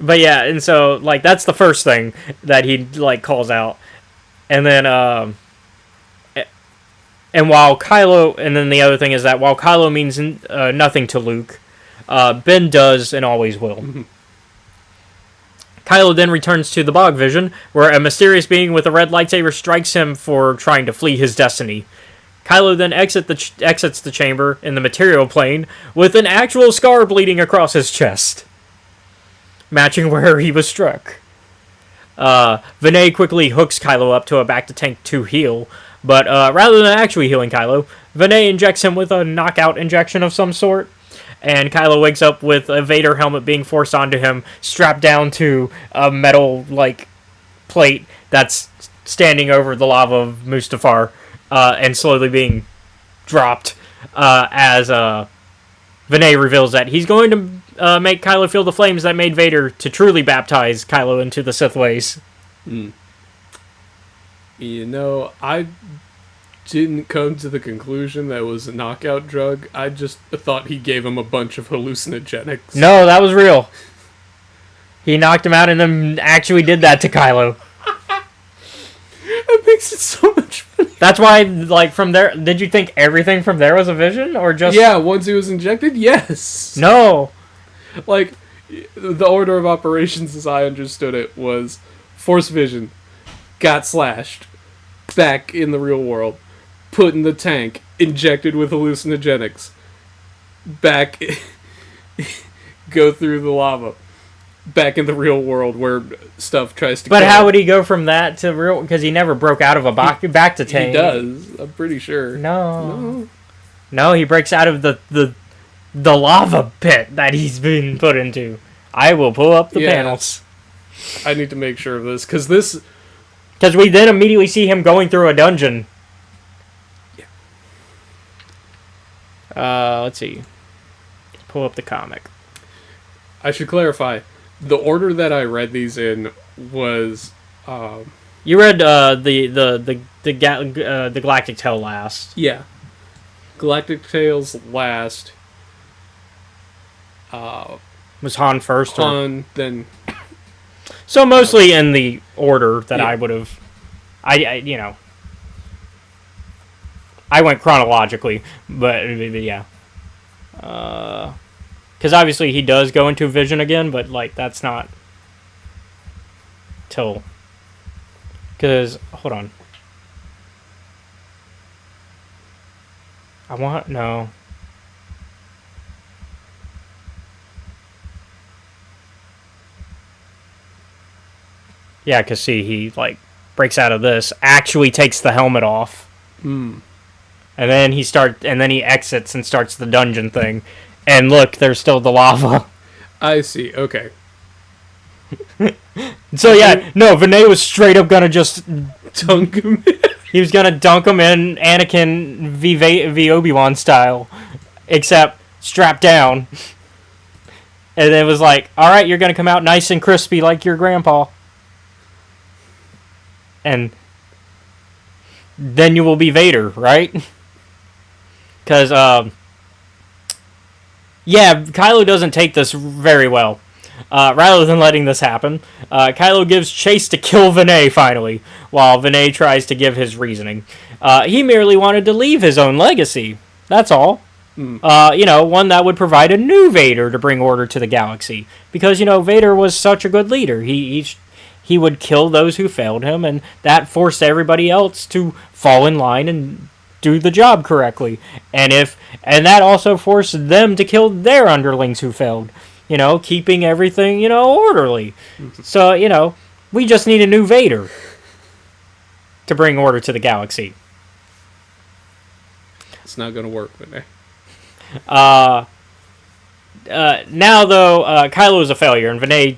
But yeah, and so, like, that's the first thing that he, like, calls out. And then, and while Kylo, and then the other thing is that while Kylo means nothing to Luke, Ben does and always will. Kylo then returns to the Bog Vision, where a mysterious being with a red lightsaber strikes him for trying to flee his destiny. Kylo then exits the chamber in the material plane with an actual scar bleeding across his chest, matching where he was struck. Vinay quickly hooks Kylo up to a back-to-tank to heal, but rather than actually healing Kylo, Vinay injects him with a knockout injection of some sort, and Kylo wakes up with a Vader helmet being forced onto him, strapped down to a metal, like, plate that's standing over the lava of Mustafar, and slowly being dropped, as Vinay reveals that he's going to make Kylo feel the flames that made Vader to truly baptize Kylo into the Sith ways.
You know, I didn't come to the conclusion that it was a knockout drug. I just thought he gave him a bunch of hallucinogenics.
No, that was real. He knocked him out and then actually did that to Kylo.
That makes it so much funny.
That's why, like, from there, did you think everything from there was a vision, or just...
Yeah, once he was injected, yes.
No.
Like, the order of operations as I understood it was Force Vision, got slashed, back in the real world, put in the tank, injected with hallucinogenics, back, go through the lava, back in the real world where stuff tries to
But how would he go from that to real... Because he never broke out of a back to tank.
He does, I'm pretty sure.
No, he breaks out of the lava pit that he's been put into. I will pull up the panels.
I need to make sure of this, because
we then immediately see him going through a dungeon. Yeah. Let's see. Pull up the comic.
I should clarify. The order that I read these in was...
You read the Galactic Tale last.
Yeah. Galactic Tales last.
Was Han first?
Han, then...
So mostly in the order that I would have... I went chronologically, but yeah. Because obviously he does go into vision again, but like that's not till. Because hold on, I want no. Yeah, because see, he like breaks out of this, actually takes the helmet off, and then he exits and starts the dungeon thing, and look, there's still the lava.
I see. Okay.
So yeah, no, Vinay was straight up gonna just
Dunk him.
he was gonna dunk him in Anakin v Obi-Wan style, except strapped down, and it was like, all right, you're gonna come out nice and crispy like your grandpa. And then you will be Vader, right? Because, yeah, Kylo doesn't take this very well. Rather than letting this happen, Kylo gives chase to kill Vinay, finally, while Vinay tries to give his reasoning. He merely wanted to leave his own legacy. That's all. One that would provide a new Vader to bring order to the galaxy. Because, Vader was such a good leader. He would kill those who failed him, and that forced everybody else to fall in line and do the job correctly. And that also forced them to kill their underlings who failed. Keeping everything, orderly. So, we just need a new Vader to bring order to the galaxy.
It's not going to work, but
now, though, Kylo is a failure, and Vinay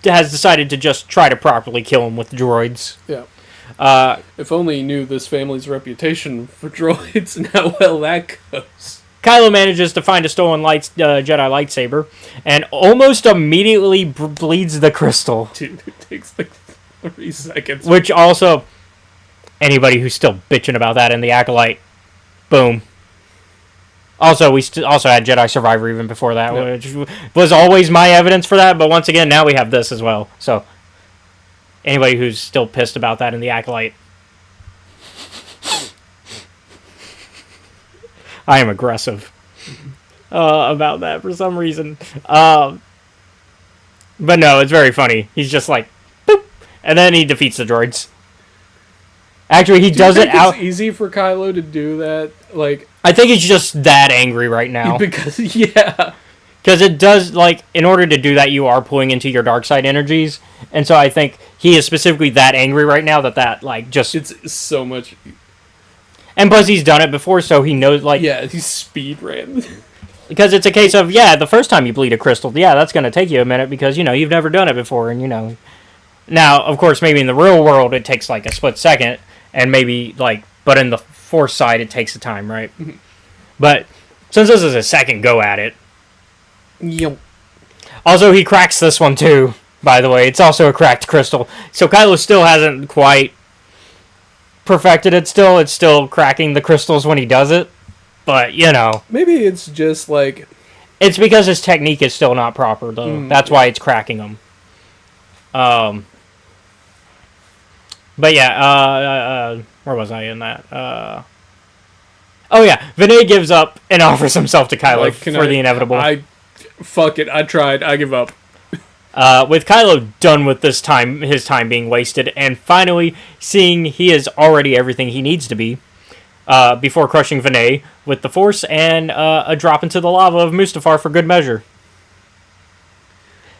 has decided to just try to properly kill him with droids.
Yeah. If only he knew this family's reputation for droids and how well that goes.
Kylo manages to find a stolen Jedi lightsaber and almost immediately bleeds the crystal.
Dude, it takes like 3 seconds.
Which also, anybody who's still bitching about that in the Acolyte, boom. Also, we also had Jedi Survivor even before that, which was always my evidence for that. But once again, now we have this as well. So, anybody who's still pissed about that in the Acolyte, I am aggressive about that for some reason. But no, it's very funny. He's just like, boop, and then he defeats the droids. Actually, he does it out.
It's easy for Kylo to do that. Like,
I think he's just that angry right now.
Because it
does, like, in order to do that, you are pulling into your dark side energies, and so I think he is specifically that angry right now that like just
it's so much.
And plus, he's done it before, so he knows, like...
Yeah, he speed ran.
Because it's a case of, the first time you bleed a crystal, that's going to take you a minute because, you've never done it before, and, Now, of course, maybe in the real world, it takes, like, a split second, and maybe, like... But in the Force side, it takes the time, right? Mm-hmm. But, since this is a second go at it...
Yep.
Also, he cracks this one, too, by the way. It's also a cracked crystal. So, Kylo still hasn't quite... perfected it still. It's still cracking the crystals when he does it. But,
Maybe it's just like...
It's because his technique is still not proper, though. That's why it's cracking them. But yeah, where was I in that? Vinay gives up and offers himself to Kylo for the inevitable.
Fuck it, I tried, I give up.
With Kylo done with his time being wasted, and finally seeing he is already everything he needs to be, before crushing Vinay with the Force and a drop into the lava of Mustafar for good measure.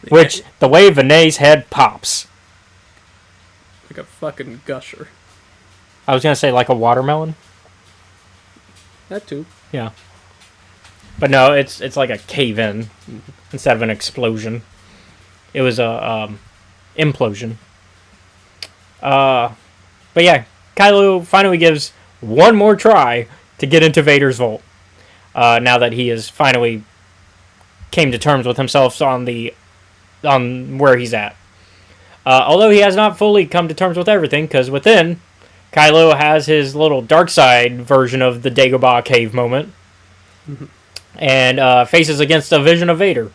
Which, the way Vinay's head pops.
Like a fucking gusher.
I was going to say like a watermelon.
That too.
Yeah. But no, it's like a cave-in instead of an explosion. It was a implosion. But yeah, Kylo finally gives one more try to get into Vader's vault. Now that he has finally came to terms with himself on where he's at. Although he has not fully come to terms with everything, because within, Kylo has his little dark side version of the Dagobah cave moment, and faces against a vision of Vader.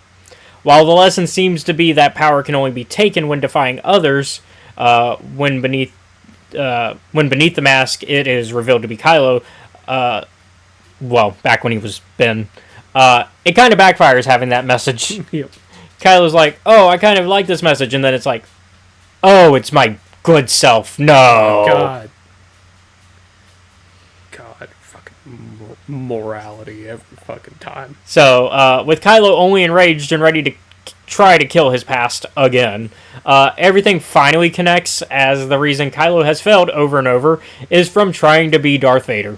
While the lesson seems to be that power can only be taken when defying others, when beneath the mask it is revealed to be Kylo, back when he was Ben, It kind of backfires having that message.
Yep.
Kylo's like, oh, I kind of like this message, and then it's like, oh, it's my good self. No.
God. Fucking morality every fucking time.
So, with Kylo only enraged and ready to try to kill his past again, everything finally connects, as the reason Kylo has failed over and over is from trying to be Darth Vader.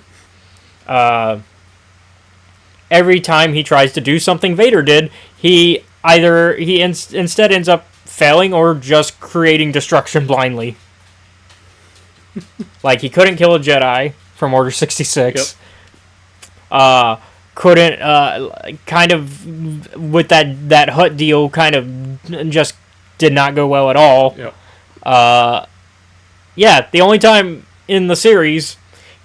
Every time he tries to do something Vader did, he instead ends up failing or just creating destruction blindly. Like, he couldn't kill a Jedi from Order 66. Yep. Couldn't, kind of, with that Hutt deal, kind of just did not go well at all.
Yep.
Yeah, the only time in the series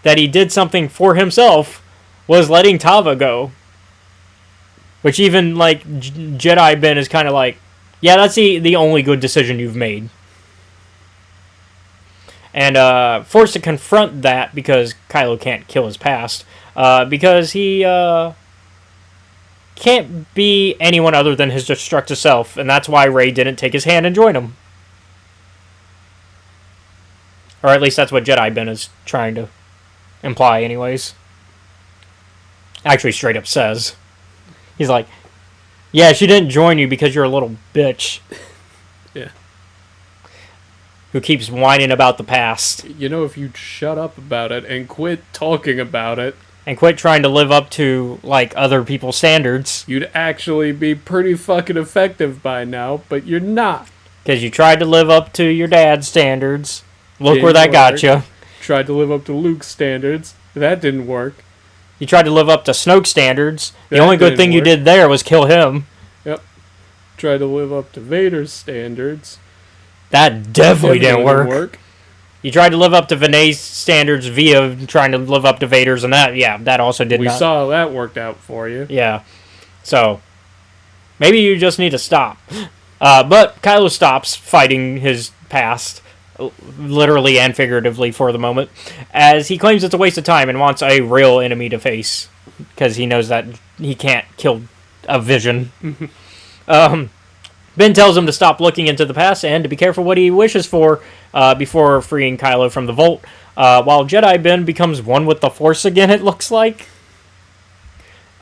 that he did something for himself was letting Tava go. Which even, like, Jedi Ben is kind of like, yeah, that's the only good decision you've made. And forced to confront that because Kylo can't kill his past. Because he can't be anyone other than his destructive self. And that's why Rey didn't take his hand and join him. Or at least that's what Jedi Ben is trying to imply anyways. Actually straight up says. He's like, yeah, she didn't join you because you're a little bitch.
Yeah.
Who keeps whining about the past.
You know, if you'd shut up about it and quit talking about it.
And quit trying to live up to, like, other people's standards.
You'd actually be pretty fucking effective by now, but you're not.
Because you tried to live up to your dad's standards. Look
Didn't
where that
work.
got you.
Tried to live up to Luke's standards. That didn't work.
You tried to live up to Snoke's standards. The
That
only good
didn't
thing you
work.
did there was kill him.
Yep. Tried to live up to Vader's standards.
That definitely didn't work. You tried to live up to Vinay's standards via trying to live up to Vader's, and that also did
We
not.
saw how that worked out for you.
Yeah. So, maybe you just need to stop. But Kylo stops fighting his past, literally and figuratively for the moment, as he claims it's a waste of time and wants a real enemy to face, because he knows that he can't kill a vision. Ben tells him to stop looking into the past and to be careful what he wishes for before freeing Kylo from the Vault, while Jedi Ben becomes one with the Force again, it looks like.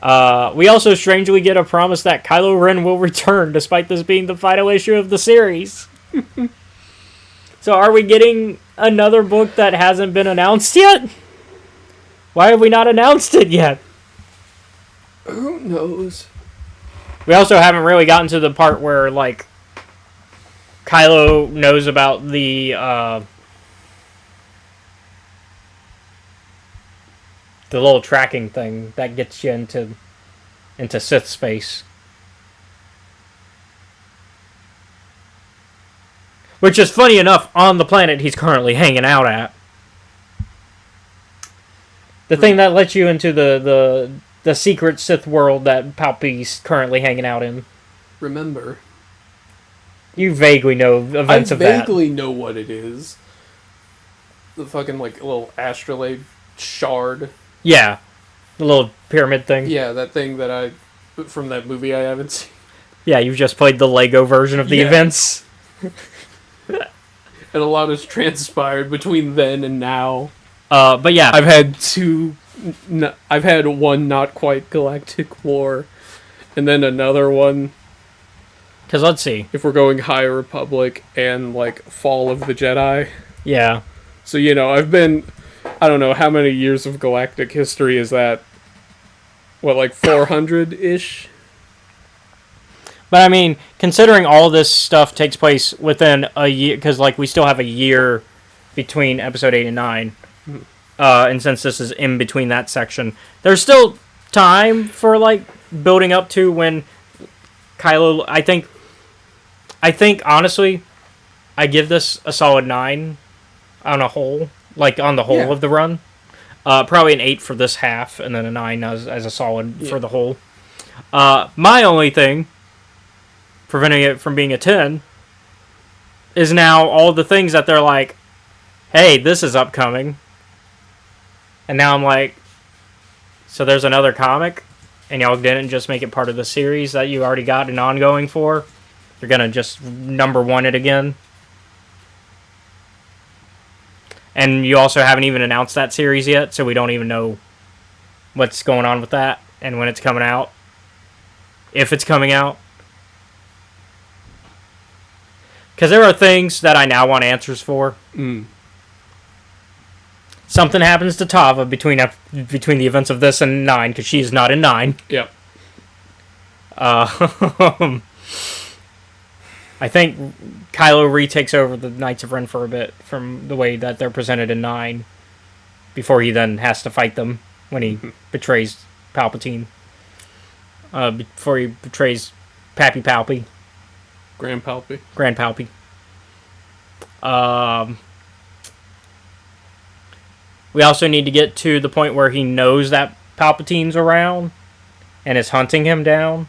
We also strangely get a promise that Kylo Ren will return, despite this being the final issue of the series. So are we getting another book that hasn't been announced yet? Why have we not announced it yet?
Who knows?
We also haven't really gotten to the part where, like, Kylo knows about the little tracking thing that gets you into Sith space. Which is funny enough on the planet he's currently hanging out at. The thing that lets you into the secret Sith world that Palpy's currently hanging out in.
Remember.
You vaguely know events of that.
I vaguely know what it is. The fucking, like, little astrolabe shard.
Yeah. The little pyramid thing.
Yeah, that thing that from that movie I haven't seen.
Yeah, you've just played the Lego version of the events.
And a lot has transpired between then and now.
But yeah.
I've had one not quite galactic war, and then another one.
Because let's see.
If we're going High Republic and, like, Fall of the Jedi.
Yeah.
So, you know, I've been, I don't know, how many years of galactic history is that? What, like 400-ish?
But I mean, considering all this stuff takes place within a year, because, like, we still have a year between episode 8 and 9, and since this is in between that section, there's still time for, like, building up to when Kylo, I think, honestly, I give this a solid 9 on a whole, like, on the whole of the run. Probably an 8 for this half, and then a 9 as a solid for the whole. My only thing preventing it from being a 10 is now all the things that they're like, hey, this is upcoming. And now I'm like, so there's another comic? and y'all didn't just make it part of the series that you already got an ongoing for, you're gonna just number one it again. And you also haven't even announced that series yet, so we don't even know what's going on with that and when it's coming out. If it's coming out. Because there are things that I now want answers for. Something happens to Tava between the events of this and 9, because she's not in 9.
Yep.
I think Kylo retakes over the Knights of Ren for a bit from the way that they're presented in 9, before he then has to fight them when he betrays Palpatine. Before he betrays Pappy Palpy.
Grand Palpy.
Grand Palpy. We also need to get to the point where he knows that Palpatine's around and is hunting him down,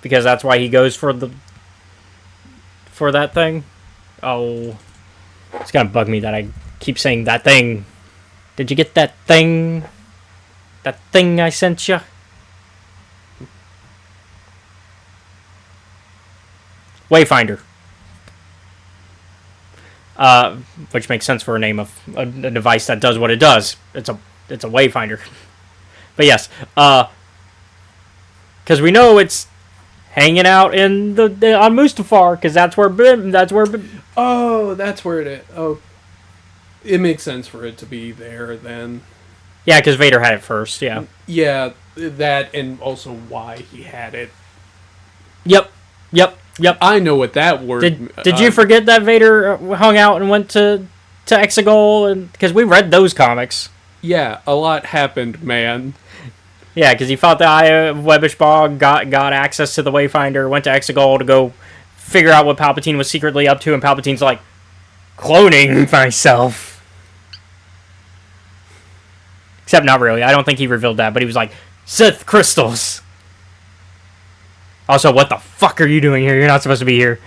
because that's why he goes for that thing. Oh, it's gonna bug me that I keep saying that thing. Did you get that thing? That thing I sent you? Wayfinder. Which makes sense for a name of a device that does what it does. It's a Wayfinder. But yes, because we know it's hanging out on Mustafar, because that's where
Oh, that's where it is. Oh, it makes sense for it to be there then.
Yeah, because Vader had it first. Yeah.
Yeah, that, and also why he had it.
Yep.
I know what that word.
Did you forget that Vader hung out and went to Exegol, and because we read those comics?
Yeah, a lot happened, man.
Yeah, because he fought the Eye of Webbish Bog, got access to the Wayfinder, went to Exegol to go figure out what Palpatine was secretly up to, and Palpatine's like, cloning myself. Except not really. I don't think he revealed that, but he was like, Sith crystals. Also, what the fuck are you doing here? You're not supposed to be here.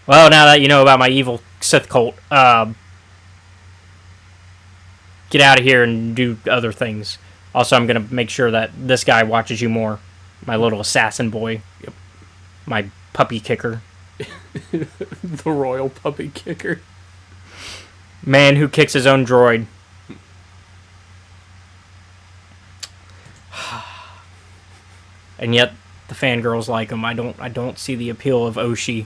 Well, now that you know about my evil Sith cult, get out of here and do other things. Also, I'm going to make sure that this guy watches you more. My little assassin boy.
Yep.
My puppy kicker.
The royal puppy kicker.
Man who kicks his own droid. And yet, the fangirls like him. I don't see the appeal of Oshi.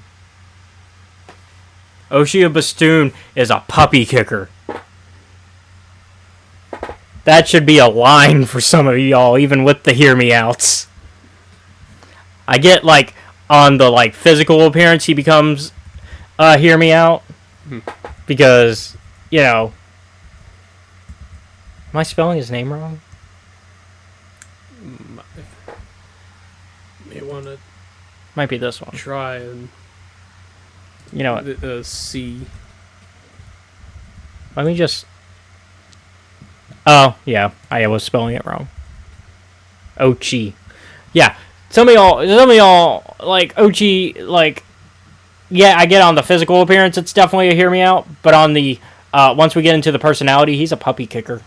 Oshi of Bastoon is a puppy kicker. That should be a line for some of y'all, even with the hear me outs. I get, like, on the, like, physical appearance, he becomes hear me out. Because, you know... Am I spelling his name wrong?
May want to
Might be this one.
try and
You know what?
see.
Let me just... Oh, yeah. I was spelling it wrong. Ochi. Yeah. Some of y'all, like, Ochi, like... Yeah, I get on the physical appearance, it's definitely a hear me out. But on the... once we get into the personality, he's a puppy kicker.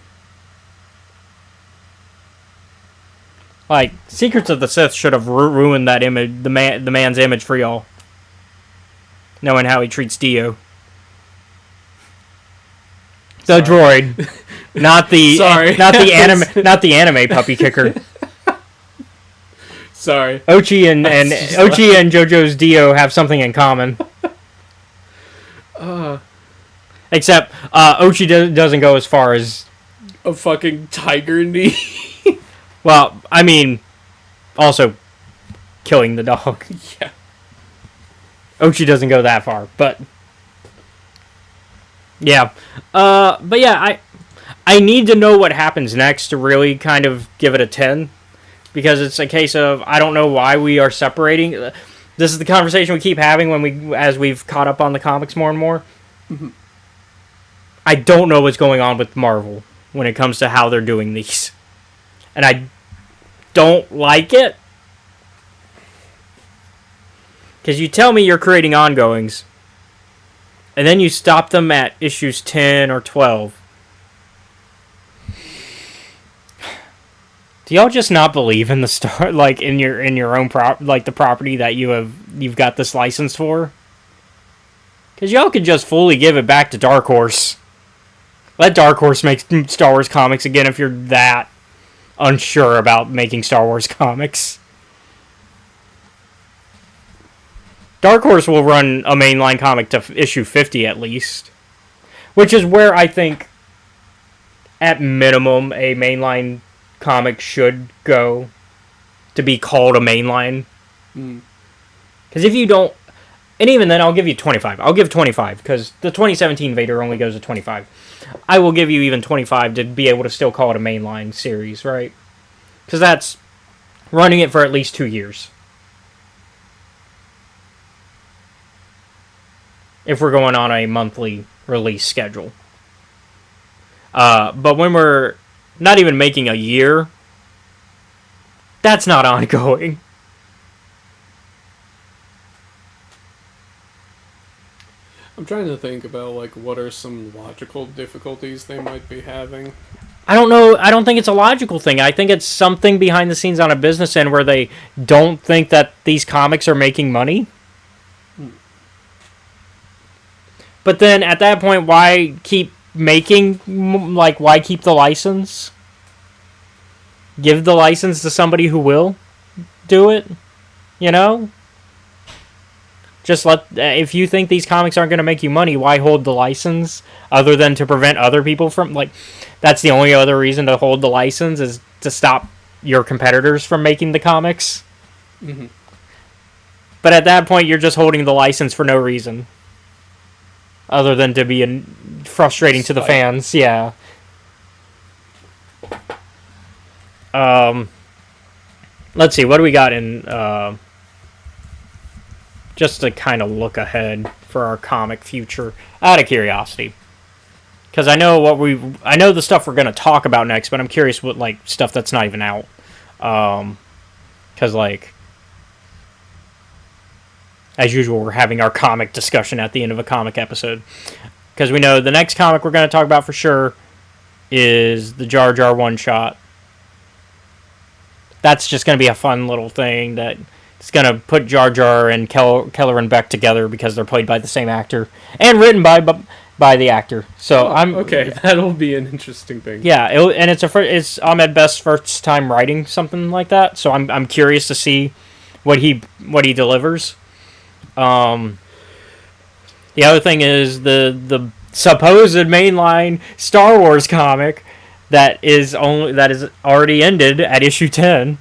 Like, Secrets of the Sith should have ruined that image, the man's image for y'all. Knowing how he treats Dio. The droid, not the not the anime puppy kicker.
Sorry.
Ochi and JoJo's Dio have something in common. Except Ochi doesn't go as far as
a fucking tiger knee.
Well, I mean, also killing the dog.
Yeah.
Ochi doesn't go that far, but yeah. But yeah, I need to know what happens next to really kind of give it a 10, because it's a case of I don't know why we are separating. This is the conversation we keep having as we've caught up on the comics more and more.
Mm-hmm.
I don't know what's going on with Marvel when it comes to how they're doing these. And I don't like it. Because you tell me you're creating ongoings, and then you stop them at issues 10 or 12. Do y'all just not believe in the star, like in your own the property that you've got this license for? Because y'all could just fully give it back to Dark Horse. Let Dark Horse make Star Wars comics again if you're that unsure about making Star Wars comics. Dark Horse will run a mainline comic to issue 50 at least. Which is where I think, at minimum, a mainline comic should go to be called a mainline. Because if you don't... And even then, I'll give you 25. I'll give 25, because the 2017 Vader only goes to 25. I will give you even 25 to be able to still call it a mainline series, right? Because that's running it for at least 2 years. If we're going on a monthly release schedule. But when we're not even making a year, that's not ongoing.
I'm trying to think about, like, what are some logical difficulties they might be having.
I don't know. I don't think it's a logical thing. I think it's something behind the scenes on a business end where they don't think that these comics are making money. But then at that point, why keep making, like, why keep the license? Give the license to somebody who will do it, you know? Just if you think these comics aren't going to make you money, why hold the license other than to prevent other people from, like, that's the only other reason to hold the license is to stop your competitors from making the comics.
Mm-hmm.
But at that point, you're just holding the license for no reason. Other than to be frustrating to the fans, yeah. Let's see, what do we got in... just to kind of look ahead for our comic future, out of curiosity. Because I know the stuff we're going to talk about next, but I'm curious what, like, stuff that's not even out. Because, like... As usual, we're having our comic discussion at the end of a comic episode. Because we know the next comic we're going to talk about for sure is the Jar Jar one-shot. That's just going to be a fun little thing that is going to put Jar Jar and Keller and Beck together because they're played by the same actor. And written by the actor. So
okay, that'll be an interesting thing.
Yeah, it's Ahmed Best's first time writing something like that. So I'm curious to see what he delivers. The other thing is the supposed mainline Star Wars comic that is already ended at issue 10,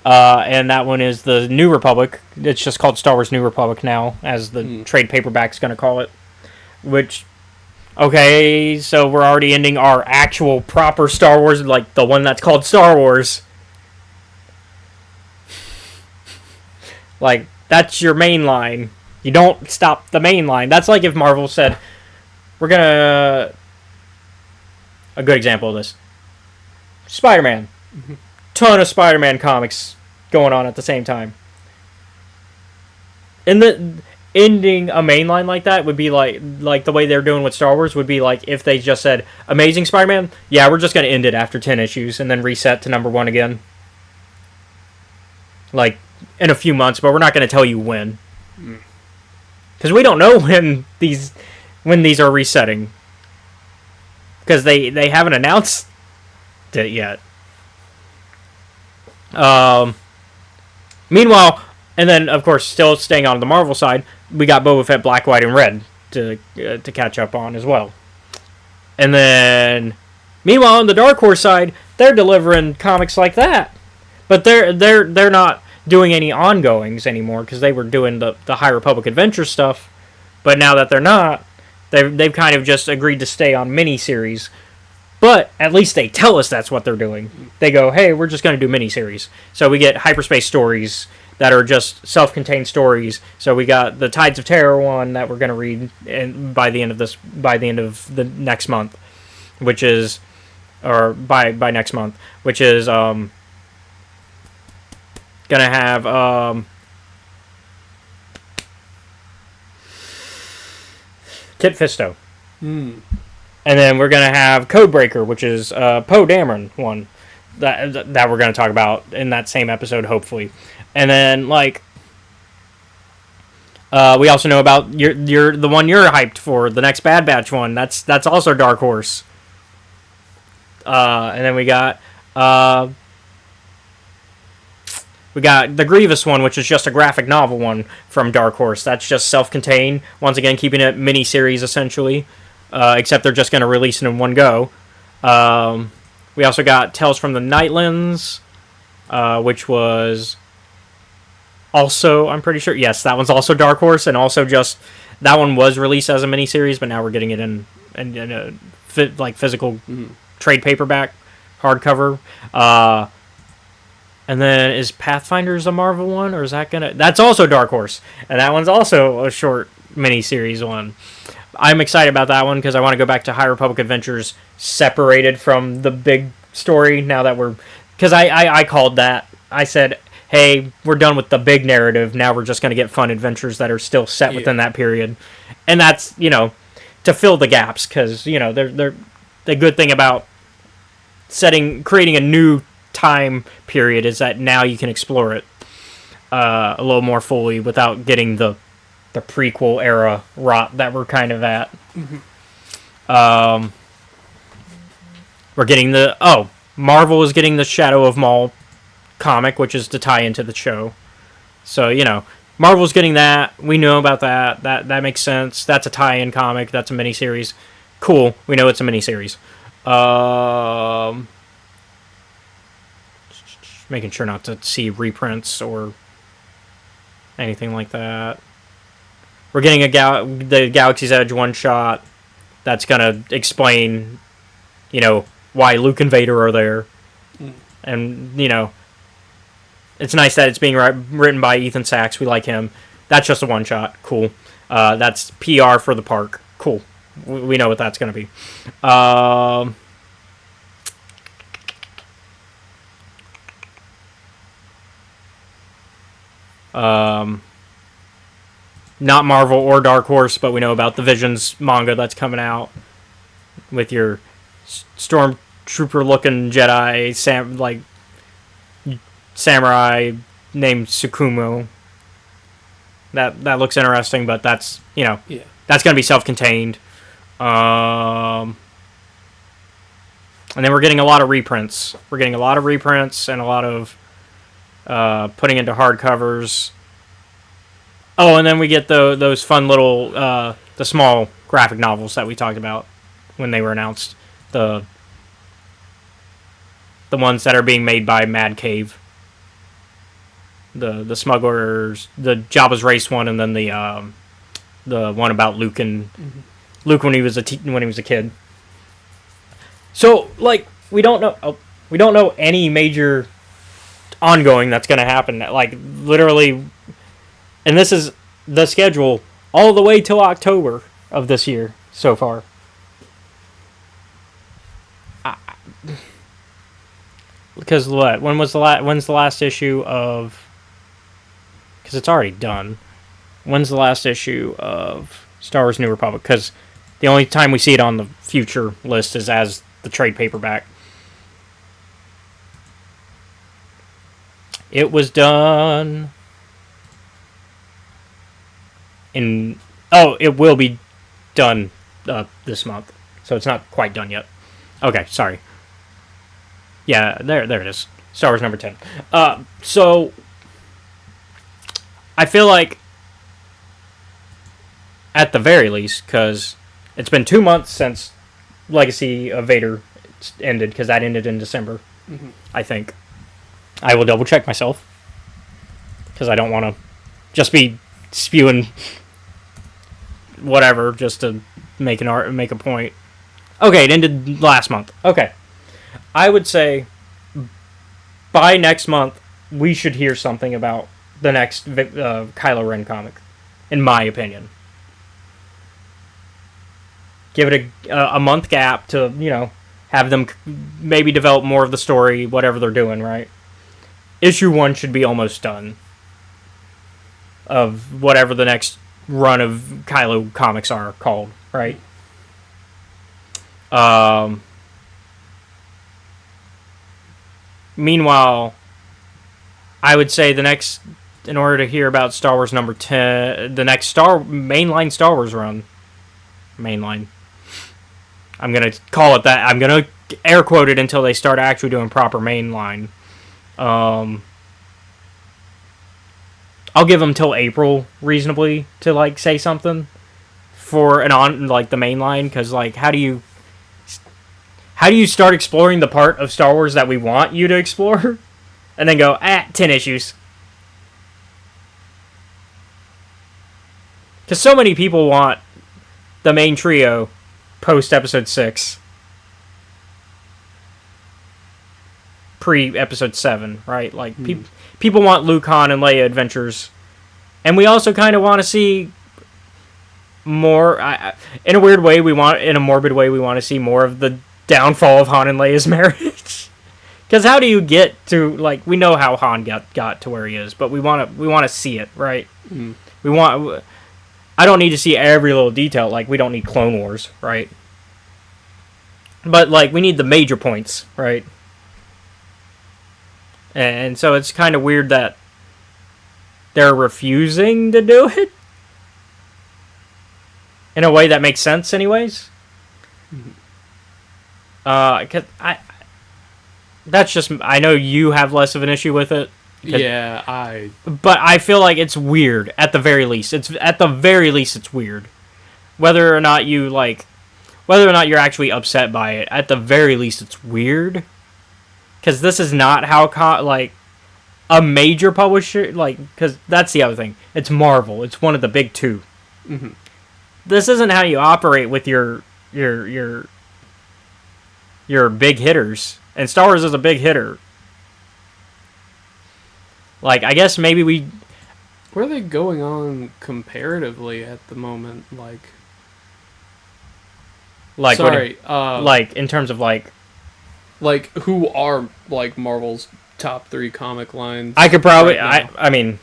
and that one is the New Republic. It's just called Star Wars New Republic now, as the trade paperback's going to call it. Which, okay, so we're already ending our actual proper Star Wars, like the one that's called Star Wars. Like, that's your main line. You don't stop the main line. That's like if Marvel said, we're gonna... A good example of this. Spider-Man. Mm-hmm. Ton of Spider-Man comics going on at the same time. Ending a main line like that would be like the way they're doing with Star Wars would be like if they just said, Amazing Spider-Man, yeah, we're just gonna end it after 10 issues and then reset to number 1 again. Like, in a few months, but we're not going to tell you when. Because we don't know when these are resetting. Because they haven't announced it yet. Meanwhile, and then, of course, still staying on the Marvel side, we got Boba Fett Black, White, and Red to catch up on as well. And then, meanwhile, on the Dark Horse side, they're delivering comics like that. But they're not doing any ongoings anymore because they were doing the High Republic Adventure stuff, but now that they're not, they've kind of just agreed to stay on miniseries. But at least they tell us that's what they're doing. They go, hey, we're just going to do miniseries. So we get hyperspace stories that are just self-contained stories. So we got the Tides of Terror one that we're going to read by the end of the next month, which is, or by next month, which is gonna have Kit Fisto. And then we're gonna have Codebreaker, which is Poe Dameron one that we're going to talk about in that same episode, hopefully. And then, like, we also know about the one you're hyped for, the next Bad Batch one. That's also Dark Horse. And then we got the Grievous one, which is just a graphic novel one from Dark Horse. That's just self-contained. Once again, keeping it mini-series, essentially. Except they're just going to release it in one go. We also got Tales from the Nightlands, which was also, I'm pretty sure, yes, that one's also Dark Horse, and also just, that one was released as a miniseries, but now we're getting it in a physical trade paperback, hardcover. And then is Pathfinders a Marvel one, or is that that's also Dark Horse, and that one's also a short miniseries one. I'm excited about that one because I want to go back to High Republic Adventures separated from the big story now that because I called that. I said, hey, we're done with the big narrative. Now we're just going to get fun adventures that are still set within that period. And that's, to fill the gaps because, they're the good thing about creating a new time period is that now you can explore it a little more fully without getting the prequel era rot that we're kind of at. We're getting Marvel is getting the Shadow of Maul comic, which is to tie into the show. So, Marvel's getting that. We know about that. That makes sense. That's a tie-in comic. That's a miniseries. Cool. We know it's a miniseries. Making sure not to see reprints or anything like that. We're getting the Galaxy's Edge one-shot that's going to explain, why Luke and Vader are there. And, it's nice that it's being written by Ethan Sachs. We like him. That's just a one-shot. Cool. That's PR for the park. Cool. We know what that's going to be. Not Marvel or Dark Horse, but we know about the Visions manga that's coming out with your stormtrooper-looking Jedi, samurai named Tsukumo. That looks interesting, but that's that's gonna be self-contained. And then we're getting a lot of reprints. We're getting a lot of reprints and a lot of putting into hardcovers. Oh, and then we get those fun little the small graphic novels that we talked about when they were announced. The ones that are being made by Mad Cave. The Smugglers, the Jabba's Race one, and then the one about Luke and Luke when he was a kid. So we don't know any major ongoing that's going to happen. Literally, and this is the schedule all the way till October of this year so far. Because when's the last issue of? Because it's already done. When's the last issue of Star Wars New Republic? Because the only time we see it on the future list is as the trade paperback. It was done it will be done this month. So it's not quite done yet. Okay, sorry. Yeah, there it is. Star Wars number 10. So I feel like at the very least, because it's been 2 months since Legacy of Vader ended, because that ended in December, I think. I will double check myself, because I don't want to just be spewing whatever just to make a point. Okay, it ended last month. Okay. I would say by next month, we should hear something about the next Kylo Ren comic, in my opinion. Give it a month gap to, have them maybe develop more of the story, whatever they're doing, right? Issue 1 should be almost done of whatever the next run of Kylo comics are called, right? Meanwhile, I would say in order to hear about Star Wars number 10, the next mainline Star Wars run, mainline. I'm going to call it that. I'm going to air quote it until they start actually doing proper mainline. I'll give them till April, reasonably, to, like, say something for the mainline, because, like, how do you start exploring the part of Star Wars that we want you to explore, and then go, 10 issues? Because so many people want the main trio post episode 6. Pre episode 7, right? Like, people want Luke, Han, and Leia adventures. And we also kind of want to see more, in a weird way, in a morbid way, we want to see more of the downfall of Han and Leia's marriage. Because how do you get to, like, we know how Han got to where he is, but we want to see it, right? I don't need to see every little detail, like, we don't need Clone Wars, right? But, like, we need the major points, right? And so it's kind of weird that they're refusing to do it. In a way that makes sense, anyways. Cause that's just, I know you have less of an issue with it.
Yeah,
But I feel like it's weird, at the very least. It's weird. Whether or not you're actually upset by it, at the very least, it's weird. Because this is not how, a major publisher, because that's the other thing. It's Marvel. It's one of the big two.
Mm-hmm.
This isn't how you operate with your big hitters. And Star Wars is a big hitter. Like, I guess maybe
Where are they going on comparatively at the moment? Sorry.
In terms of,
who are, Marvel's top 3 comic lines?
I could probably... I mean...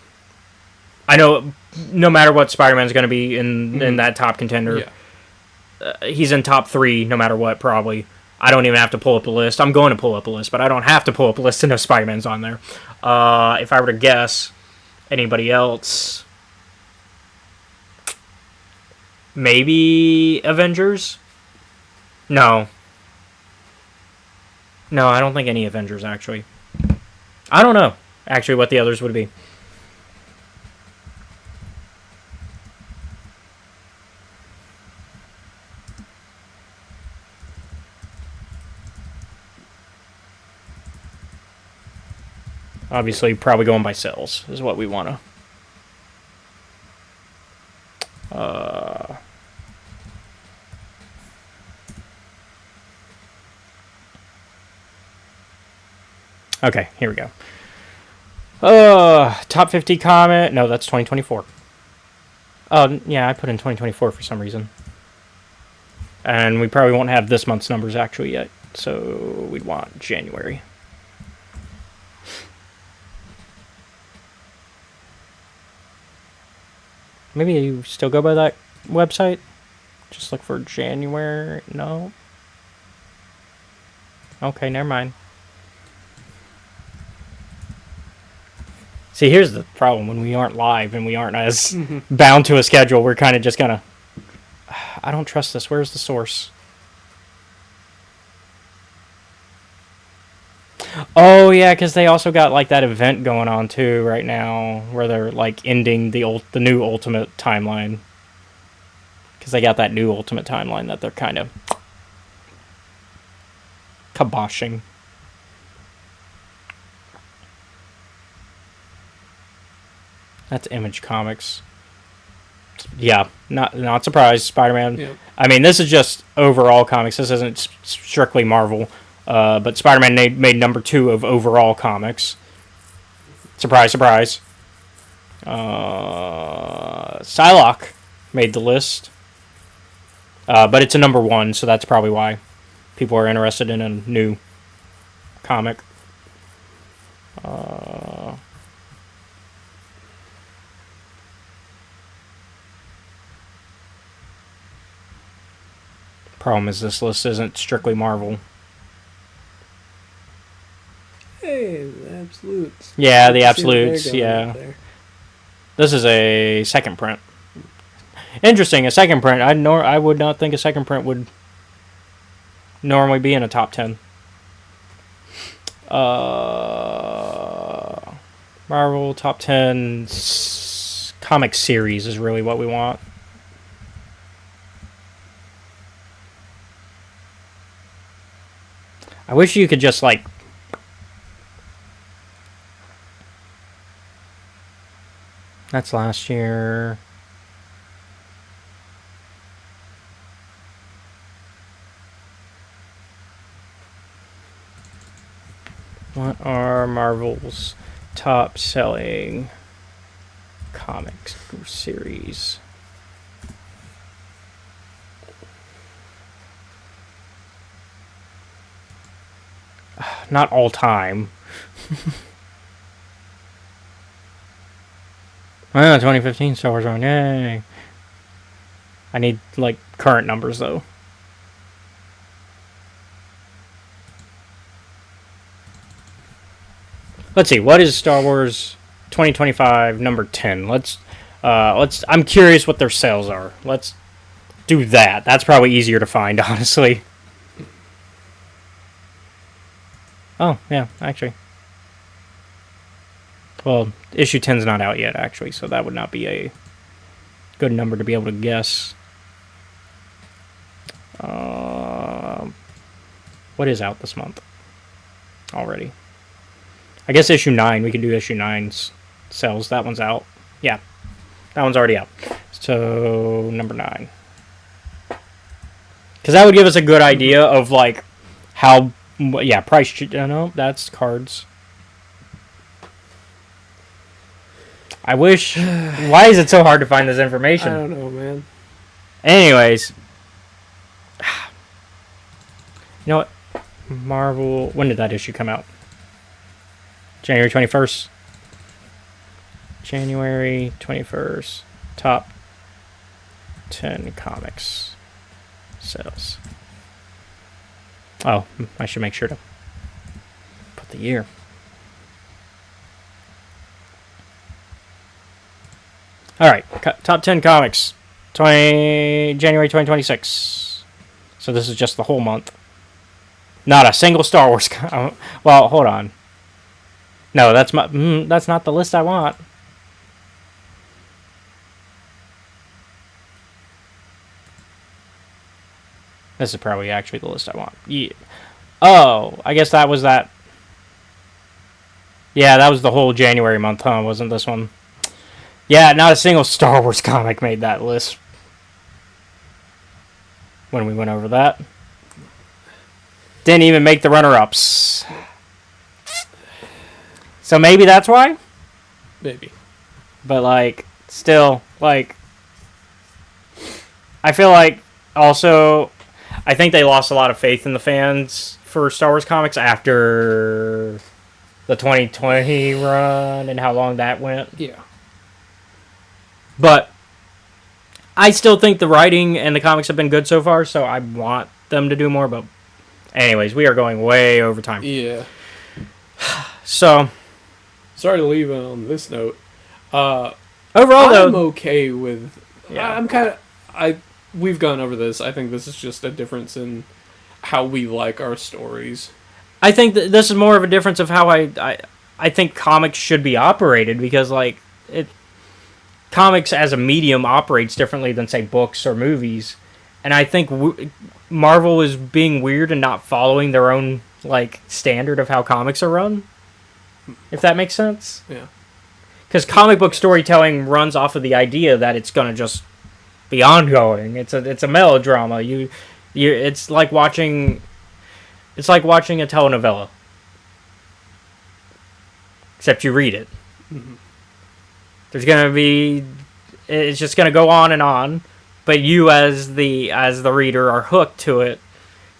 I know no matter what, Spider-Man's going to be in that top contender.
Yeah.
He's in top 3 no matter what, probably. I don't even have to pull up a list. I'm going to pull up a list, but I don't have to pull up a list to know Spider-Man's on there. If I were to guess anybody else... Maybe Avengers? No. No, I don't think any Avengers, actually. I don't know, actually, what the others would be. Obviously, probably going by sales is what we want to... Okay, here we go. Top 50 comment. No, that's 2024. Oh, yeah, I put in 2024 for some reason. And we probably won't have this month's numbers actually yet. So we'd want January. Maybe you still go by that website? Just look for January. No? Okay, never mind. See, here's the problem. When we aren't live and we aren't as bound to a schedule, we're kind of just gonna... I don't trust this. Where's the source? Oh, yeah, because they also got, that event going on, too, right now, where they're, ending the new Ultimate timeline. Because they got that new Ultimate timeline that they're kind of kiboshing. That's Image Comics. Yeah, not surprised. Spider-Man. Yep. I mean, this is just overall comics. This isn't strictly Marvel. But Spider-Man made number 2 of overall comics. Surprise, surprise. Psylocke made the list. But it's a number 1, so that's probably why people are interested in a new comic. Problem is this list isn't strictly Marvel.
Hey,
Yeah, the
See what they're
absolutes.
going
Yeah,
with there.
this is a second print. Interesting, a second print. I would not think a second print would normally be in a top 10. Marvel top 10 comic series is really what we want. I wish you could just like that's last year. What are Marvel's top selling comics series? Not all time. 2015 Star Wars run. Yay. I need like current numbers though. Let's see. What is Star Wars 2025 number 10? Let's I'm curious what their sales are. Let's do that. That's probably easier to find, honestly. Oh, yeah, actually. Well, issue 10's not out yet, actually, so that would not be a good number to be able to guess. What is out this month already? I guess issue 9. We can do issue 9's sales. That one's out. Yeah, that one's already out. So, number 9. Because that would give us a good idea of, like, how... Yeah, price... No, that's cards. I wish... Why is it so hard to find this information?
I don't know, man.
Anyways. You know what? Marvel... When did that issue come out? January 21st. January 21st. Top 10 comics sales. Oh, I should make sure to put the year. Alright, top 10 comics. January 2026. So this is just the whole month. Not a single Star Wars... Well, hold on. No, that's not the list I want. This is probably actually the list I want. Yeah. Oh, I guess that was that. Yeah, that was the whole January month, huh? Wasn't this one? Yeah, not a single Star Wars comic made that list. When we went over that. Didn't even make the runner-ups. So maybe that's why?
Maybe.
But, like, still, like... I feel like, also... I think they lost a lot of faith in the fans for Star Wars comics after the 2020 run and how long that went.
Yeah.
But I still think the writing and the comics have been good so far, so I want them to do more. But anyways, we are going way over time.
Yeah.
So...
Sorry to leave it on this note.
Overall,
I'm
though...
okay with...
Yeah.
I'm kind of... We've gone over this. I think this is just a difference in how we like our stories.
I think this is more of a difference of how I think comics should be operated, because, like, comics as a medium operates differently than, say, books or movies. And I think Marvel is being weird and not following their own, like, standard of how comics are run. If that makes sense?
Yeah.
Because comic book storytelling runs off of the idea that it's going to just be ongoing. It's a melodrama. It's like watching a telenovela. Except you read it.
Mm-hmm.
There's going to be... It's just going to go on and on. But you as the reader are hooked to it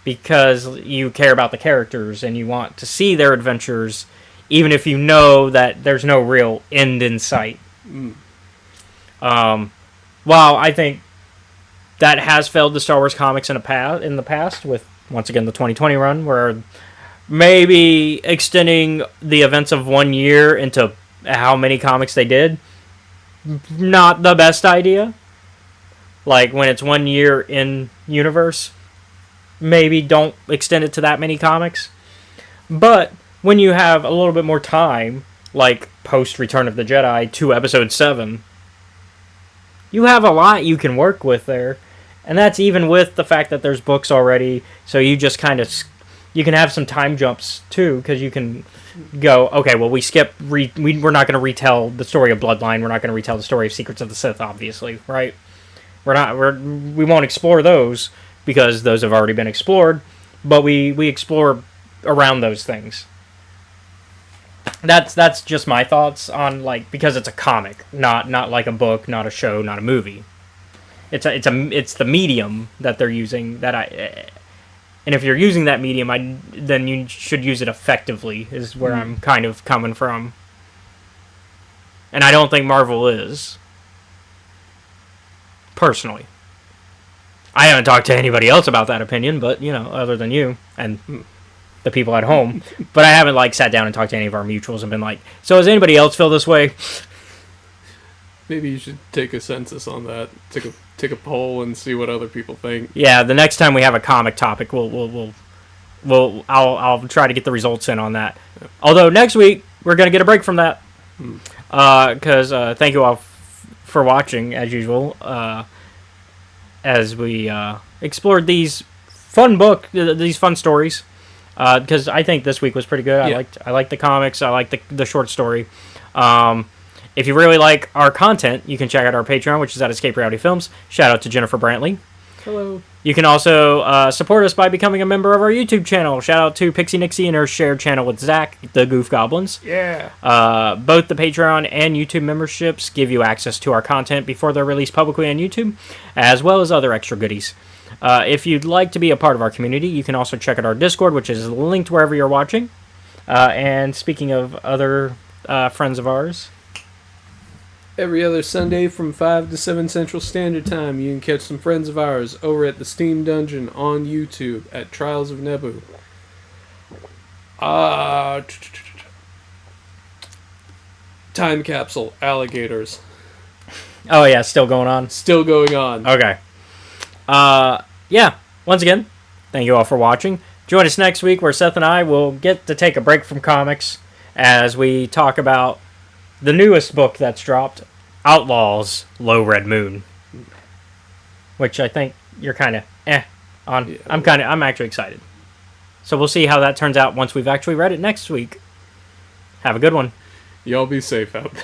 because you care about the characters and you want to see their adventures, even if you know that there's no real end in sight.
Mm.
While I think that has failed the Star Wars comics in the past with, once again, the 2020 run, where maybe extending the events of 1 year into how many comics they did, not the best idea. Like, when it's 1 year in universe, maybe don't extend it to that many comics. But when you have a little bit more time, like post Return of the Jedi to Episode 7, you have a lot you can work with there. And that's even with the fact that there's books already, so you just kind of... You can have some time jumps, too, because you can go, okay, well, we're not going to retell the story of Bloodline, we're not going to retell the story of Secrets of the Sith, obviously, right? We won't explore those, because those have already been explored, but we explore around those things. That's just my thoughts on, like, because it's a comic, not like a book, not a show, not a movie. It's the medium that they're using and if you're using that medium, then you should use it effectively, is where I'm kind of coming from. And I don't think Marvel is. Personally. I haven't talked to anybody else about that opinion, but, other than you and the people at home. But I haven't, like, sat down and talked to any of our mutuals and been like, so does anybody else feel this way?
Maybe you should take a census on that. Take a poll and see what other people think.
Yeah, the next time we have a comic topic, I'll try to get the results in on that. Yeah. Although next week we're gonna get a break from that, because thank you all for watching as usual. As we explored these these fun stories, because I think this week was pretty good. Yeah. I liked the comics. I liked the short story. If you really like our content, you can check out our Patreon, which is at Escape Reality Films. Shout out to Jennifer Brantley.
Hello.
You can also support us by becoming a member of our YouTube channel. Shout out to Pixie Nixie and her shared channel with Zach, the Goof Goblins.
Yeah.
Both the Patreon and YouTube memberships give you access to our content before they're released publicly on YouTube, as well as other extra goodies. If you'd like to be a part of our community, you can also check out our Discord, which is linked wherever you're watching. And speaking of other friends of ours...
Every other Sunday from 5 to 7 Central Standard Time, you can catch some friends of ours over at the Steam Dungeon on YouTube at Trials of Nebu. Time Capsule, Alligators.
Oh, yeah, still going on?
Still going on.
Okay. Yeah, once again, thank you all for watching. Join us next week where Seth and I will get to take a break from comics as we talk about the newest book that's dropped, Outlaws, Low Red Moon. Which I think you're kind of on. Yeah, I'm actually excited. So we'll see how that turns out once we've actually read it next week. Have a good one.
Y'all be safe out there.